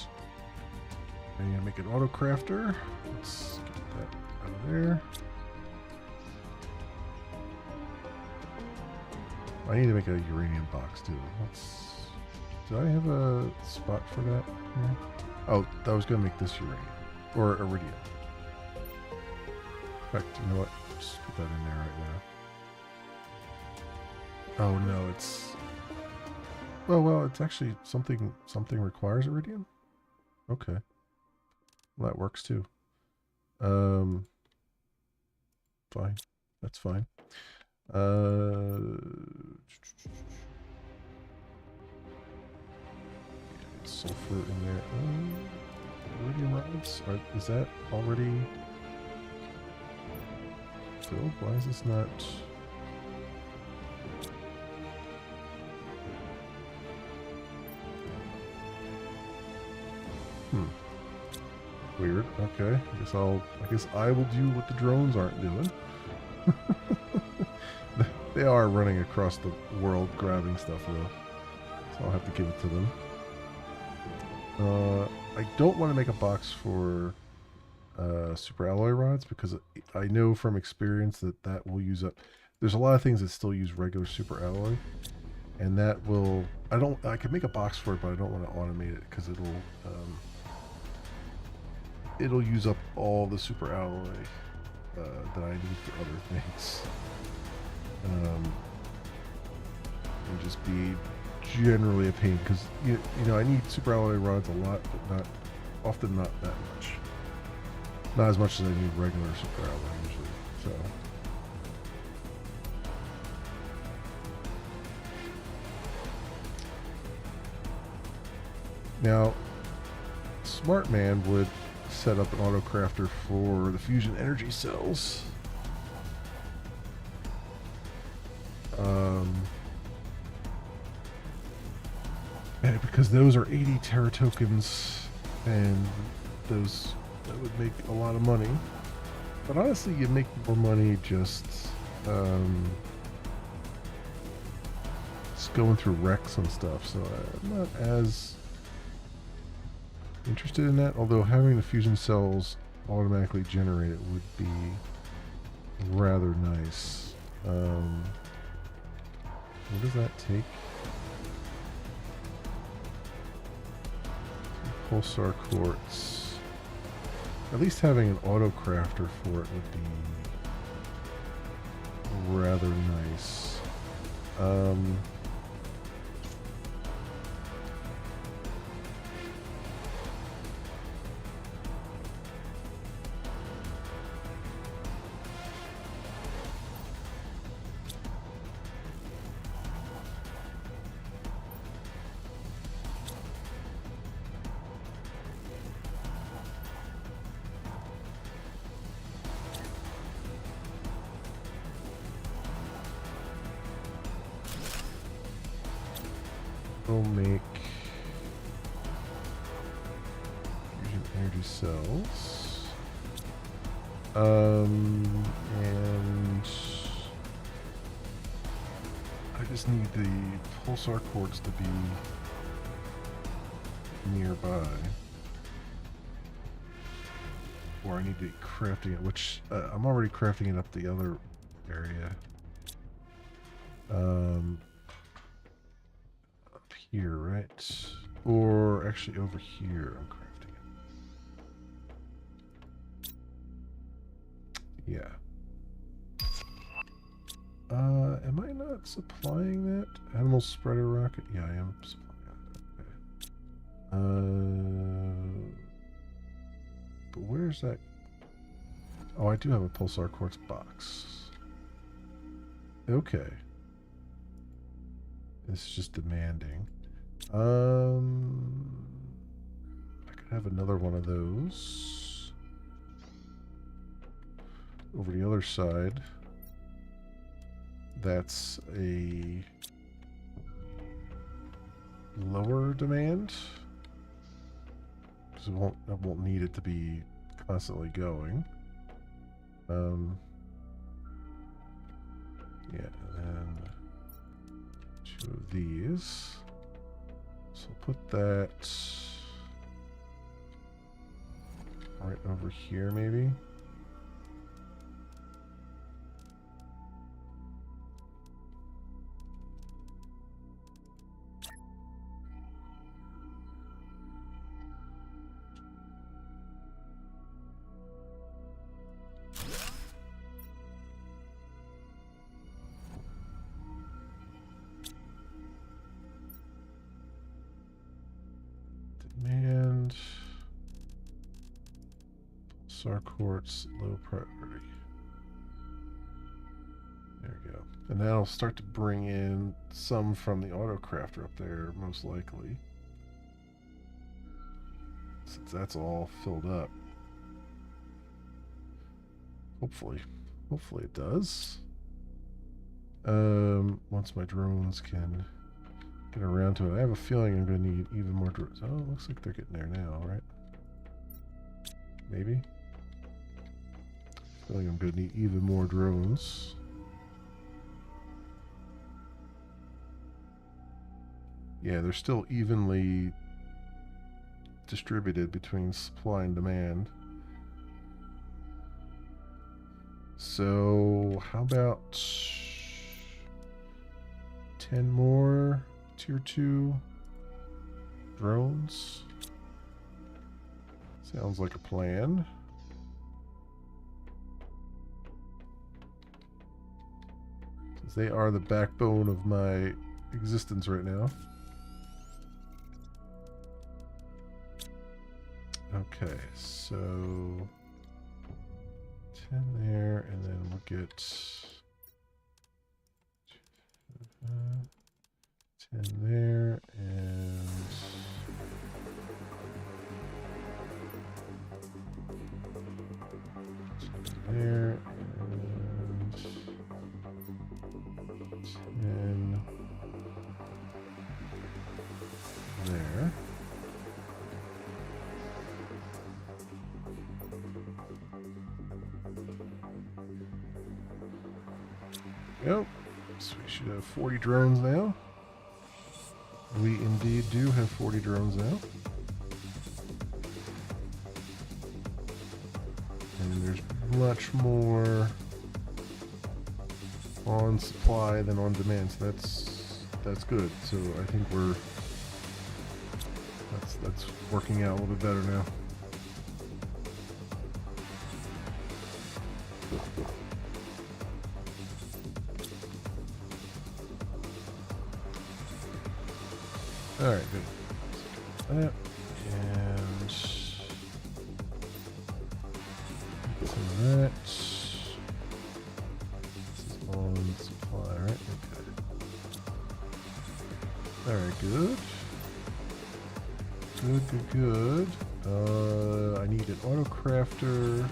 I'm going to make an auto crafter. Let's get that out of there. I need to make a uranium box too. Do I have a spot for that here? Oh, I was gonna make this uranium or iridium. In fact, you know what? Just put that in there right now. Oh no, it's well, it's actually something requires iridium. Okay, well, that works too. Fine. That's fine. Sulfur in there. Iridium rods? Is that already filled? Why is this not? Weird. Okay. I guess I will do what the drones aren't doing. They are running across the world grabbing stuff though. So I'll have to give it to them. I don't want to make a box for super alloy rods because I know from experience that will use up. There's a lot of things that still use regular super alloy, and that will. I could make a box for it, but I don't want to automate it because it'll use up all the super alloy that I need for other things, and just be generally a pain because you know I need super alloy rods a lot, but often not that much. Not as much as I need regular super alloy usually. So. Now, Smart Man would set up an auto crafter for the fusion energy cells. And because those are 80 Terra tokens, and that would make a lot of money. But honestly, you make more money just going through wrecks and stuff. So I'm not as interested in that. Although having the fusion cells automatically generated would be rather nice. What does that take? Pulsar quartz. At least having an auto crafter for it would be rather nice. We'll make fusion energy cells. And I just need the pulsar quartz to be nearby. Or I need to be crafting it, which I'm already crafting it up the other area. Up here, right? Or actually over here I'm crafting it. Yeah. Am I not supplying that? Animal spreader rocket? Yeah, I am supplying that. Okay. But where's that? Oh, I do have a pulsar quartz box. Okay. It's just demanding. I could have another one of those over the other side. That's a lower demand, because I won't need it to be constantly going. Yeah, and then 2 of these. So I'll put that right over here, maybe. Demand. Pulsar quartz, low priority. There we go. And that'll start to bring in some from the auto crafter up there, most likely. Since that's all filled up. Hopefully. Hopefully it does. Once my drones can get around to it. I have a feeling I'm going to need even more drones. Oh, it looks like they're getting there now, right? Maybe? I feel like I'm going to need even more drones. Yeah, they're still evenly distributed between supply and demand. So, how about 10 more tier 2 drones? Sounds like a plan. Since they are the backbone of my existence right now. Okay, so 10 there, and then we'll get 10 there, and 10 there, and 10 there. go. So we should have 40 drones now. We indeed do have 40 drones now. And there's much more on supply than on demand, so that's good. So I think that's working out a little bit better now. All right, good. That and some of that. This is on supply, right? Okay. All right, good. Good. I need an auto crafter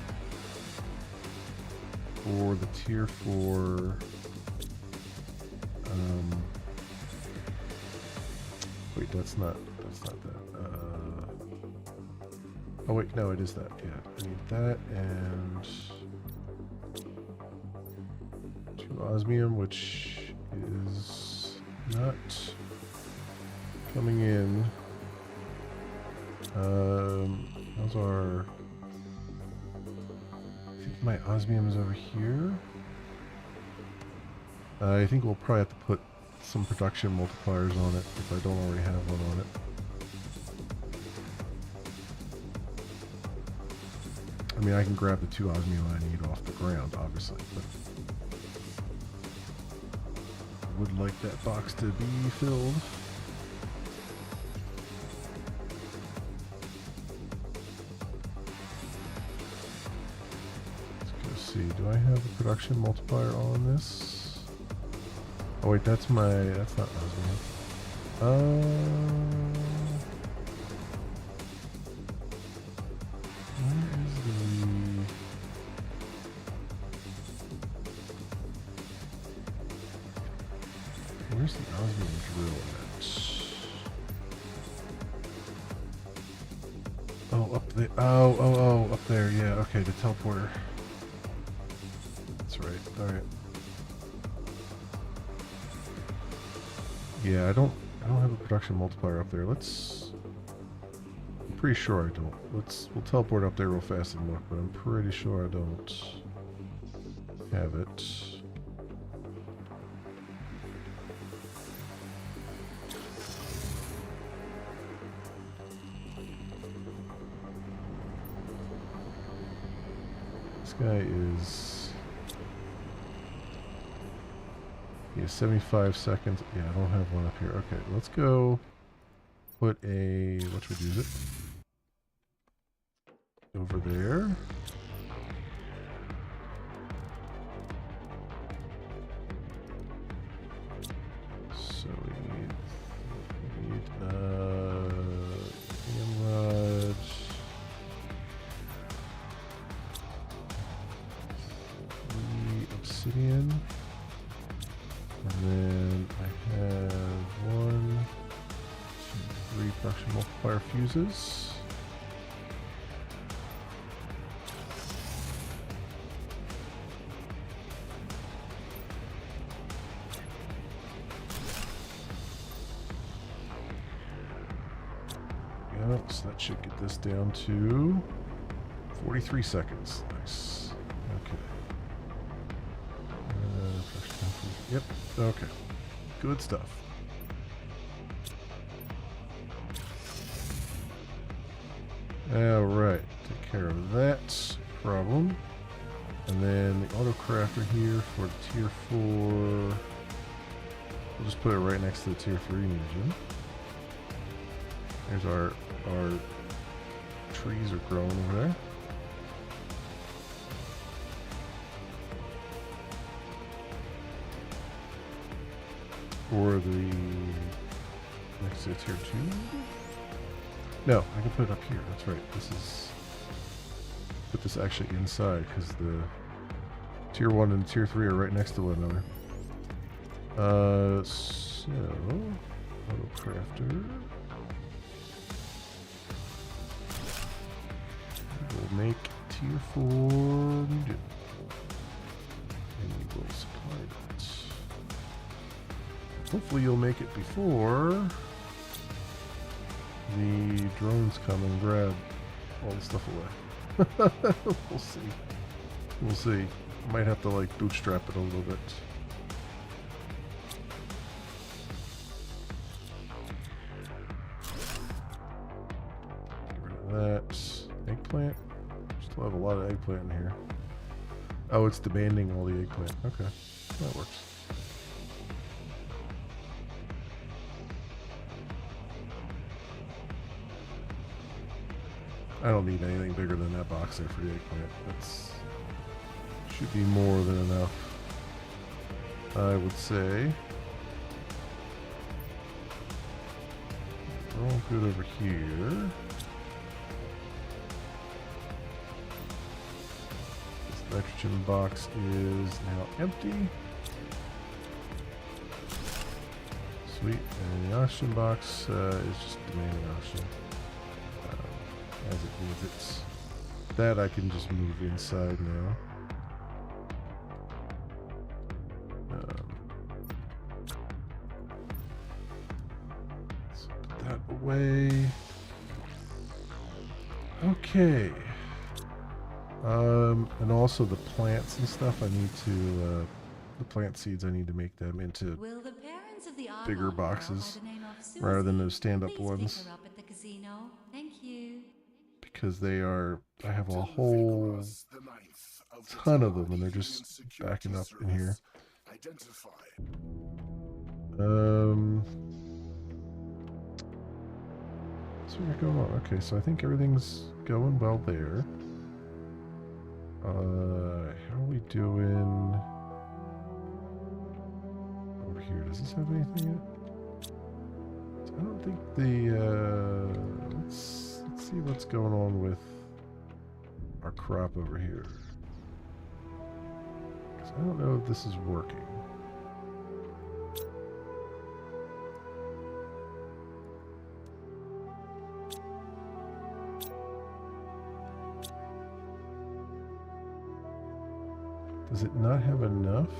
for the tier 4. Wait, that's not that. Oh wait, no, it is that. Yeah, I need that and 2 osmium, which is not coming in. Those are. I think my osmium is over here. I think we'll probably have to put some production multipliers on it if I don't already have one on it. I mean, I can grab the 2 osmium I need off the ground, obviously, but I would like that box to be filled. Let's go see. Do I have a production multiplier on this? Oh wait, that's not osmium. Where's the osmium drill at? Oh, up there. Oh, up there. Yeah. Okay, the teleporter. That's right. All right. Yeah, I don't have a production multiplier up there. I'm pretty sure I don't. We'll teleport up there real fast and look, but I'm pretty sure I don't have it. This guy is... Yeah, 75 seconds. Yeah, I don't have one up here. Okay, let's go put a... What should we use it? Over there. So we need Emerald. Obsidian. And then I have 1, 2, 3 production multiplier fuses. Yeah, so that should get this down to 43 seconds. Nice. Okay. Yep. Okay. Good stuff. Alright. Take care of that problem. And then the auto crafter here for the tier 4. We'll just put it right next to the tier 3 engine. There's our trees are growing over there. For the next to tier 2. No, I can put it up here. That's right. Put this actually inside because the tier 1 and tier 3 are right next to one another. So auto crafter. We'll make tier 4 engine. And we will supply that. Hopefully you'll make it before the drones come and grab all the stuff away. We'll see. We'll see. Might have to like bootstrap it a little bit. Get rid of that. Eggplant. Still have a lot of eggplant in here. Oh, it's demanding all the eggplant. Okay. That works. I don't need anything bigger than that box there for the eggplant. That's should be more than enough. I would say. We're all good over here. This nitrogen box is now empty. Sweet. And the oxygen box is just demanding oxygen. As it needs it. That I can just move inside now. Let's put that away. Okay. And also the plants and stuff, I need to, the plant seeds, I need to make them into Will the parents of the bigger Argyle girl boxes by the name of Susie rather than those stand-up please ones. pick her up at the casino? Thank you. Because they are, I have a whole ton of them and they're just backing up in here. So we got going on. Okay, so I think everything's going well there. How are we doing over here? Does this have anything yet? I don't think the, let's see what's going on with our crop over here. Because I don't know if this is working. Does it not have enough?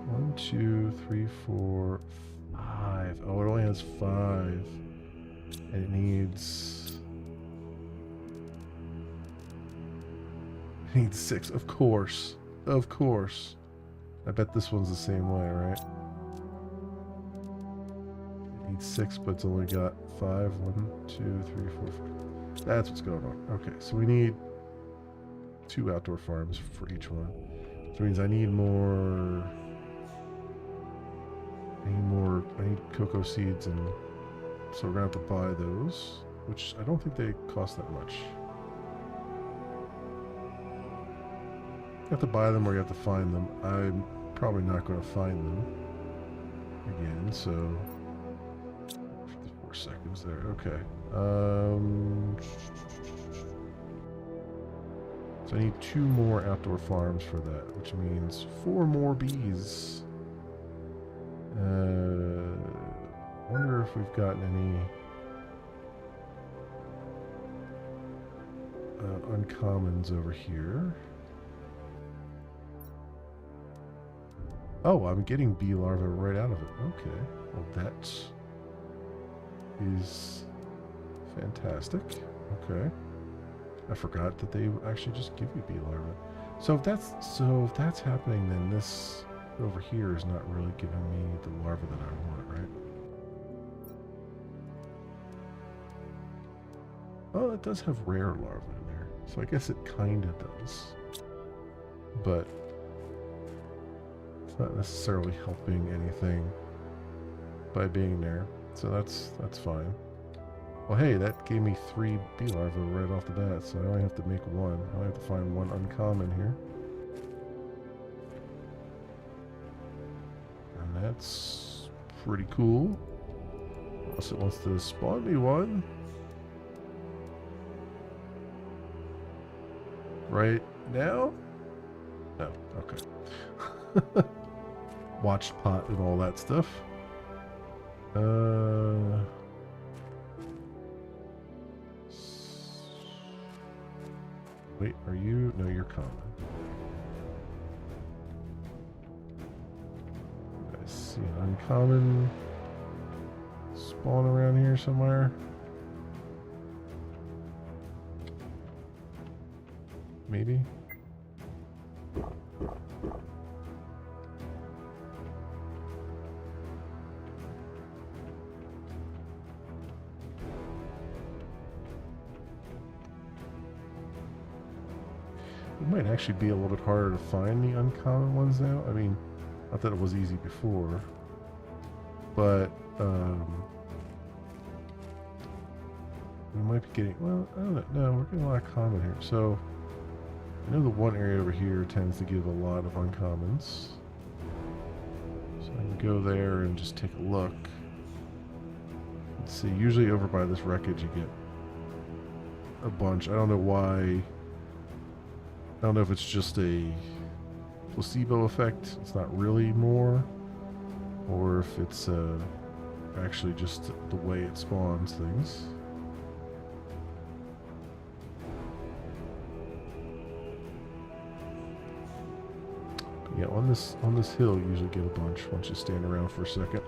1, 2, 3, 4, 5. Oh, it only has 5. And it needs 6. Of course. Of course. I bet this one's the same way, right? It needs 6, but it's only got 5. 1, 2, 3, 4, 5. That's what's going on. Okay, so we need 2 outdoor farms for each one. So it means I need more. I need cocoa seeds, and so we're gonna have to buy those, which I don't think they cost that much. You have to buy them or you have to find them. I'm probably not going to find them again, so 54 seconds there. Okay. So I need 2 more outdoor farms for that, which means 4 more bees. Wonder if we've gotten any uncommons over here. Oh, I'm getting bee larvae right out of it. Okay. Well, that is fantastic. Okay. I forgot that they actually just give you bee larvae. So if that's happening, then this over here is not really giving me the larva that I want, right? Oh, it does have rare larvae in there. So I guess it kinda does. But it's not necessarily helping anything by being there. So that's fine. Well, hey, that gave me 3 bee larvae right off the bat, so I only have to make 1. I only have to find 1 uncommon here. And that's pretty cool. Unless it wants to spawn me 1. Right now? No, okay. Watched pot and all that stuff. Wait, are you? No, you're common. Okay. see an uncommon spawn around here somewhere. Maybe. It might actually be a little bit harder to find the uncommon ones now. I mean, not that it was easy before, but we might be getting, well, I don't know, no, we're getting a lot of common here. So, I know the one area over here tends to give a lot of uncommons. So I can go there and just take a look. Let's see, usually over by this wreckage you get a bunch. I don't know why. I don't know if it's just a placebo effect, it's not really more, or if it's actually just the way it spawns things. But yeah, on this hill you usually get a bunch once you stand around for a second.